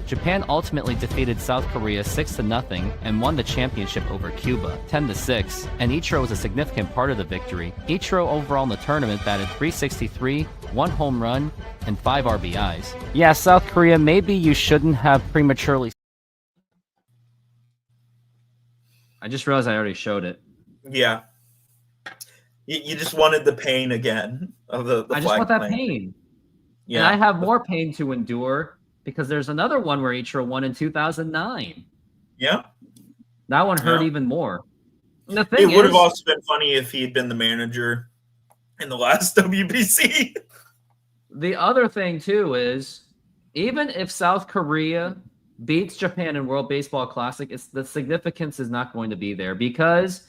[SPEAKER 6] Japan ultimately defeated South Korea 6-0 and won the championship over Cuba 10-6, and Ichiro was a significant part of the victory. Ichiro overall in the tournament batted .363, 1 home run, and 5 RBIs. Yeah, South Korea, maybe you shouldn't have prematurely...
[SPEAKER 1] I just realized I already showed it.
[SPEAKER 9] Yeah. You just wanted the pain again of the
[SPEAKER 1] I just want that pain. Yeah. And I have more pain to endure because there's another one where Ichiro won in 2009.
[SPEAKER 9] Yeah.
[SPEAKER 1] That one hurt even more. And the thing
[SPEAKER 9] it would have also been funny if he had been the manager in the last WBC.
[SPEAKER 1] The other thing, too, is even if South Korea beats Japan in World Baseball Classic, the significance is not going to be there because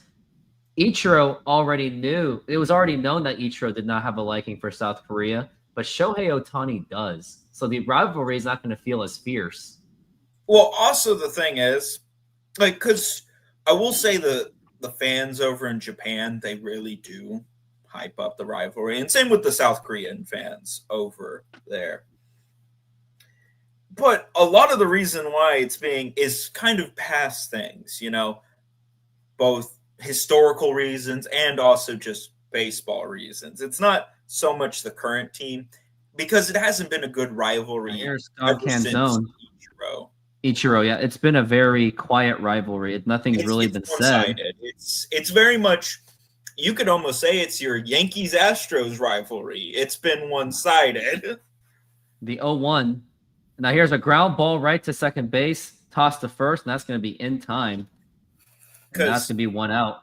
[SPEAKER 1] Ichiro already knew. It was already known that Ichiro did not have a liking for South Korea, but Shohei Ohtani does. So the rivalry is not going to feel as fierce.
[SPEAKER 9] Well, also the thing is, like, because I will say the the fans over in Japan, they really do hype up the rivalry. And same with the South Korean fans over there. But a lot of the reason why it's being is kind of past things, both historical reasons and also just baseball reasons. It's not so much the current team because it hasn't been a good rivalry
[SPEAKER 1] Here's
[SPEAKER 9] ever
[SPEAKER 1] Canzone.
[SPEAKER 9] since Ichiro.
[SPEAKER 1] Ichiro, yeah, it's been a very quiet rivalry. Nothing's really been said.
[SPEAKER 9] It's very much, you could almost say it's your Yankees-Astros rivalry. It's been one-sided.
[SPEAKER 1] The 0-1. Now here's a ground ball right to second base, toss to first, and that's going to be in time. And that's going to be one out.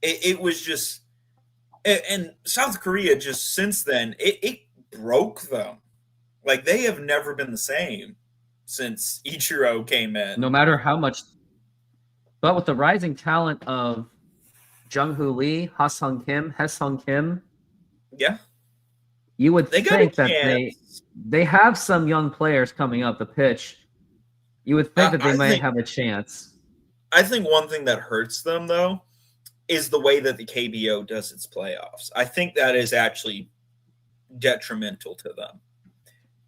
[SPEAKER 9] It was just, and South Korea just since then, it broke them. Like, they have never been the same since Ichiro came in.
[SPEAKER 1] No matter how much. But with the rising talent of Jung-Hoo Lee, Ha-Sung Kim, Hye-Sung Kim,
[SPEAKER 9] yeah,
[SPEAKER 1] you would think that they have some young players coming up the pitch. You would think that they might have a chance.
[SPEAKER 9] I think one thing that hurts them, though, is the way that the KBO does its playoffs. I think that is actually detrimental to them.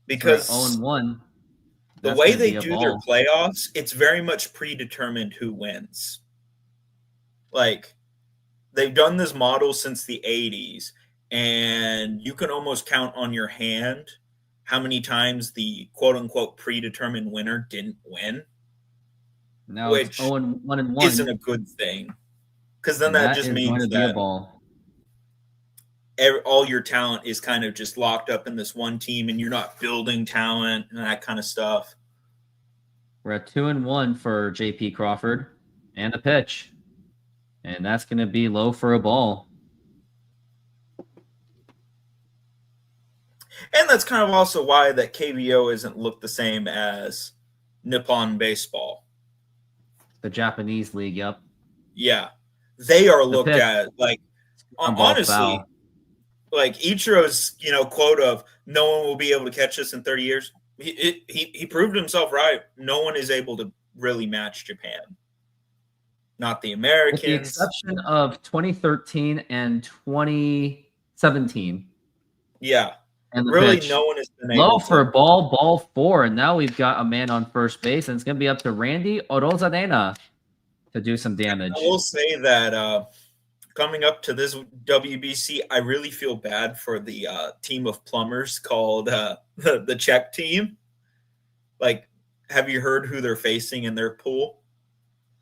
[SPEAKER 9] Because
[SPEAKER 1] 0-1.
[SPEAKER 9] The way they do their playoffs, it's very much predetermined who wins. Like, they've done this model since the 80s, and you can almost count on your hand how many times the quote-unquote predetermined winner didn't win.
[SPEAKER 1] Now
[SPEAKER 9] which
[SPEAKER 1] it's 0-1-1.
[SPEAKER 9] Isn't a good thing. Because then that just means that all your talent is kind of just locked up in this one team, and you're not building talent and that kind of stuff.
[SPEAKER 1] We're at 2-1 for JP Crawford and a pitch. And that's going to be low for a ball.
[SPEAKER 9] And that's kind of also why that KBO isn't looked the same as Nippon baseball.
[SPEAKER 1] The Japanese league, yep.
[SPEAKER 9] Yeah. They are looked at like, honestly, like Ichiro's, quote of no one will be able to catch us in 30 years. He proved himself right. No one is able to really match Japan. Not the Americans.
[SPEAKER 1] With the exception of 2013 and 2017.
[SPEAKER 9] Yeah.
[SPEAKER 1] And
[SPEAKER 9] really pitch. No one has been able
[SPEAKER 1] low for ball 4. And now we've got a man on first base. And it's going to be up to Randy Orozadena to do some damage.
[SPEAKER 9] I will say that coming up to this WBC, I really feel bad for the team of plumbers called the Czech team. Like, have you heard who they're facing in their pool?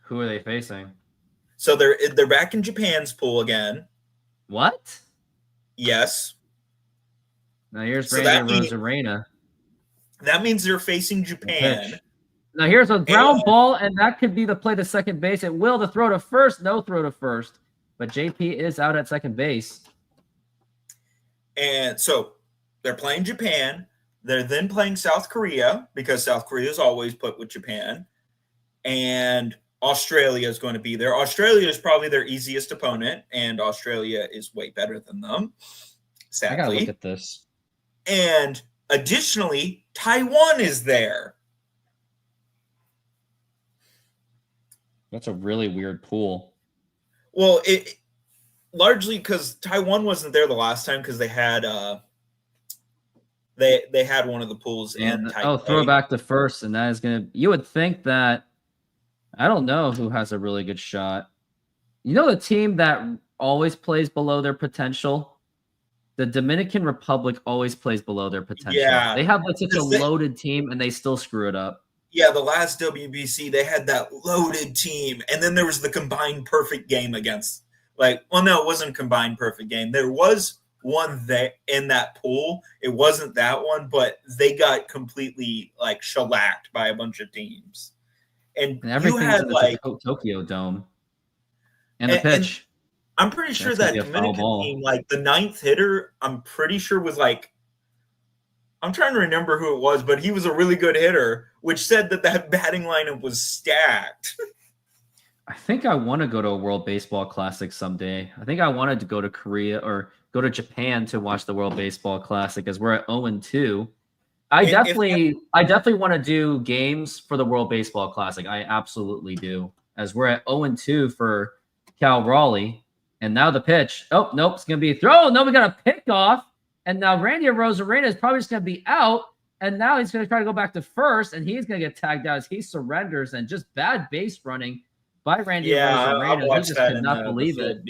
[SPEAKER 1] Who are they facing?
[SPEAKER 9] So they're back in Japan's pool again.
[SPEAKER 1] What?
[SPEAKER 9] Yes.
[SPEAKER 1] Now here's Randy Rosarena.
[SPEAKER 9] That means they're facing Japan.
[SPEAKER 1] Now here's a ground ball, and that could be the play to second base. It will. The throw to first. No throw to first. But JP is out at second base.
[SPEAKER 9] And so they're playing Japan. They're then playing South Korea because South Korea is always put with Japan. And Australia is going to be there. Australia is probably their easiest opponent, and Australia is way better than them, sadly.
[SPEAKER 1] I gotta look at this.
[SPEAKER 9] And additionally, Taiwan is there.
[SPEAKER 1] That's a really weird pool.
[SPEAKER 9] Well, it largely because Taiwan wasn't there the last time because they had they had one of the pools in Taipei.
[SPEAKER 1] Oh, throw back to first, and that is gonna. You would think that. I don't know who has a really good shot. The team that always plays below their potential. The Dominican Republic always plays below their potential.
[SPEAKER 9] Yeah,
[SPEAKER 1] they have such a loaded team, and they still screw it up.
[SPEAKER 9] Yeah, the last WBC, they had that loaded team. And then there was the combined perfect game against, it wasn't a combined perfect game. There was one in that pool. It wasn't that one, but they got completely, shellacked by a bunch of teams. And
[SPEAKER 1] everything had, Tokyo Dome. And the pitch.
[SPEAKER 9] And I'm pretty sure that Dominican team, the ninth hitter, I'm pretty sure was, I'm trying to remember who it was, but he was a really good hitter, which said that batting lineup was stacked.
[SPEAKER 1] I think I want to go to a World Baseball Classic someday. I think I wanted to go to Korea or go to Japan to watch the World Baseball Classic as we're at 0-2. I definitely want to do games for the World Baseball Classic. I absolutely do. As we're at 0-2 for Cal Raleigh. And now the pitch. Oh, nope, it's going to be a throw. No, we got a pick off. And now Randy Rosarena is probably just going to be out. And now he's going to try to go back to first, and he's going to get tagged out as he surrenders. And just bad base running by Randy Rosarena. He just could not believe it.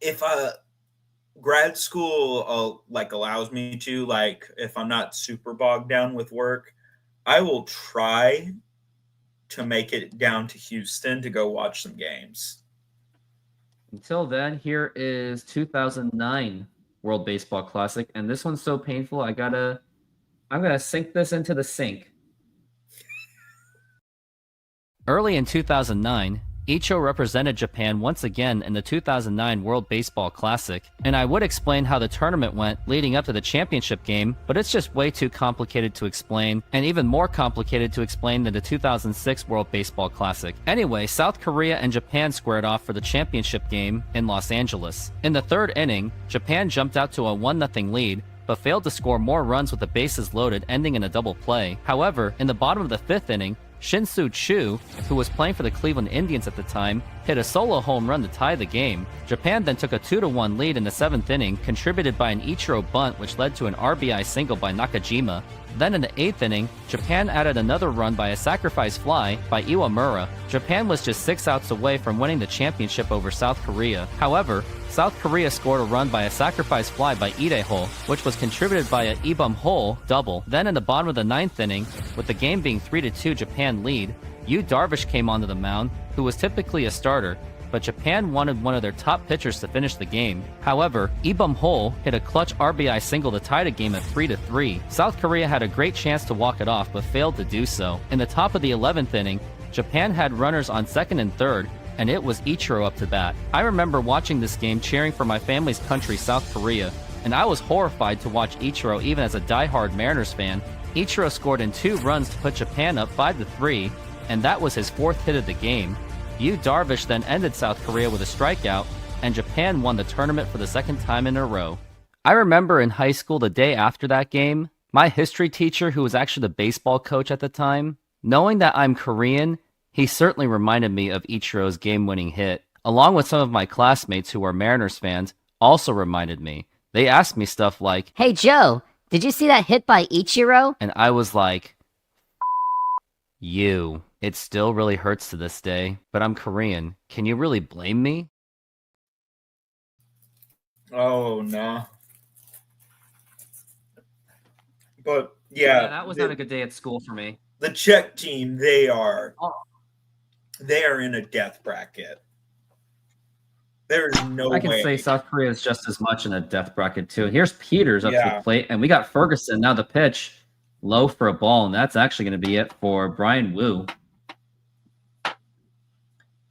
[SPEAKER 9] If grad school allows me to, if I'm not super bogged down with work, I will try to make it down to Houston to go watch some games.
[SPEAKER 1] Until then, here is 2009 World Baseball Classic, and this one's so painful. I'm gonna sink this into the sink.
[SPEAKER 6] Early in 2009, Ichiro represented Japan once again in the 2009 World Baseball Classic, and I would explain how the tournament went leading up to the championship game, but it's just way too complicated to explain, and even more complicated to explain than the 2006 World Baseball Classic. Anyway, South Korea and Japan squared off for the championship game in Los Angeles. In the third inning, Japan jumped out to a 1-0 lead, but failed to score more runs with the bases loaded, ending in a double play. However, in the bottom of the fifth inning, Shin-Soo Choo, who was playing for the Cleveland Indians at the time, hit a solo home run to tie the game. Japan then took a 2-1 lead in the seventh inning, contributed by an Ichiro bunt which led to an RBI single by Nakajima. Then in the eighth inning, Japan added another run by a sacrifice fly by Iwamura. Japan was just 6 outs away from winning the championship over South Korea. However, South Korea scored a run by a sacrifice fly by Ideho, which was contributed by a Ibum Hole double. Then in the bottom of the ninth inning, with the game being 3-2 Japan lead, Yu Darvish came onto the mound, who was typically a starter, but Japan wanted one of their top pitchers to finish the game. However, Ibum Hole hit a clutch RBI single to tie the game at 3-3. South Korea had a great chance to walk it off, but failed to do so. In the top of the 11th inning, Japan had runners on second and third, and it was Ichiro up to bat. I remember watching this game cheering for my family's country, South Korea, and I was horrified to watch Ichiro even as a die-hard Mariners fan. Ichiro scored in 2 runs to put Japan up 5-3, and that was his 4th hit of the game. Yu Darvish then ended South Korea with a strikeout, and Japan won the tournament for the 2nd time in a row. I remember in high school the day after that game, my history teacher, who was actually the baseball coach at the time, knowing that I'm Korean, he certainly reminded me of Ichiro's game-winning hit. Along with some of my classmates who are Mariners fans, also reminded me. They asked me stuff like,
[SPEAKER 10] "Hey Joe, did you see that hit by Ichiro?"
[SPEAKER 6] And I was like, you. It still really hurts to this day, but I'm Korean. Can you really blame me?
[SPEAKER 9] Oh, no. But,
[SPEAKER 1] Yeah, that was not a good day at school for me.
[SPEAKER 9] The Czech team, they are in a death bracket. There's no way.
[SPEAKER 1] I can say South Korea is just as much in a death bracket, too. Here's Peters up to the plate, and we got Ferguson. Now the pitch, low for a ball, and that's actually going to be it for Brian Wu.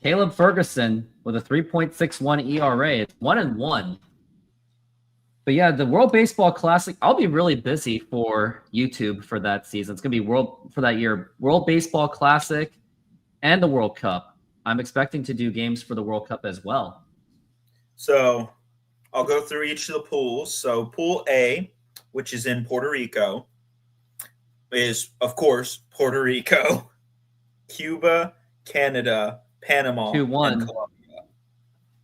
[SPEAKER 1] Caleb Ferguson with a 3.61 ERA. It's 1-1. But yeah, the World Baseball Classic, I'll be really busy for YouTube for that season. It's going to be World Baseball Classic and the World Cup. I'm expecting to do games for the World Cup as well.
[SPEAKER 9] So I'll go through each of the pools. So Pool A, which is in Puerto Rico, is, of course, Puerto Rico, Cuba, Canada, Panama,
[SPEAKER 1] 2-1.
[SPEAKER 9] and Colombia.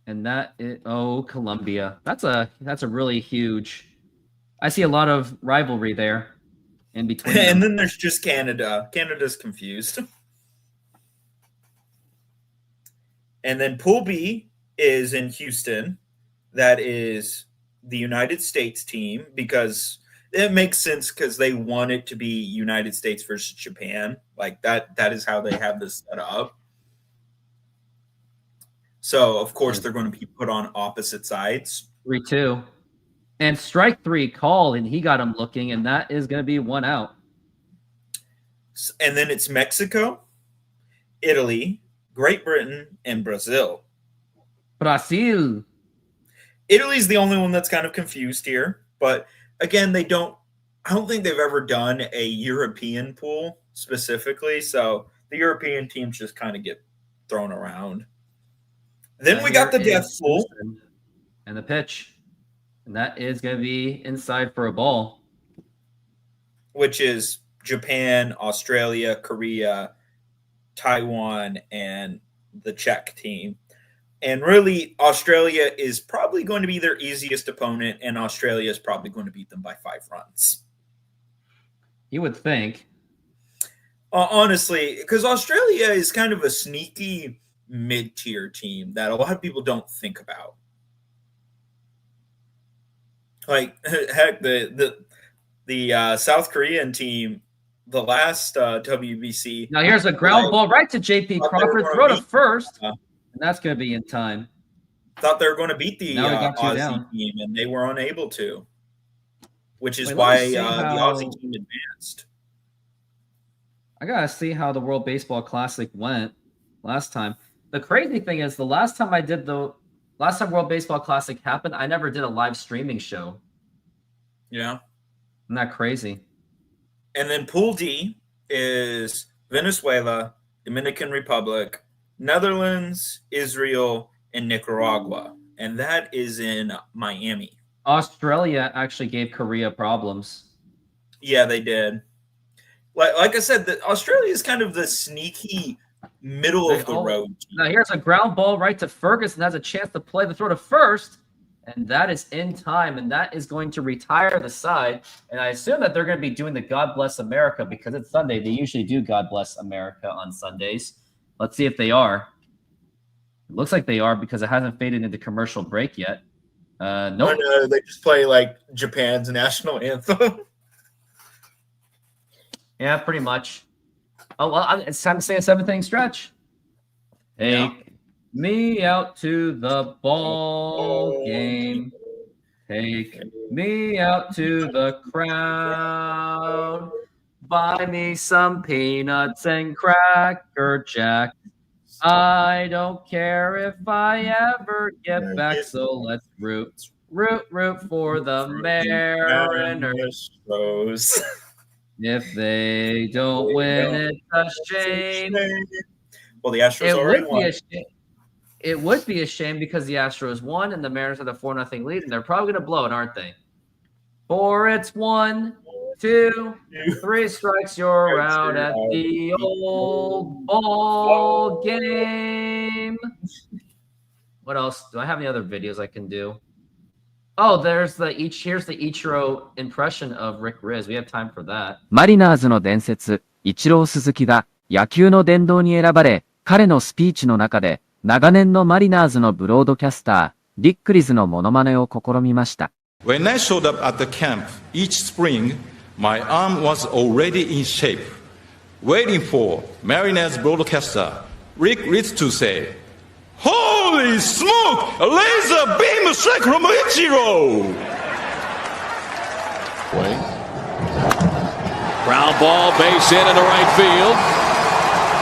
[SPEAKER 1] And that is Colombia. That's a really huge. I see a lot of rivalry there in between.
[SPEAKER 9] And then there's just Canada. Canada's confused. And then Pool B is in Houston. That is the United States team, because it makes sense because they want it to be United States versus Japan. Like that is how they have this set up. So, of course, they're going to be put on opposite sides.
[SPEAKER 1] 3-2. And strike 3 called, and he got him looking, and that is going to be 1 out.
[SPEAKER 9] And then it's Mexico, Italy, Great Britain, and Brazil.
[SPEAKER 1] Brazil.
[SPEAKER 9] Italy's the only one that's kind of confused here. But, again, I don't think they've ever done a European pool specifically. So, the European teams just kind of get thrown around. Then we got the death pool.
[SPEAKER 1] And the pitch. And that is going to be inside for a ball.
[SPEAKER 9] Which is Japan, Australia, Korea, Taiwan, and the Czech team. And really, Australia is probably going to be their easiest opponent, and Australia is probably going to beat them by 5 runs.
[SPEAKER 1] You would think.
[SPEAKER 9] Honestly, because Australia is kind of a sneaky mid-tier team that a lot of people don't think about. Like, heck, the South Korean team, the last WBC.
[SPEAKER 1] Now here's a ground ball right to J.P. Crawford. Throw to first, and that's going to be in time.
[SPEAKER 9] Thought they were going to beat the
[SPEAKER 1] Aussie
[SPEAKER 9] Aussie team, and they were unable to, which is
[SPEAKER 1] Wait,
[SPEAKER 9] why the Aussie team advanced.
[SPEAKER 1] I got to see how the World Baseball Classic went last time. The crazy thing is the last time World Baseball Classic happened, I never did a live streaming show.
[SPEAKER 9] Yeah.
[SPEAKER 1] Isn't that crazy?
[SPEAKER 9] And then Pool D is Venezuela, Dominican Republic, Netherlands, Israel, and Nicaragua. And that is in Miami.
[SPEAKER 1] Australia actually gave Korea problems.
[SPEAKER 9] Yeah, they did. Like I said, Australia is kind of the sneaky middle of the road team.
[SPEAKER 1] Now here's a ground ball right to Ferguson. Has a chance to play the throw to first, and that is in time, and that is going to retire the side. And I assume that they're going to be doing the God Bless America because it's Sunday. They usually do God Bless America on Sundays. Let's see if they are. It looks like they are because it hasn't faded into commercial break yet. Nope.
[SPEAKER 9] No, they just play like Japan's national anthem.
[SPEAKER 1] Yeah, pretty much. Oh, well, it's time to say a 7th-inning stretch. Take me out to the ball game. Take me out to the crowd. Buy me some peanuts and Cracker Jack. I don't care if I ever get back, so let's root for the Mariners. If they don't win, it's a shame.
[SPEAKER 9] Well, the Astros already won.
[SPEAKER 1] It would be a shame because the Astros won and the Mariners had a 4-0 lead, and they're probably going to blow it, aren't they? For it's 1, 2, 3 strikes, you're out at the old ball game. What else? Do I have any other videos I can do? Oh, here's the Ichiro impression of Rick Riz. We have time for that.
[SPEAKER 6] マリナーズの伝説、イチロー鈴木が野球の殿堂に選ばれ、彼のスピーチの中で、長年のマリナーズのブロードキャスター、リックリズのモノマネを試みました。
[SPEAKER 2] When I showed up at the camp each spring, my arm was already in shape, waiting for Mariners broadcaster Rick Ritz to say, "Holy smoke! A laser beam strike from Ichiro!"
[SPEAKER 5] Ground ball, base hit into right field.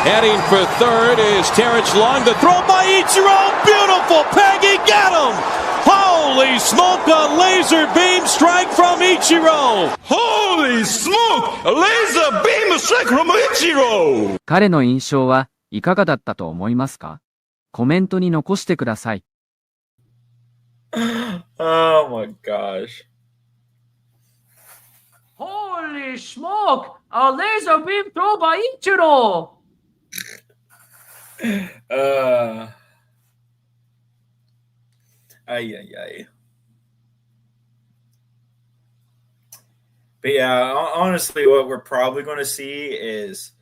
[SPEAKER 5] Heading for third is Terrence Long. The throw by Ichiro. Beautiful. Peggy got him. Holy smoke, a laser beam strike from Ichiro.
[SPEAKER 2] Holy smoke! A laser beam strike from Ichiro!
[SPEAKER 6] 彼の印象はいかがだったと思いますか？コメントに残してください。
[SPEAKER 9] Oh my gosh.
[SPEAKER 1] Holy smoke! A laser beam throw by Ichiro!
[SPEAKER 9] Ay. But yeah, honestly, what we're probably going to see is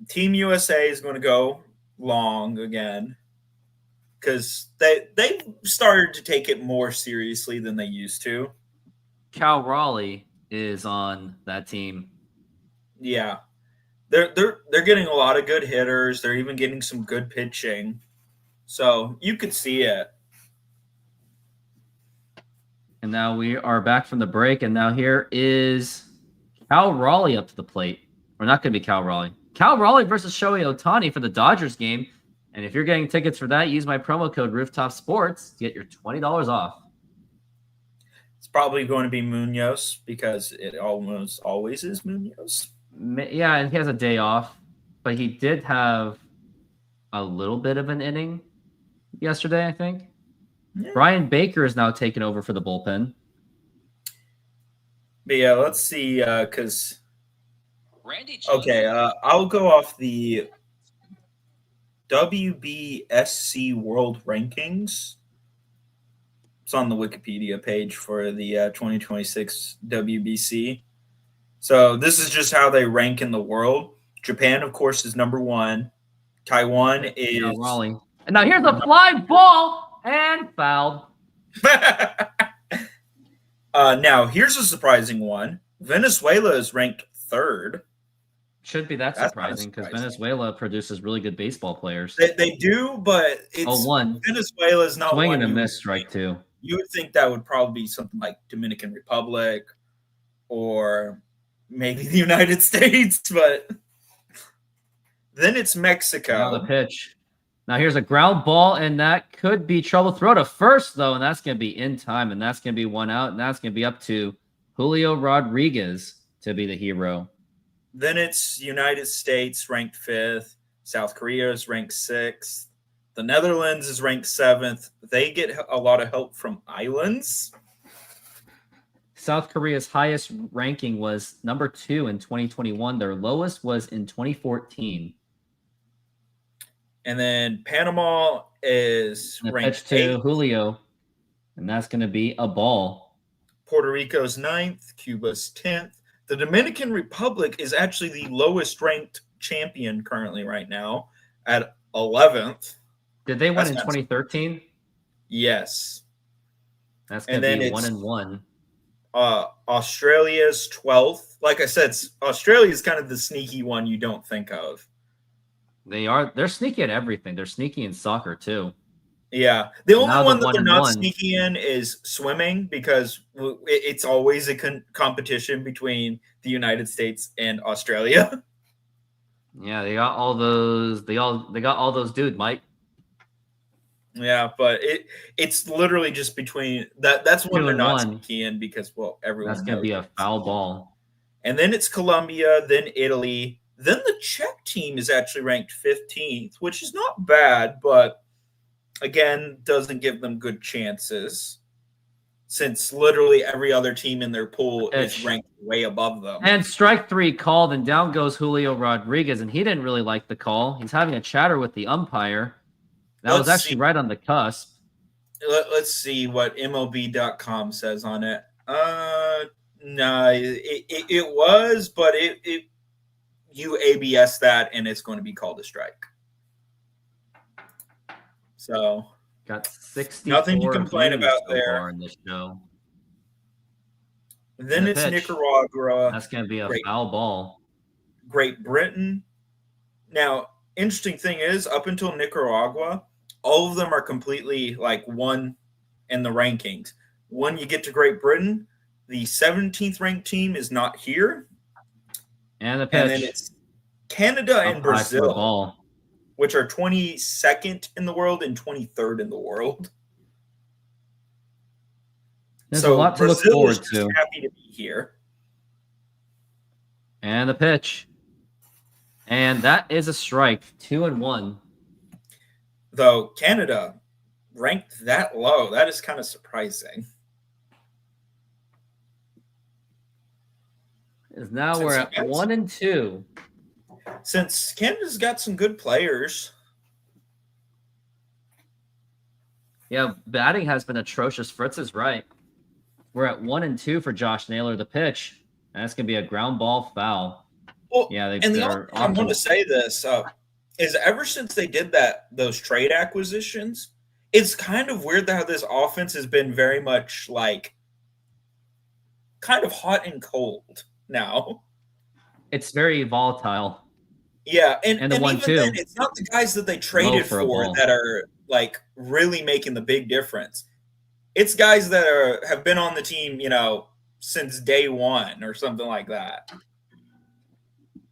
[SPEAKER 9] Team USA is going to go long again because they started to take it more seriously than they used to.
[SPEAKER 1] Cal Raleigh is on that team.
[SPEAKER 9] Yeah. They're getting a lot of good hitters. They're even getting some good pitching. So you could see it.
[SPEAKER 1] And now we are back from the break, and now here is Cal Raleigh up to the plate. Or not going to be Cal Raleigh. Cal Raleigh versus Shohei Ohtani for the Dodgers game. And if you're getting tickets for that, use my promo code Rooftop Sports to get your $20 off.
[SPEAKER 9] It's probably going to be Munoz because it almost always is Munoz.
[SPEAKER 1] Yeah, and he has a day off, but he did have a little bit of an inning yesterday, I think. Yeah. Brian Baker is now taking over for the bullpen.
[SPEAKER 9] But yeah, let's see, because... Okay, I'll go off the WBSC World Rankings. It's on the Wikipedia page for the 2026 WBC. So this is just how they rank in the world. Japan, of course, is number 1. Taiwan is
[SPEAKER 1] Raleigh. And now here's a fly ball and fouled.
[SPEAKER 9] Now here's a surprising one. Venezuela is ranked 3rd.
[SPEAKER 1] Shouldn't be that surprising because Venezuela produces really good baseball players.
[SPEAKER 9] They do, but it's Venezuela is not
[SPEAKER 1] swing
[SPEAKER 9] one
[SPEAKER 1] and a miss strike too.
[SPEAKER 9] You would think that would probably be something like Dominican Republic or maybe the United States, but then it's Mexico.
[SPEAKER 1] Now the pitch. Now here's a ground ball, and that could be trouble. Throw to first, though, and that's going to be in time, and that's going to be 1 out, and that's going to be up to Julio Rodriguez to be the hero.
[SPEAKER 9] Then it's United States ranked 5th. South Korea is ranked 6th. The Netherlands is ranked 7th. They get a lot of help from islands.
[SPEAKER 1] South Korea's highest ranking was number 2 in 2021. Their lowest was in 2014.
[SPEAKER 9] And then Panama is ranked 8th.
[SPEAKER 1] Julio, and that's going to be a ball.
[SPEAKER 9] Puerto Rico's 9th. Cuba's 10th. The Dominican Republic is actually the lowest ranked champion currently right now at 11th.
[SPEAKER 1] Did they win in 2013?
[SPEAKER 9] Yes.
[SPEAKER 1] That's going to be 1-1.
[SPEAKER 9] Australia's 12th. Like I said, Australia is kind of the sneaky one you don't think of.
[SPEAKER 1] They're sneaky at everything. They're sneaky in soccer too.
[SPEAKER 9] Yeah. The only one that they're not sneaky in is swimming because it's always a competition between the United States and Australia.
[SPEAKER 1] Yeah, they got all those. They got all those dudes, Mike.
[SPEAKER 9] Yeah, but it's literally just between that's when they're not sneaky in because everyone.
[SPEAKER 1] That's gonna be a foul ball.
[SPEAKER 9] And then it's Colombia, then Italy, then the Czech team is actually ranked 15th, which is not bad, but again, doesn't give them good chances since literally every other team in their pool is ranked way above them.
[SPEAKER 1] And strike 3 called, and down goes Julio Rodriguez, and he didn't really like the call. He's having a chatter with the umpire. That was actually right on the cusp.
[SPEAKER 9] Let's see what MLB.com says on it. No, it was, but you ABS that, and it's going to be called a strike. So
[SPEAKER 1] got 60.
[SPEAKER 9] Nothing to complain about there
[SPEAKER 1] in this show.
[SPEAKER 9] Then it's Nicaragua.
[SPEAKER 1] That's going to be a foul ball.
[SPEAKER 9] Great Britain. Now, interesting thing is, up until Nicaragua, all of them are completely like 1 in the rankings. When you get to Great Britain, the 17th ranked team is not here.
[SPEAKER 1] And the pitch.
[SPEAKER 9] And then it's Canada and Brazil, which are 22nd in the world and 23rd in the world.
[SPEAKER 1] There's a lot to look forward to.
[SPEAKER 9] Happy to be here.
[SPEAKER 1] And the pitch. And that is a strike. 2-1.
[SPEAKER 9] Though Canada ranked that low, that is kind of surprising.
[SPEAKER 1] Now we're at 1-2.
[SPEAKER 9] Since Canada's got some good players.
[SPEAKER 1] Yeah, batting has been atrocious. Fritz is right. We're at 1-2 for Josh Naylor. The pitch. And that's going to be a ground ball foul.
[SPEAKER 9] Well, yeah, I want to say this is ever since they did those trade acquisitions, it's kind of weird how this offense has been very much like kind of hot and cold now.
[SPEAKER 1] It's very volatile.
[SPEAKER 9] Yeah, and even then, it's not the guys that they traded for that are like really making the big difference. It's guys that have been on the team, since day one or something like that.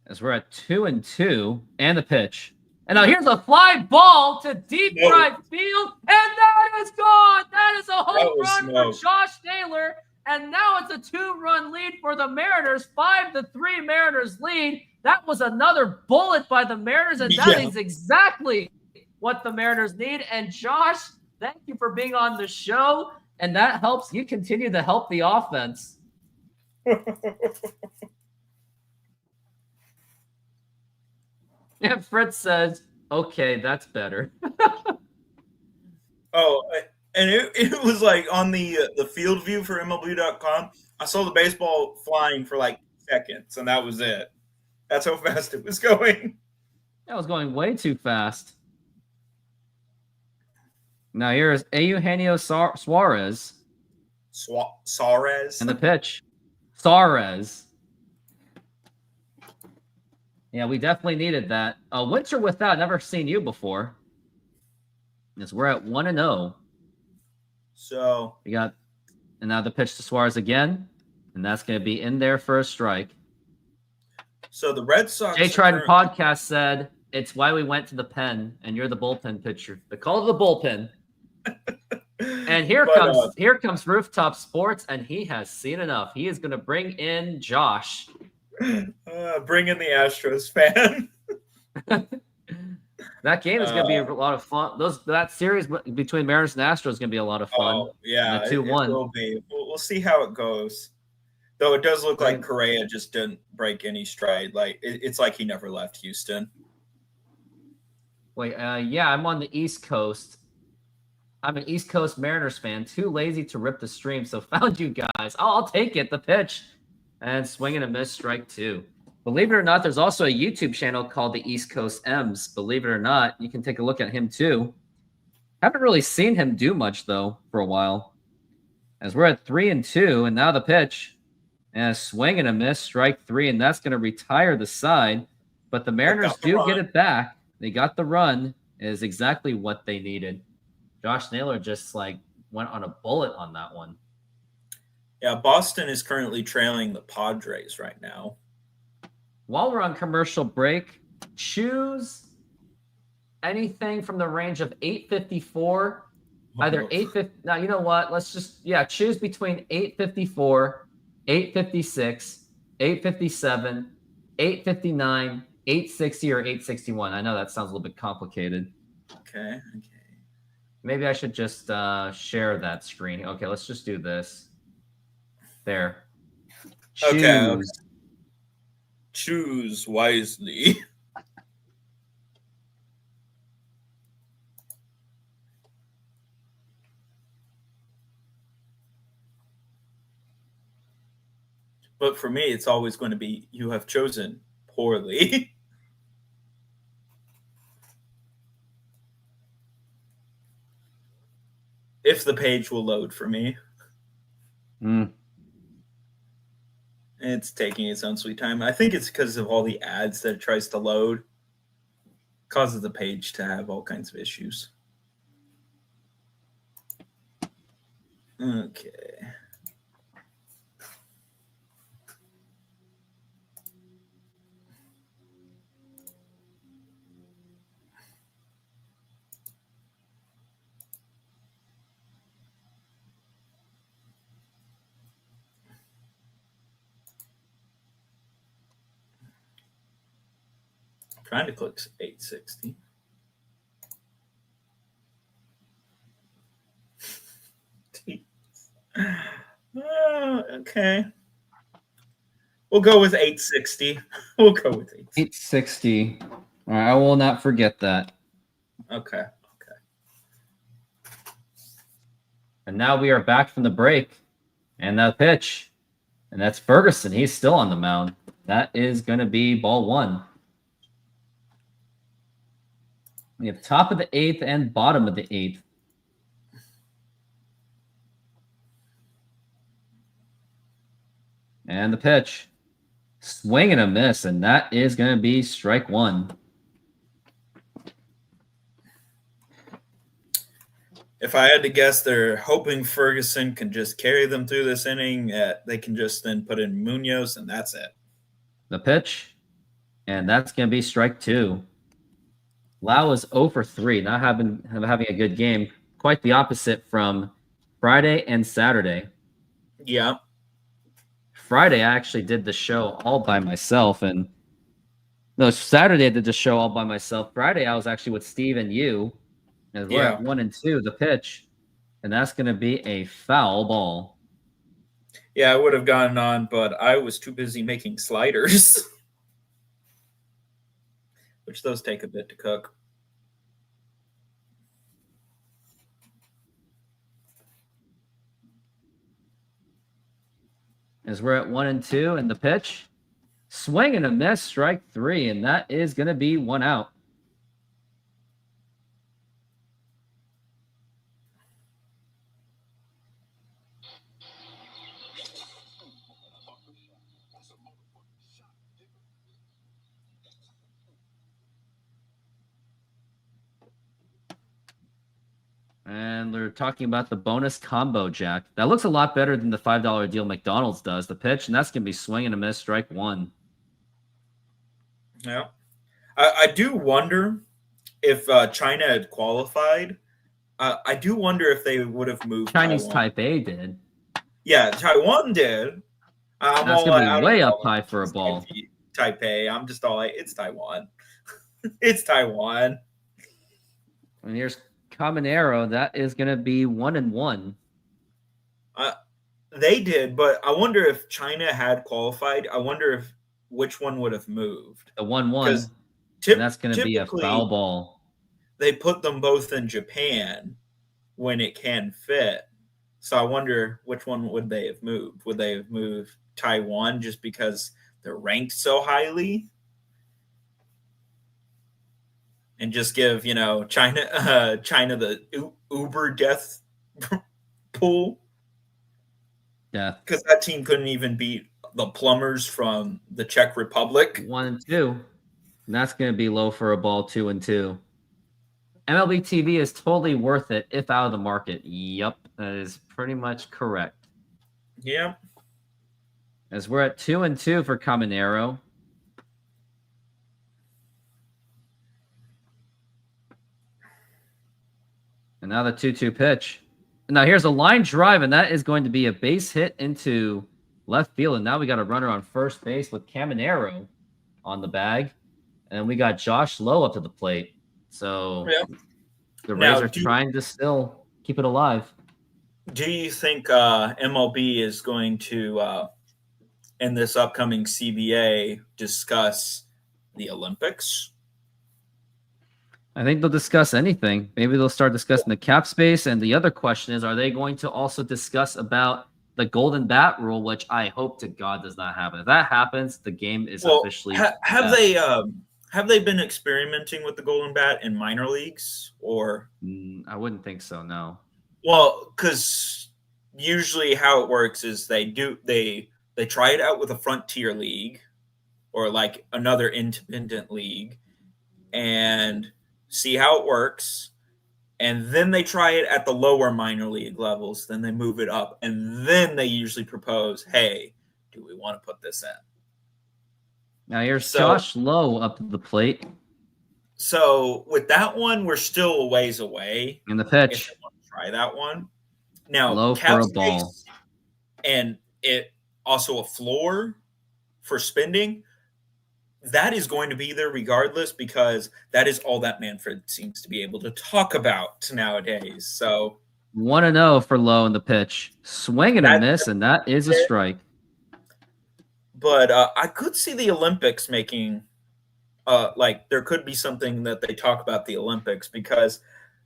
[SPEAKER 1] As we're at 2-2, and the pitch. And now here's a fly ball to deep right field, and that is gone. That is a home run for Josh Naylor, and now it's a 2-run lead for the Mariners. 5-3 Mariners lead. That was another bullet by the Mariners, and that is exactly what the Mariners need. And Josh, thank you for being on the show, and that helps you continue to help the offense. And Fritz says, Okay, that's better.
[SPEAKER 9] And it was like on the field view for MLB.com. I saw the baseball flying for like seconds, and that was it. That's how fast it was going.
[SPEAKER 1] That was going way too fast. Now here's Eugenio Suarez.
[SPEAKER 9] Suarez.
[SPEAKER 1] And the pitch. Suarez. Yeah, we definitely needed that. A winter without, never seen you before. Yes, we're at 1-0.
[SPEAKER 9] So
[SPEAKER 1] we got, and now the pitch to Suarez again, and that's going to be in there for a strike.
[SPEAKER 9] So the Red Sox.
[SPEAKER 1] Jay Trident podcast said it's why we went to the pen, and you're the bullpen pitcher. The call of the bullpen. And here comes Rooftop Sports, and he has seen enough. He is going to bring in Josh.
[SPEAKER 9] Bring in the Astros fan.
[SPEAKER 1] That game is going to be a lot of fun. That series between Mariners and Astros is going to be a lot of fun.
[SPEAKER 9] Oh, yeah,
[SPEAKER 1] it will
[SPEAKER 9] be. We'll see how it goes. Though it does look like Correa just didn't break any stride. Like it's like he never left Houston.
[SPEAKER 1] Wait, yeah, I'm on the East Coast. I'm an East Coast Mariners fan. Too lazy to rip the stream, so found you guys. I'll take it. The pitch. And swing and a miss, strike 2. Believe it or not, there's also a YouTube channel called the East Coast M's. Believe it or not, you can take a look at him too. Haven't really seen him do much, though, for a while. As we're at 3-2, and now the pitch. And a swing and a miss, strike 3, and that's going to retire the side. But the Mariners do get it back. They got the run. It is exactly what they needed. Josh Naylor just, went on a bullet on that one.
[SPEAKER 9] Yeah, Boston is currently trailing the Padres right now.
[SPEAKER 1] While we're on commercial break, choose anything from the range of 854, either 850. Now, you know what? Let's just, choose between 854, 856, 857, 859, 860, or 861. I know that sounds a little bit complicated.
[SPEAKER 9] Okay.
[SPEAKER 1] Maybe I should just share that screen. Okay, let's just do this. There. Choose.
[SPEAKER 9] Okay. Choose wisely. But for me, it's always going to be you have chosen poorly. If the page will load for me. It's taking its own sweet time. I think it's because of all the ads that it tries to load. Causes the page to have all kinds of issues. Okay. Trying to click 860. Okay. We'll go with 860. We'll go with
[SPEAKER 1] 860. All right, I will not forget that.
[SPEAKER 9] Okay.
[SPEAKER 1] And now we are back from the break. And that pitch. And that's Ferguson. He's still on the mound. That is going to be ball 1. We have top of the 8th and bottom of the 8th. And the pitch. Swing and a miss, and that is going to be strike 1.
[SPEAKER 9] If I had to guess, they're hoping Ferguson can just carry them through this inning. They can just then put in Munoz, and that's it.
[SPEAKER 1] The pitch, and that's going to be strike 2. Lau is 0 for 3, not having a good game. Quite the opposite from Friday and Saturday.
[SPEAKER 9] Yeah.
[SPEAKER 1] Friday, I actually did the show all by myself. Saturday I did the show all by myself. Friday, I was actually with Steve and you. And we're at 1-2, the pitch. And that's going to be a foul ball.
[SPEAKER 9] Yeah, I would have gotten on, but I was too busy making sliders. Which those take a bit to cook.
[SPEAKER 1] As we're at 1-2, and the pitch, swing and a miss, strike 3, and that is going to be 1 out. And they're talking about the bonus combo, Jack. That looks a lot better than the $5 deal McDonald's does. The pitch, and that's going to be swing and a miss, strike 1.
[SPEAKER 9] Yeah. I do wonder if China had qualified. I do wonder if they would have moved
[SPEAKER 1] Chinese
[SPEAKER 9] Taiwan.
[SPEAKER 1] Taipei did.
[SPEAKER 9] Yeah, Taiwan did.
[SPEAKER 1] That's going to be way up high for a ball.
[SPEAKER 9] Taipei. I'm just all like, it's Taiwan. It's Taiwan.
[SPEAKER 1] And here's Caminero. That is going to be 1-1.
[SPEAKER 9] They did, but I wonder if China had qualified. I wonder if which one would have moved.
[SPEAKER 1] The 1-1. And that's going to be a foul ball.
[SPEAKER 9] They put them both in Japan when it can fit. So I wonder which one would they have moved? Would they have moved Taiwan just because they're ranked so highly? And just give, China the Uber death pool?
[SPEAKER 1] Yeah.
[SPEAKER 9] Because that team couldn't even beat the Plumbers from the Czech Republic.
[SPEAKER 1] 1-2. And that's going to be low for a ball, 2-2. MLB TV is totally worth it if out of the market. Yep, that is pretty much correct.
[SPEAKER 9] Yeah.
[SPEAKER 1] As we're at 2-2 for Caminero. And now the 2-2 pitch. Now here's a line drive, and that is going to be a base hit into left field. And now we got a runner on first base with Caminero on the bag. And we got Josh Lowe up to the plate. So the Rays are trying to still keep it alive.
[SPEAKER 9] Do you think MLB is going to, in this upcoming CBA, discuss the Olympics?
[SPEAKER 1] I think they'll discuss anything. Maybe they'll start discussing the cap space. And the other question is, are they going to also discuss about the golden bat rule, which I hope to God does not happen. If that happens, the game is officially
[SPEAKER 9] have they been experimenting with the golden bat in minor leagues, or?
[SPEAKER 1] I wouldn't think so, no.
[SPEAKER 9] Well, because usually how it works is they try it out with a frontier league or like another independent league and see how it works. And then they try it at the lower minor league levels. Then they move it up. And then they usually propose, hey, do we want to put this in?
[SPEAKER 1] Now here's Josh Lowe up to the plate.
[SPEAKER 9] So with that one, we're still a ways away.
[SPEAKER 1] In the pitch.
[SPEAKER 9] If they want to try that one. Now,
[SPEAKER 1] low for a ball.
[SPEAKER 9] And it also a floor for spending. That is going to be there regardless because that is all that Manfred seems to be able to talk about nowadays. So
[SPEAKER 1] 1-0 for Lowe in the pitch. Swing and a miss, and that is a strike.
[SPEAKER 9] But I could see the Olympics making there could be something that they talk about the Olympics because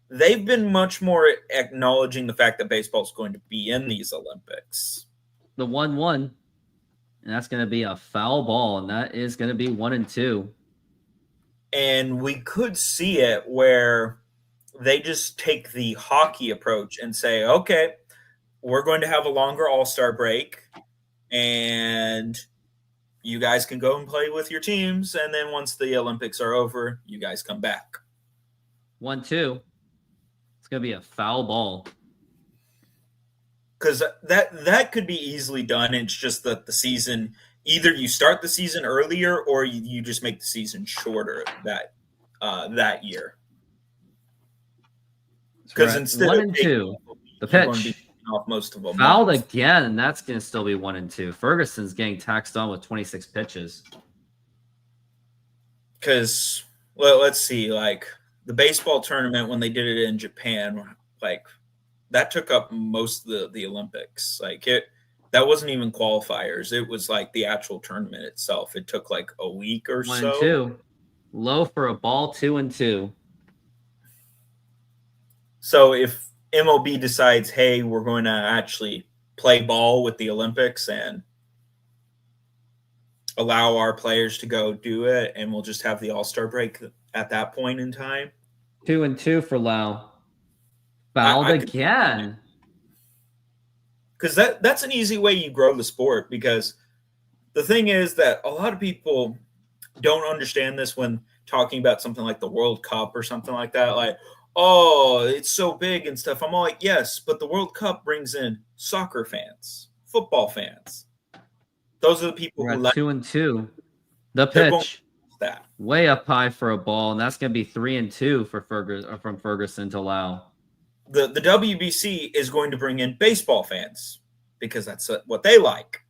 [SPEAKER 9] they've been much more acknowledging the fact that baseball is going to be in these Olympics.
[SPEAKER 1] The 1-1. And that's going to be a foul ball, and that is going to be 1-2.
[SPEAKER 9] And we could see it where they just take the hockey approach and say, okay, we're going to have a longer all-star break, and you guys can go and play with your teams, and then once the Olympics are over, you guys come back.
[SPEAKER 1] 1-2. It's going to be a foul ball.
[SPEAKER 9] Because that could be easily done. It's just that the season, either you start the season earlier or you just make the season shorter that year. Because instead
[SPEAKER 1] 1-2, the pitch
[SPEAKER 9] off most of them
[SPEAKER 1] fouled again, and that's going to still be 1-2. Ferguson's getting taxed on with 26 pitches.
[SPEAKER 9] Because let's see, like the baseball tournament when they did it in Japan, like. That took up most of the Olympics. That wasn't even qualifiers. It was like the actual tournament itself. It took like a week or
[SPEAKER 1] 1-2.
[SPEAKER 9] so.
[SPEAKER 1] Low for a ball, 2-2.
[SPEAKER 9] So if MLB decides, hey, we're going to actually play ball with the Olympics and allow our players to go do it, and we'll just have the All-Star break at that point in time.
[SPEAKER 1] 2-2 for Lau. Fouled again.
[SPEAKER 9] Because that's an easy way you grow the sport, because the thing is that a lot of people don't understand this when talking about something like the World Cup or something like that. Like, oh, it's so big and stuff. I'm all like, yes, but the World Cup brings in soccer fans, football fans. Those are the people
[SPEAKER 1] We're
[SPEAKER 9] who
[SPEAKER 1] at
[SPEAKER 9] like
[SPEAKER 1] 2-2. The
[SPEAKER 9] they're going
[SPEAKER 1] pitch.
[SPEAKER 9] that.
[SPEAKER 1] Way up high for a ball, and that's going to be 3-2 for from Ferguson to Lau.
[SPEAKER 9] The WBC is going to bring in baseball fans because that's what they like.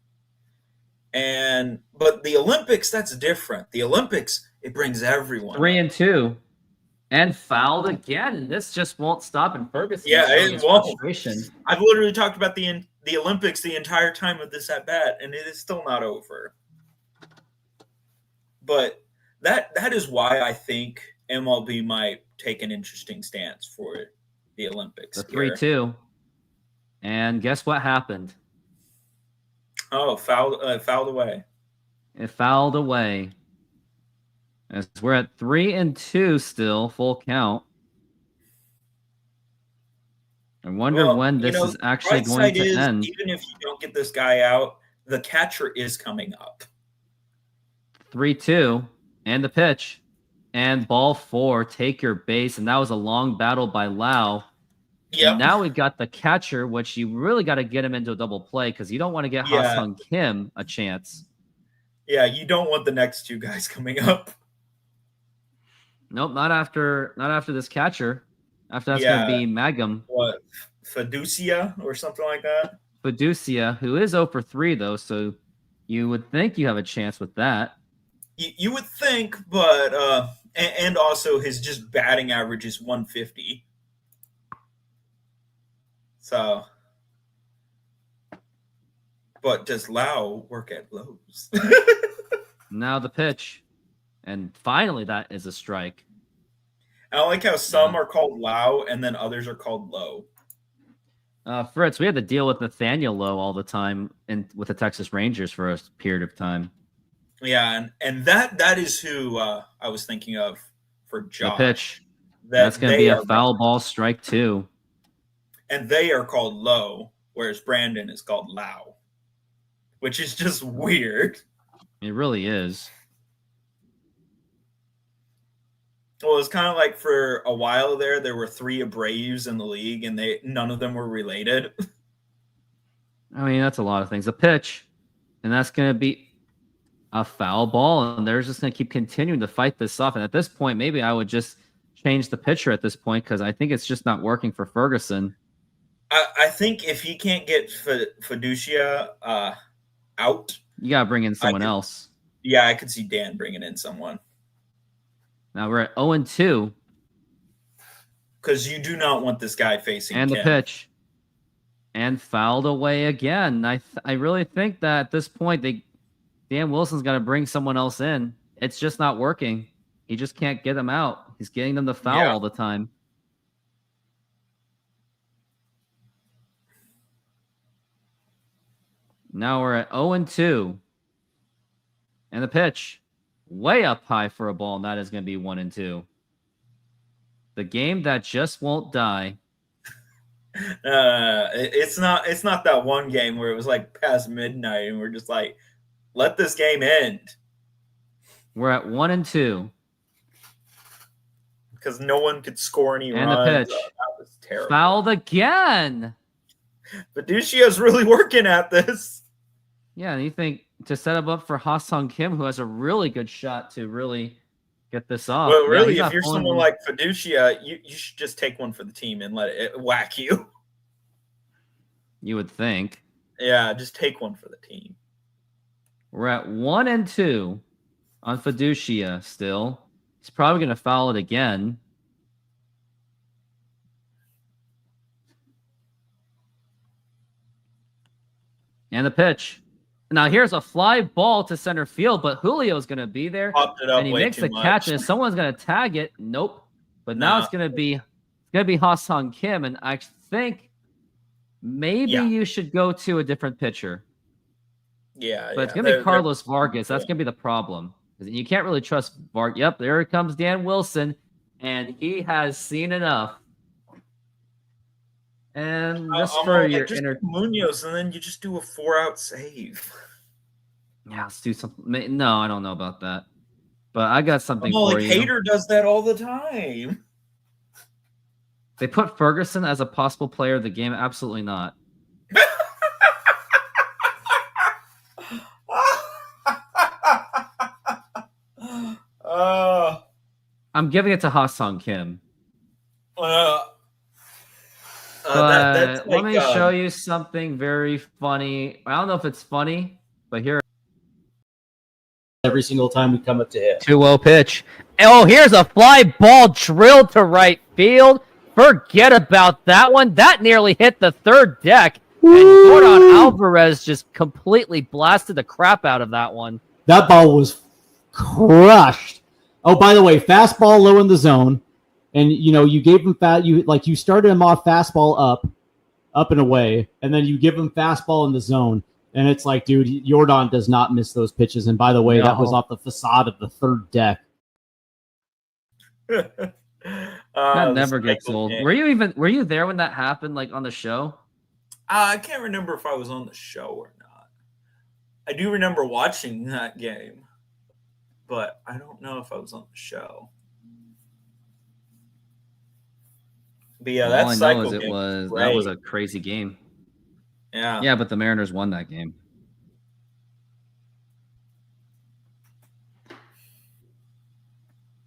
[SPEAKER 9] But the Olympics, that's different. The Olympics, it brings everyone.
[SPEAKER 1] 3-2. And fouled again. This just won't stop in Ferguson.
[SPEAKER 9] Yeah, it won't.
[SPEAKER 1] Frustration.
[SPEAKER 9] I've literally talked about the Olympics the entire time of this at bat, and it is still not over. But that is why I think MLB might take an interesting stance for the Olympics.
[SPEAKER 1] The 3-2. And guess what happened?
[SPEAKER 9] Oh, fouled away.
[SPEAKER 1] It fouled away. As we're at 3-2 still, full count. I wonder when this is actually going to end.
[SPEAKER 9] Even if you don't get this guy out, the catcher is coming up.
[SPEAKER 1] 3-2, and the pitch. And ball 4, take your base. And that was a long battle by Lau.
[SPEAKER 9] Yep.
[SPEAKER 1] And now we've got the catcher, which you really got to get him into a double play because you don't want to get Ha-Sung Kim a chance.
[SPEAKER 9] Yeah, you don't want the next two guys coming up.
[SPEAKER 1] Nope, not after this catcher. After that's going to be Magum.
[SPEAKER 9] What, Fiducia or something like that?
[SPEAKER 1] Fiducia, who is 0 for 3, though, so you would think you have a chance with that.
[SPEAKER 9] You would think, but and also his just batting average is 150. So, but does Lau work at Lowe's?
[SPEAKER 1] Now the pitch. And finally, that is a strike.
[SPEAKER 9] I like how some are called Lau and then others are called Low.
[SPEAKER 1] Fritz, we had to deal with Nathaniel Lowe all the time with the Texas Rangers for a period of time.
[SPEAKER 9] Yeah, and that is who I was thinking of for Josh.
[SPEAKER 1] The pitch. That's going to be a foul ball, strike 2.
[SPEAKER 9] And they are called Low, whereas Brandon is called Lau, which is just weird.
[SPEAKER 1] It really is.
[SPEAKER 9] Well, it's kind of like for a while there were 3 Abreu's in the league, and none of them were related.
[SPEAKER 1] I mean, that's a lot of things. A pitch, and that's going to be a foul ball, and they're just going to keep continuing to fight this off. And at this point, maybe I would just change the pitcher at this point because I think it's just not working for Ferguson.
[SPEAKER 9] I think if he can't get Fiducia out,
[SPEAKER 1] you got to bring in someone else.
[SPEAKER 9] Yeah, I could see Dan bringing in someone.
[SPEAKER 1] Now we're at 0-2.
[SPEAKER 9] Because you do not want this guy facing
[SPEAKER 1] And
[SPEAKER 9] Kim.
[SPEAKER 1] The pitch. And fouled away again. I really think that at this point, Dan Wilson's got to bring someone else in. It's just not working. He just can't get them out. He's getting them to foul all the time. Now we're at 0-2. And the pitch. Way up high for a ball, and that is going to be 1-2. The game that just won't die.
[SPEAKER 9] It's not that one game where it was like past midnight and we're just like, let this game end.
[SPEAKER 1] We're at 1-2.
[SPEAKER 9] Because no one could score any runs.
[SPEAKER 1] And the pitch.
[SPEAKER 9] That was terrible.
[SPEAKER 1] Fouled again.
[SPEAKER 9] Fiducia's really working at this.
[SPEAKER 1] Yeah, and you think to set him up for Ha-Sung Kim, who has a really good shot to really get this off.
[SPEAKER 9] Well, really, if you're someone like Fiducia, you should just take one for the team and let it whack you.
[SPEAKER 1] You would think.
[SPEAKER 9] Yeah, just take one for the team.
[SPEAKER 1] We're at 1-2 on Fiducia still. He's probably going to foul it again. And the pitch. Now here's a fly ball to center field, but Julio's going to be there.
[SPEAKER 9] Popped it up
[SPEAKER 1] and he makes the catch, and someone's going to tag it. Nope. But now it's going to be Ha-Sung Kim, and I think maybe you should go to a different pitcher.
[SPEAKER 9] Yeah,
[SPEAKER 1] But it's going to be Carlos Vargas. That's going to be the problem. You can't really trust Vargas. Yep, there comes Dan Wilson, and he has seen enough. And just for your
[SPEAKER 9] just Munoz, and then you just do a 4-out save.
[SPEAKER 1] Yeah, let's do something. No, I don't know about that. But I got something for you.
[SPEAKER 9] Hader does that all the time.
[SPEAKER 1] They put Ferguson as a possible player of the game. Absolutely not. I'm giving it to Ha-Sung Kim. But let me show you something very funny. I don't know if it's funny, but here.
[SPEAKER 11] Every single time we come up to hit.
[SPEAKER 6] 2-0 pitch. Oh, here's a fly ball drilled to right field. Forget about that one. That nearly hit the third deck. And Jordan Alvarez just completely blasted the crap out of that one.
[SPEAKER 11] That ball was crushed. Oh, by the way, fastball low in the zone. And, you gave him you started him off fastball up and away. And then you give him fastball in the zone. And it's like, dude, Jordan does not miss those pitches. And by the way, that was off the facade of the third deck.
[SPEAKER 1] That never gets old. Were you there when that happened, like on the show?
[SPEAKER 9] I can't remember if I was on the show or not. I do remember watching that game, but I don't know if I was on the show. But yeah,
[SPEAKER 1] all I know is that was a crazy game.
[SPEAKER 9] Yeah.
[SPEAKER 1] Yeah, but the Mariners won that game.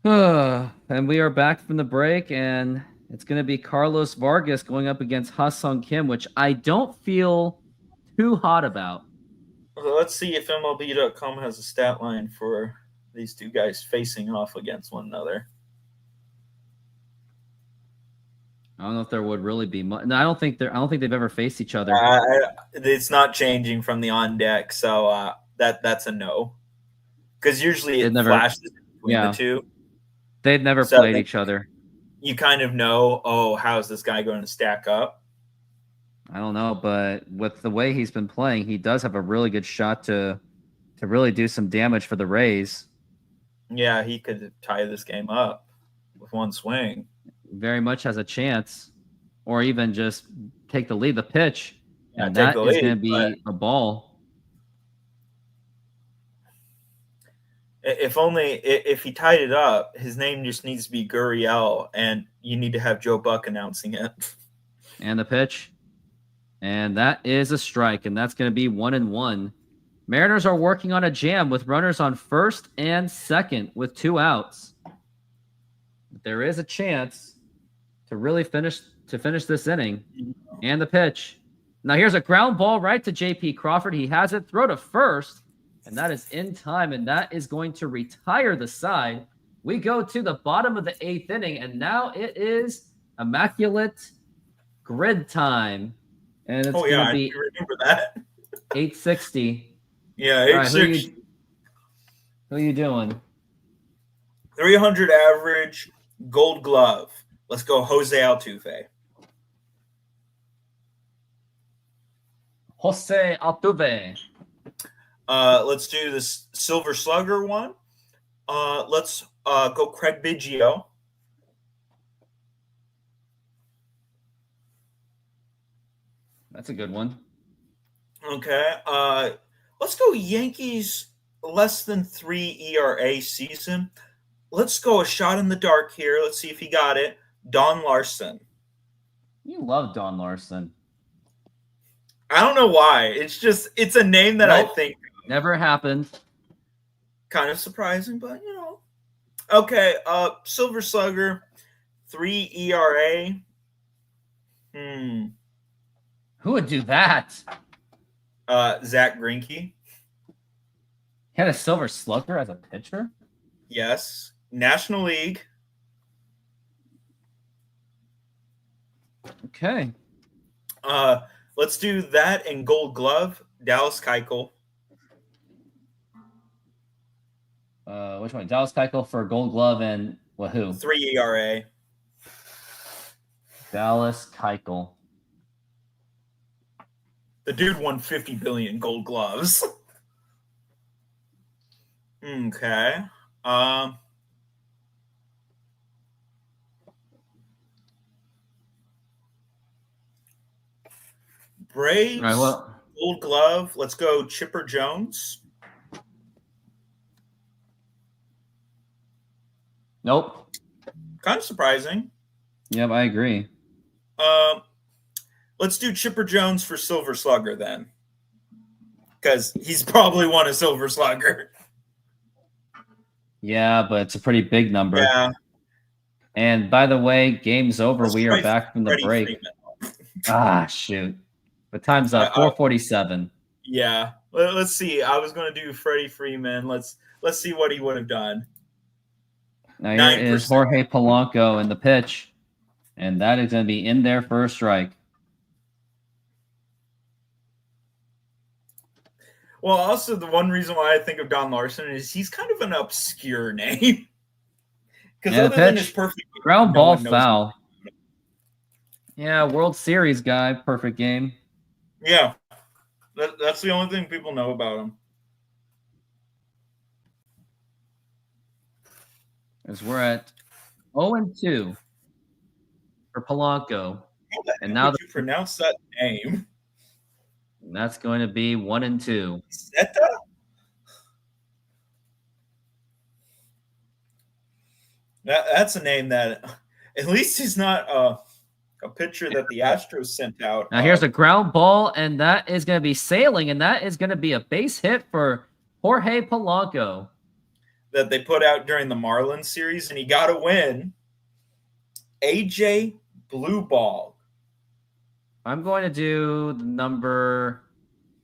[SPEAKER 1] And we are back from the break, and it's going to be Carlos Vargas going up against Ha-Sung Kim, which I don't feel too hot about.
[SPEAKER 9] Well, let's see if MLB.com has a stat line for these two guys facing off against one another.
[SPEAKER 1] I don't know if there would really be much. No, I don't think they've ever faced each other.
[SPEAKER 9] It's not changing from the on deck, so that's a no. Because usually it flashes between the two.
[SPEAKER 1] They've never played each other.
[SPEAKER 9] You kind of know, how's this guy going to stack up?
[SPEAKER 1] I don't know, but with the way he's been playing, he does have a really good shot to really do some damage for the Rays.
[SPEAKER 9] Yeah, he could tie this game up with one swing.
[SPEAKER 1] Very much has a chance, or even just take the lead. The pitch, and
[SPEAKER 9] that
[SPEAKER 1] is going to be a ball.
[SPEAKER 9] If he tied it up, his name just needs to be Gurriel, and you need to have Joe Buck announcing it.
[SPEAKER 1] And the pitch, and that is a strike, and that's going to be 1-1. Mariners are working on a jam with runners on first and second with 2 outs. But there is a chance to really finish this inning. And the pitch. Now here's a ground ball right to J.P. Crawford. He has it. Throw to first. And that is in time. And that is going to retire the side. We go to the bottom of the 8th inning. And now it is immaculate grid time. And it's going to be
[SPEAKER 9] I remember that.
[SPEAKER 1] 860.
[SPEAKER 9] Yeah, 860.
[SPEAKER 1] Right, who are you doing?
[SPEAKER 9] 300 average, Gold Glove. Let's go Jose Altuve.
[SPEAKER 1] Jose Altuve.
[SPEAKER 9] Let's do this Silver Slugger one. Let's go Craig Biggio.
[SPEAKER 1] That's a good one.
[SPEAKER 9] Okay. Let's go Yankees less than 3 ERA season. Let's go a shot in the dark here. Let's see if he got it. Don Larson.
[SPEAKER 1] You love Don Larson.
[SPEAKER 9] I don't know why. It's a name that I think
[SPEAKER 1] never happened.
[SPEAKER 9] Kind of surprising, but Okay, Silver Slugger, 3 ERA.
[SPEAKER 1] Who would do that?
[SPEAKER 9] Zach Greinke.
[SPEAKER 1] He had a Silver Slugger as a pitcher?
[SPEAKER 9] Yes. National League.
[SPEAKER 1] Okay.
[SPEAKER 9] Let's do that and Gold Glove. Dallas Keuchel.
[SPEAKER 1] Which one? Dallas Keuchel for Gold Glove and who?
[SPEAKER 9] 3 ERA.
[SPEAKER 1] Dallas Keuchel.
[SPEAKER 9] The dude won 50 billion Gold Gloves. Okay. Braves,
[SPEAKER 1] All right, well,
[SPEAKER 9] Gold Glove. Let's go Chipper Jones.
[SPEAKER 1] nope.
[SPEAKER 9] Kind of surprising.
[SPEAKER 1] Yep, I agree.
[SPEAKER 9] Let's do Chipper Jones for Silver Slugger then, because he's probably won a Silver Slugger.
[SPEAKER 1] Yeah, but it's a pretty big number.
[SPEAKER 9] Yeah.
[SPEAKER 1] And by the way, game's over.
[SPEAKER 9] Let's
[SPEAKER 1] We
[SPEAKER 9] try
[SPEAKER 1] are back from the
[SPEAKER 9] Freddie
[SPEAKER 1] break.
[SPEAKER 9] Freeman.
[SPEAKER 1] Shoot. But time's up. 4:47.
[SPEAKER 9] Yeah. Let's see. I was going to do Freddie Freeman. Let's see what he would have done.
[SPEAKER 1] Now here is
[SPEAKER 9] 9%.
[SPEAKER 1] Jorge Polanco in the pitch. And that is going to be in there for a strike.
[SPEAKER 9] Well, also the one reason why I think of Don Larson is he's kind of an obscure name. Because
[SPEAKER 1] And
[SPEAKER 9] other
[SPEAKER 1] the
[SPEAKER 9] than
[SPEAKER 1] pitch,
[SPEAKER 9] his perfect game,
[SPEAKER 1] ground
[SPEAKER 9] no
[SPEAKER 1] ball
[SPEAKER 9] one knows
[SPEAKER 1] foul. Yeah, World Series guy, perfect game.
[SPEAKER 9] Yeah. That's the only thing people know about him.
[SPEAKER 1] As we're at 0-2 for Polanco. And now
[SPEAKER 9] How would you pronounce that name?
[SPEAKER 1] that's going to be 1-2.
[SPEAKER 9] Zeta? That's a name that at least he's not a pitcher that the Astros sent out.
[SPEAKER 1] Now here's a ground ball, and that is going to be sailing, and that is going to be a base hit for Jorge Polanco.
[SPEAKER 9] That they put out during the Marlins series, and he got a win. AJ Blue Ball.
[SPEAKER 1] I'm going to do the number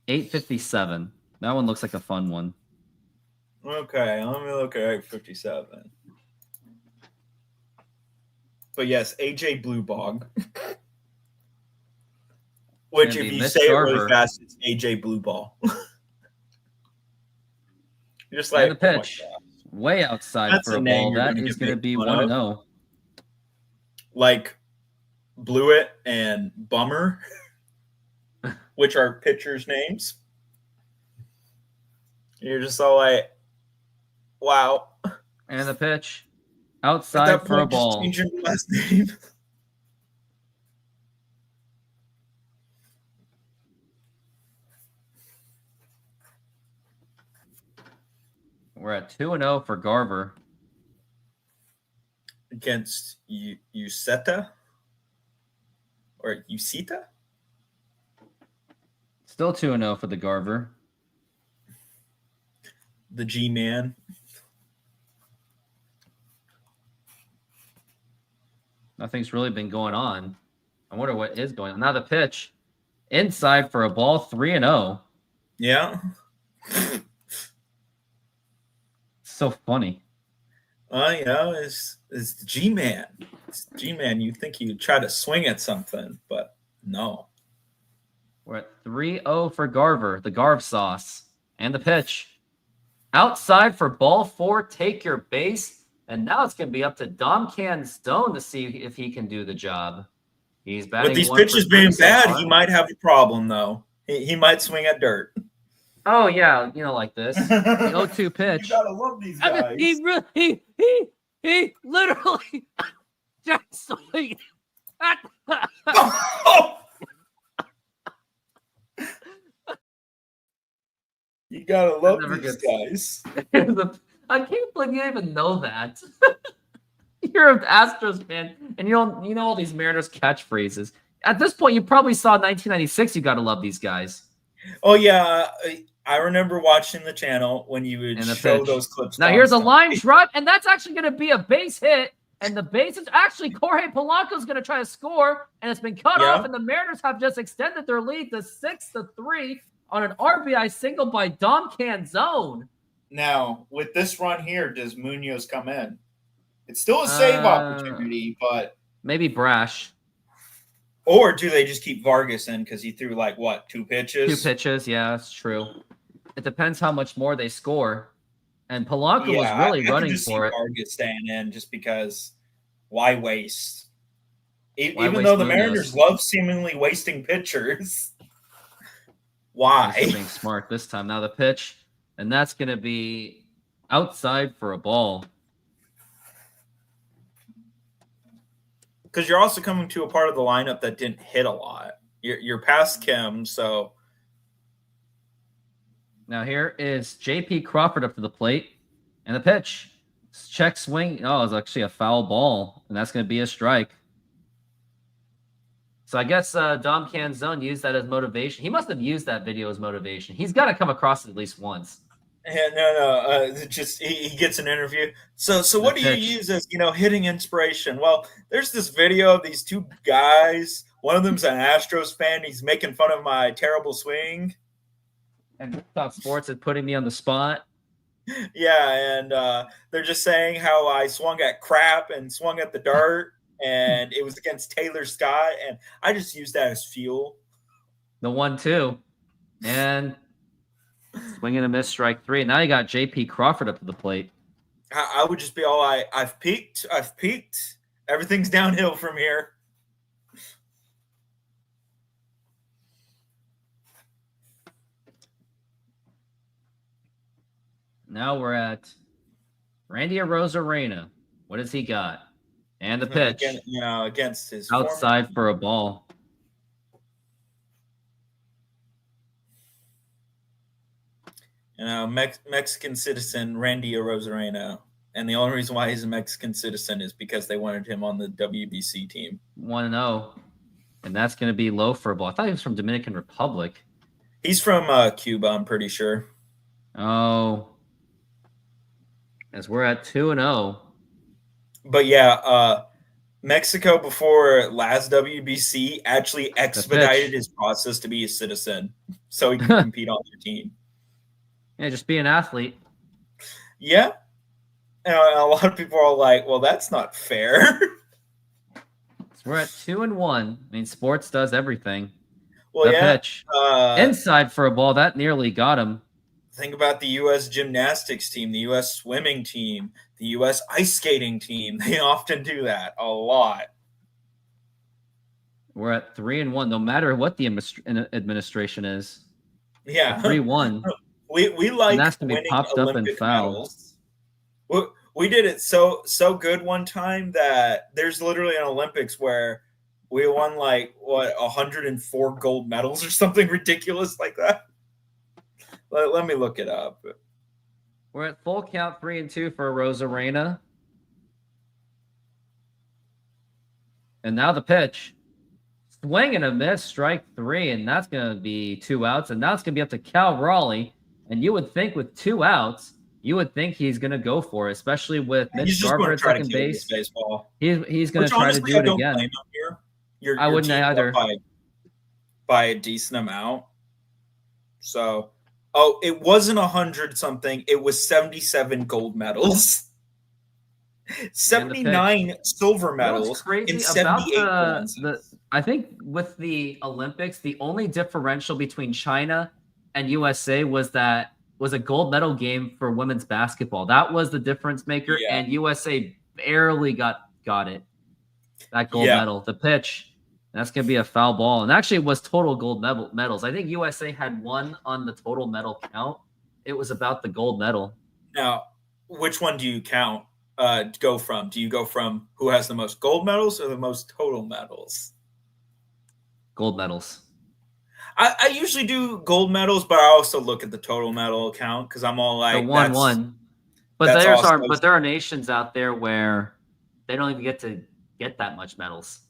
[SPEAKER 1] 857. That one looks like a fun one.
[SPEAKER 9] Okay, let me look at 857. But yes, AJ Blue Bog. Which, if you say it really fast, it's AJ Blue Ball. You're just like,
[SPEAKER 1] and the pitch, way outside
[SPEAKER 9] that's
[SPEAKER 1] for a ball. That is going to be 1-0.
[SPEAKER 9] Like Blewett and Bummer, which are pitchers' names. You're just all like, wow.
[SPEAKER 1] And the pitch, outside for a ball.
[SPEAKER 9] Change your last name.
[SPEAKER 1] We're at 2-0 for Garver.
[SPEAKER 9] Against Uceta? Or Ucita?
[SPEAKER 1] Still 2-0 for the Garver.
[SPEAKER 9] The G-Man.
[SPEAKER 1] Nothing's really been going on. I wonder what is going on. Now the pitch, inside for a ball, 3-0.
[SPEAKER 9] Yeah.
[SPEAKER 1] So funny.
[SPEAKER 9] It's the G-Man. It's the G-Man. You think you'd try to swing at something, but no.
[SPEAKER 1] We're at 3-0 for Garver, the Garv sauce. And the pitch. Outside for ball 4, take your base. And now it's going to be up to Dom Stone to see if he can do the job. He's batting.
[SPEAKER 9] With these pitches being bad, he might have a problem, though. He might swing at dirt.
[SPEAKER 1] Oh, yeah, like this. The 0-2 pitch.
[SPEAKER 9] You gotta love these guys.
[SPEAKER 1] He literally just swing.
[SPEAKER 9] You gotta love these guys.
[SPEAKER 1] I can't believe you even know that. You're an Astros fan, and you know all these Mariners catchphrases. At this point, you probably saw 1996. You gotta love these guys.
[SPEAKER 9] Oh yeah, I remember watching the channel when you would show those clips.
[SPEAKER 1] Now here's a line drive, and that's actually going to be a base hit. And the base is actually Jorge Polanco's going to try to score, and it's been cut off. And the Mariners have just extended their lead to 6-3 on an RBI single by Dom Canzone.
[SPEAKER 9] Now, with this run here, does Munoz come in? It's still a save opportunity, but
[SPEAKER 1] maybe Brash.
[SPEAKER 9] Or do they just keep Vargas in because he threw 2 pitches?
[SPEAKER 1] 2 pitches, yeah, that's true. It depends how much more they score. And Polanco was really running for it.
[SPEAKER 9] Vargas staying in just because why waste? Even though the Mariners love seemingly wasting pitchers. Why?
[SPEAKER 1] Being smart this time. Now the pitch, and that's going to be outside for a ball.
[SPEAKER 9] Because you're also coming to a part of the lineup that didn't hit a lot. You're past Kim, so.
[SPEAKER 1] Now here is J.P. Crawford up to the plate. And the pitch. Check swing. Oh, it's actually a foul ball. And that's going to be a strike. So I guess Dom Canzone used that as motivation. He must have used that video as motivation. He's got to come across it at least once.
[SPEAKER 9] Yeah, no. Just he gets an interview. So what do you use as hitting inspiration? Well, there's this video of these two guys. One of them's an Astros fan. He's making fun of my terrible swing.
[SPEAKER 1] And Top Sports is putting me on the spot.
[SPEAKER 9] Yeah, and they're just saying how I swung at crap and swung at the dart, and it was against Taylor Scott, and I just used that as fuel.
[SPEAKER 1] The 1-2, and swing and a miss, strike 3. Now you got J.P. Crawford up to the plate.
[SPEAKER 9] I would just be all I've peaked. Everything's downhill from here.
[SPEAKER 1] Now we're at Randy Arozarena. What has he got? And the pitch.
[SPEAKER 9] Against his
[SPEAKER 1] outside for a ball.
[SPEAKER 9] Mexican citizen Randy Arozarena. And the only reason why he's a Mexican citizen is because they wanted him on the WBC team.
[SPEAKER 1] 1-0. And that's going to be low for a ball. I thought he was from Dominican Republic.
[SPEAKER 9] He's from Cuba, I'm pretty sure.
[SPEAKER 1] Oh. As we're at 2-0.
[SPEAKER 9] But yeah, Mexico before last WBC actually expedited his process to be a citizen so he can compete on their team.
[SPEAKER 1] Yeah, just be an athlete.
[SPEAKER 9] Yeah. And a lot of people are like, well, that's not fair.
[SPEAKER 1] So we're at 2-1. I mean, sports does everything.
[SPEAKER 9] Well,
[SPEAKER 1] the pitch. Inside for a ball. That nearly got him.
[SPEAKER 9] Think about the U.S. gymnastics team, the U.S. swimming team, the U.S. ice skating team. They often do that a lot.
[SPEAKER 1] We're at 3-1, no matter what the administration is.
[SPEAKER 9] Yeah.
[SPEAKER 1] 3-1.
[SPEAKER 9] We like
[SPEAKER 1] and that's gonna be
[SPEAKER 9] winning
[SPEAKER 1] popped
[SPEAKER 9] Olympic
[SPEAKER 1] up and fouled.
[SPEAKER 9] medals. We did it so good one time that there's literally an Olympics where we won 104 gold medals or something ridiculous like that. Let me look it up.
[SPEAKER 1] We're at full count 3-2 for Arozarena. And now the pitch. Swing and a miss, strike 3, and that's going to be 2 outs. And now it's going to be up to Cal Raleigh. And you would think with 2 outs, you would think he's going to go for it, especially with Mitch Garber at second base.
[SPEAKER 9] Baseball.
[SPEAKER 1] He's going to try to do it again.
[SPEAKER 9] Your
[SPEAKER 1] I wouldn't either.
[SPEAKER 9] By a decent amount. So, it wasn't 100-something. It was 77 gold medals. 79 silver medals and 78 bronzes.
[SPEAKER 1] I think with the Olympics, the only differential between China and USA was that was a gold medal game for women's basketball. That was the difference maker, and USA barely got it. That gold medal. The pitch, that's going to be a foul ball. And actually, it was total gold medals. I think USA had 1 on the total medal count. It was about the gold medal.
[SPEAKER 9] Now, which one do you count? Go from? Do you go from who has the most gold medals or the most total medals?
[SPEAKER 1] Gold medals.
[SPEAKER 9] I usually do gold medals, but I also look at the total medal count because I'm all like
[SPEAKER 1] the 1-1. But there are nations out there where they don't even get that much medals.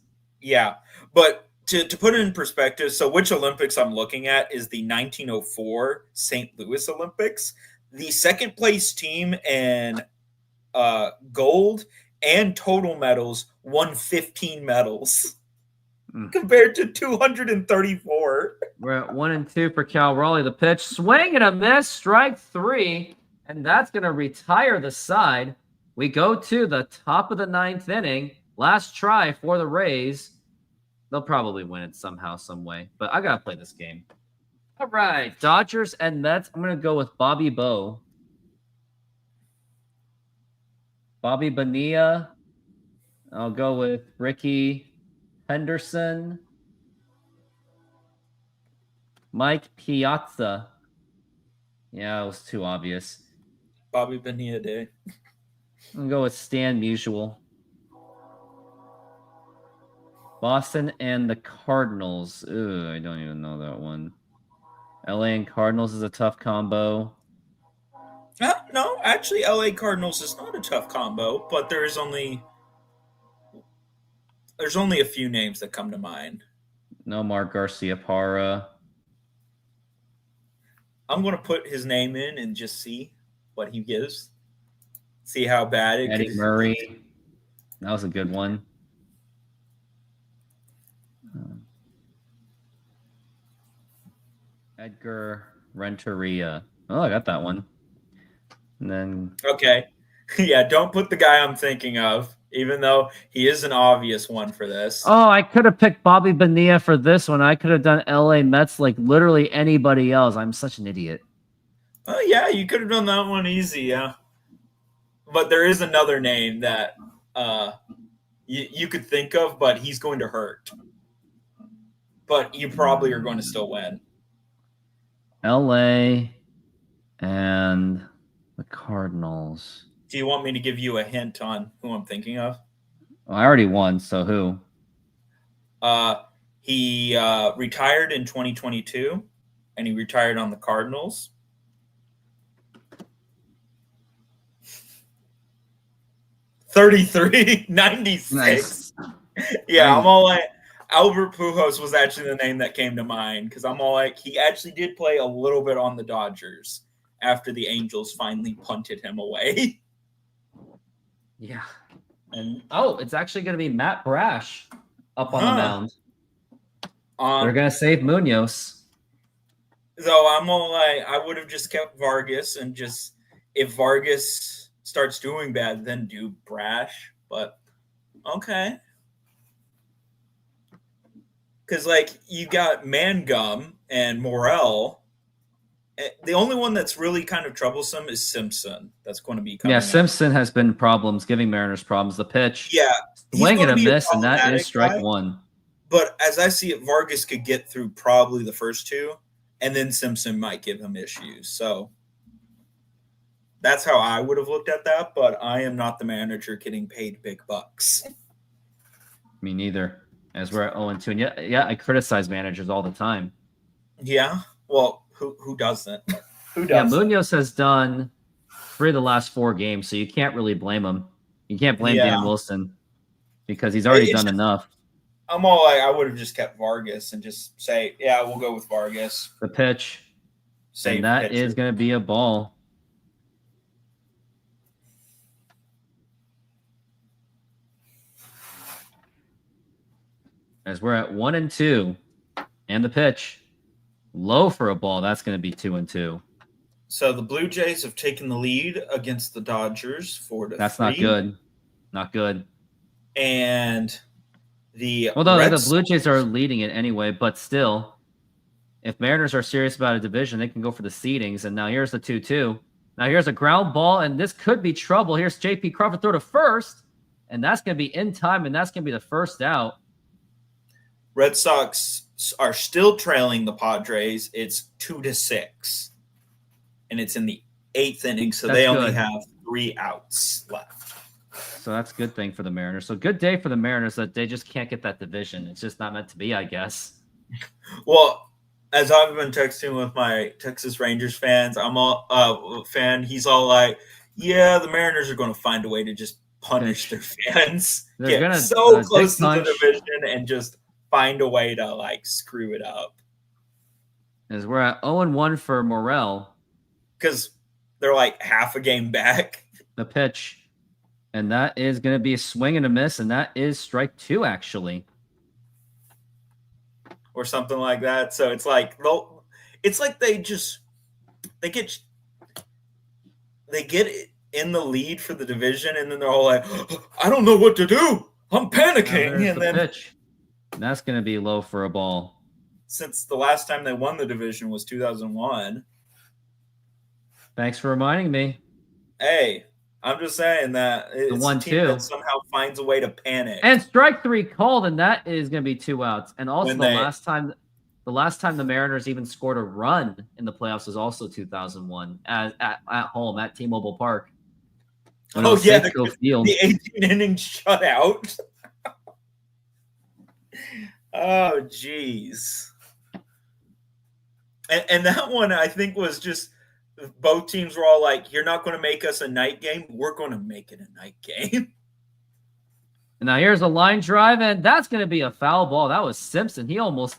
[SPEAKER 9] Yeah, but to put it in perspective, so which Olympics I'm looking at is the 1904 St. Louis Olympics. The second place team in gold and total medals won 15 medals compared to 234.
[SPEAKER 1] We're at 1-2 for Cal Raleigh. The pitch, swing and a miss, strike 3, and that's going to retire the side. We go to the top of the 9th inning. Last try for the Rays. They'll probably win it somehow, some way, but I got to play this game. All right, Dodgers and Mets. I'm going to go with Bobby Bowe. Bobby Bonilla. I'll go with Ricky Henderson. Mike Piazza. Yeah, it was too obvious.
[SPEAKER 9] Bobby Bonilla Day.
[SPEAKER 1] I'm gonna go with Stan Musial. Boston and the Cardinals. Ooh, I don't even know that one. LA and Cardinals is a tough combo.
[SPEAKER 9] No, actually, LA Cardinals is not a tough combo, but there's only a few names that come to mind.
[SPEAKER 1] No Mark Garcia Parra.
[SPEAKER 9] I'm going to put his name in and just see what he gives. See how bad it
[SPEAKER 1] Eddie
[SPEAKER 9] could.
[SPEAKER 1] Murray. That was a good one. Edgar Renteria. Oh, I got that one. And then
[SPEAKER 9] Okay. Yeah, don't put the guy I'm thinking of, even though he is an obvious one for this.
[SPEAKER 1] oh, I could have picked Bobby Bonilla for this one. I could have done LA Mets like literally anybody else. I'm such an idiot.
[SPEAKER 9] Oh, yeah, you could have done that one easy, yeah. But there is another name that you could think of, but he's going to hurt. But you probably are going to still win.
[SPEAKER 1] LA and the Cardinals.
[SPEAKER 9] Do you want me to give you a hint on who I'm thinking of?
[SPEAKER 1] Well, I already won, so who?
[SPEAKER 9] He retired in 2022, and he retired on the Cardinals. $33, 96.
[SPEAKER 1] Nice.
[SPEAKER 9] Yeah, I'm all like, Albert Pujols was actually the name that came to mind because I'm all like, he actually did play a little bit on the Dodgers after the Angels finally punted him away.
[SPEAKER 1] Yeah. And it's actually going to be Matt Brash up on the mound. They're going to save Munoz.
[SPEAKER 9] So I'm all like, I would have just kept Vargas and just, if Vargas starts doing bad, then do Brash. But okay. Because, like, you got Mangum and Morel. The only one that's really kind of troublesome is Simpson. That's going to be coming.
[SPEAKER 1] Yeah,
[SPEAKER 9] out.
[SPEAKER 1] Simpson has been problems, giving Mariners problems. The pitch.
[SPEAKER 9] Yeah.
[SPEAKER 1] Swing and a miss, and that is strike one.
[SPEAKER 9] But as I see it, Vargas could get through probably the first two, and then Simpson might give him issues. So that's how I would have looked at that, but I am not the manager getting paid big bucks.
[SPEAKER 1] Me neither. As we're at 0-2. And yeah, I criticize managers all the time.
[SPEAKER 9] Yeah? Well, who doesn't? Who doesn't?
[SPEAKER 1] Yeah, Munoz has done 3 of the last 4 games, so you can't really blame him. You can't blame Dan Wilson because he's already done enough.
[SPEAKER 9] I'm all like, I would have just kept Vargas and just say, yeah, we'll go with Vargas.
[SPEAKER 1] The pitch. And that is going to be a ball. As we're at 1-2, and the pitch low for a ball. That's going to be 2-2.
[SPEAKER 9] So the Blue Jays have taken the lead against the Dodgers 4-3.
[SPEAKER 1] That's not good. Not good.
[SPEAKER 9] And the
[SPEAKER 1] the Blue Jays are leading it anyway, but still, if Mariners are serious about a division, they can go for the seedings. And now here's the 2-2. Now here's a ground ball, and this could be trouble. Here's J.P. Crawford throw to first, and that's going to be in time, and that's going to be the first out.
[SPEAKER 9] Red Sox are still trailing the Padres. It's 2-6, and it's in the 8th inning, so they only have 3 outs left.
[SPEAKER 1] So that's a good thing for the Mariners. So good day for the Mariners that they just can't get that division. It's just not meant to be, I guess.
[SPEAKER 9] Well, as I've been texting with my Texas Rangers fans, I'm all fan. He's all like, "Yeah, the Mariners are going to find a way to just punish their fans.
[SPEAKER 1] They're
[SPEAKER 9] Get
[SPEAKER 1] gonna,
[SPEAKER 9] so close to
[SPEAKER 1] punch.
[SPEAKER 9] the division and just find a way to like screw it up."
[SPEAKER 1] As we're at 0-1 for Morel.
[SPEAKER 9] Because they're like half a game back.
[SPEAKER 1] The pitch. And that is going to be a swing and a miss, and that is strike 2, actually.
[SPEAKER 9] Or something like that. So it's like they get in the lead for the division, and then they're all like, "I don't know what to do. I'm panicking." And then
[SPEAKER 1] pitch. And that's going to be low for a ball.
[SPEAKER 9] Since the last time they won the division was 2001.
[SPEAKER 1] Thanks for reminding me.
[SPEAKER 9] Hey, I'm just saying that it's a team that somehow finds a way to panic.
[SPEAKER 1] And strike 3 called, and that is going to be 2 outs. And also the The last time the Mariners even scored a run in the playoffs was also 2001 at home at T-Mobile Park.
[SPEAKER 9] Oh yeah,
[SPEAKER 1] Field.
[SPEAKER 9] The 18 innings shutout. Oh jeez. And that one I think was just both teams were all like, "You're not going to make us a night game. We're going to make it a night game."
[SPEAKER 1] And now here's a line drive, and that's going to be a foul ball. That was Simpson. He almost,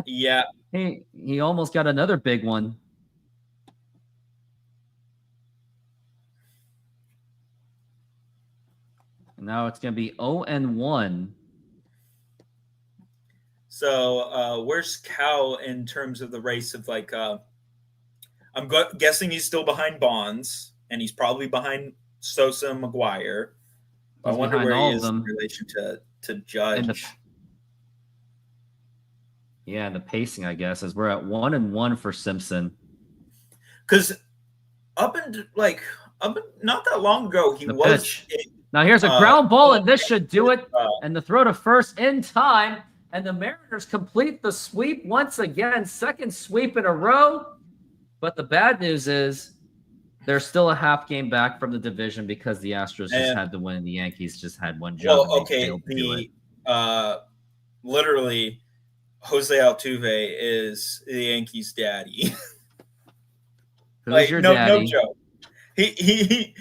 [SPEAKER 9] yeah,
[SPEAKER 1] he almost got another big one. And now it's going to be 0-1.
[SPEAKER 9] So where's Cal in terms of the race of like? I'm guessing he's still behind Bonds, and he's probably behind Sosa and McGuire. I wonder where he is in relation to Judge.
[SPEAKER 1] And the pacing, I guess, is we're at 1-1 for Simpson.
[SPEAKER 9] Because up not that long ago, he was.
[SPEAKER 1] Now here's a ground ball, and this should do it. And the throw to first in time, and the Mariners complete the sweep once again, second sweep in a row. But the bad news is they're still a half game back from the division because the Astros just had to win and the Yankees just had one job.
[SPEAKER 9] Well, okay, literally, Jose Altuve is the Yankees' daddy.
[SPEAKER 1] Who's your daddy?
[SPEAKER 9] No joke. He's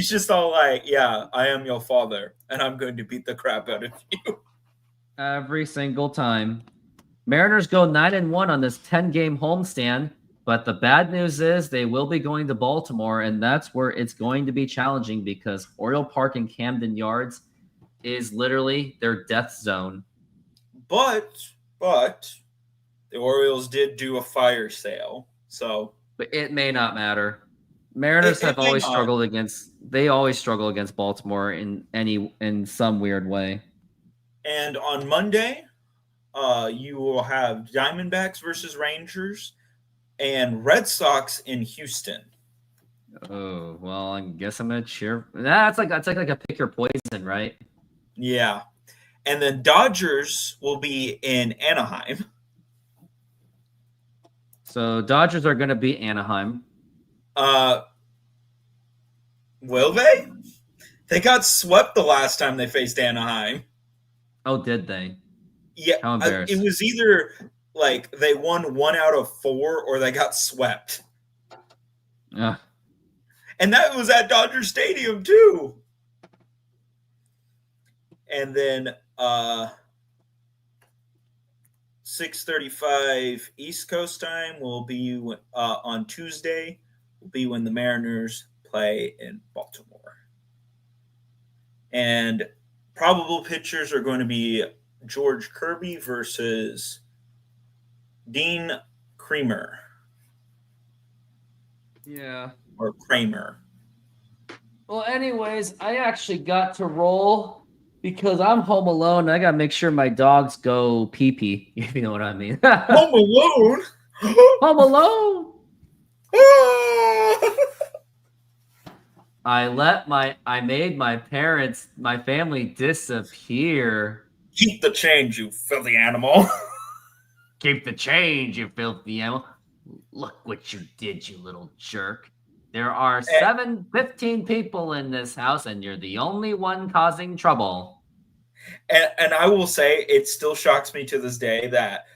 [SPEAKER 9] just all like, "Yeah, I am your father, and I'm going to beat the crap out of you."
[SPEAKER 1] Every single time. Mariners go 9-1 on this 10-game homestand. But the bad news is they will be going to Baltimore, and that's where it's going to be challenging because Oriole Park and Camden Yards is literally their death zone.
[SPEAKER 9] But the Orioles did do a fire sale, so.
[SPEAKER 1] But it may not matter. Mariners have always struggled against. They always struggle against Baltimore in some weird way.
[SPEAKER 9] And on Monday, you will have Diamondbacks versus Rangers. And Red Sox in Houston.
[SPEAKER 1] Oh, well, I guess I'm gonna cheer. That's like a pick your poison, right?
[SPEAKER 9] Yeah. And then Dodgers will be in Anaheim.
[SPEAKER 1] So Dodgers are gonna beat Anaheim.
[SPEAKER 9] Will they? They got swept the last time they faced Anaheim.
[SPEAKER 1] Oh, did they?
[SPEAKER 9] Yeah.
[SPEAKER 1] How embarrassing.
[SPEAKER 9] It was either like they won 1 out of 4 or they got swept.
[SPEAKER 1] And
[SPEAKER 9] that was at Dodger Stadium too. And then 6:35 East Coast time will be on Tuesday will be when the Mariners play in Baltimore. And probable pitchers are going to be George Kirby versus Dean Kramer.
[SPEAKER 1] Yeah.
[SPEAKER 9] Or Kramer.
[SPEAKER 1] Well, anyways, I actually got to roll because I'm home alone. And I got to make sure my dogs go pee-pee, if you know what I mean.
[SPEAKER 9] Home alone?
[SPEAKER 1] Home alone? I made my family disappear.
[SPEAKER 9] Keep the change, you filthy animal.
[SPEAKER 1] Keep the change, you filthy animal. Look what you did, you little jerk. There are 15 people in this house, and you're the only one causing trouble.
[SPEAKER 9] And I will say, it still shocks me to this day that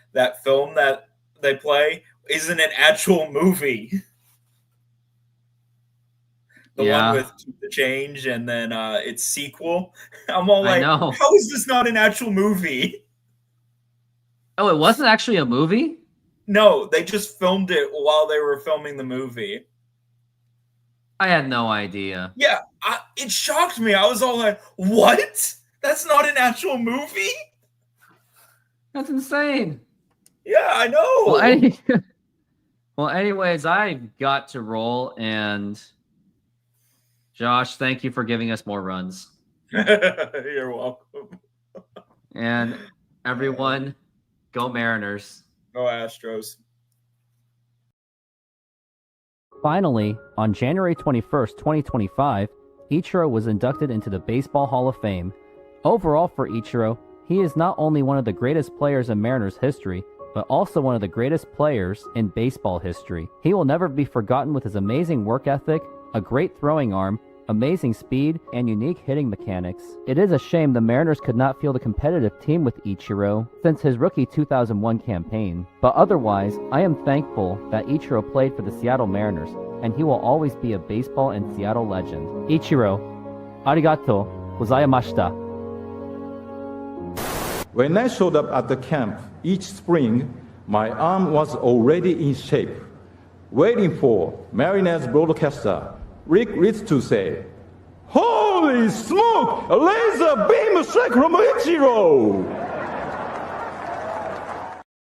[SPEAKER 9] film that they play isn't an actual movie. The one with Keep the Change and then its sequel. I'm all like, how is this not an actual movie?
[SPEAKER 1] Oh, it wasn't actually a movie?
[SPEAKER 9] No, they just filmed it while they were filming the movie.
[SPEAKER 1] I had no idea.
[SPEAKER 9] Yeah, it shocked me. I was all like, what? That's not an actual movie?
[SPEAKER 1] That's insane.
[SPEAKER 9] Yeah, I know.
[SPEAKER 1] Well, anyways, I got to roll, and Josh, thank you for giving us more runs.
[SPEAKER 9] You're welcome.
[SPEAKER 1] And everyone, go Mariners.
[SPEAKER 9] Go Astros.
[SPEAKER 6] Finally, on January 21st, 2025, Ichiro was inducted into the Baseball Hall of Fame. Overall for Ichiro, he is not only one of the greatest players in Mariners history, but also one of the greatest players in baseball history. He will never be forgotten with his amazing work ethic, a great throwing arm, amazing speed, and unique hitting mechanics. It is a shame the Mariners could not field a competitive team with Ichiro since his rookie 2001 campaign, but otherwise, I am thankful that Ichiro played for the Seattle Mariners, and he will always be a baseball and Seattle legend. Ichiro, arigato gozaimashita.
[SPEAKER 2] When I showed up at the camp each spring, my arm was already in shape, waiting for Mariners broadcaster Rick Ritz to say, "Holy smoke! A laser beam strike from Ichiro!"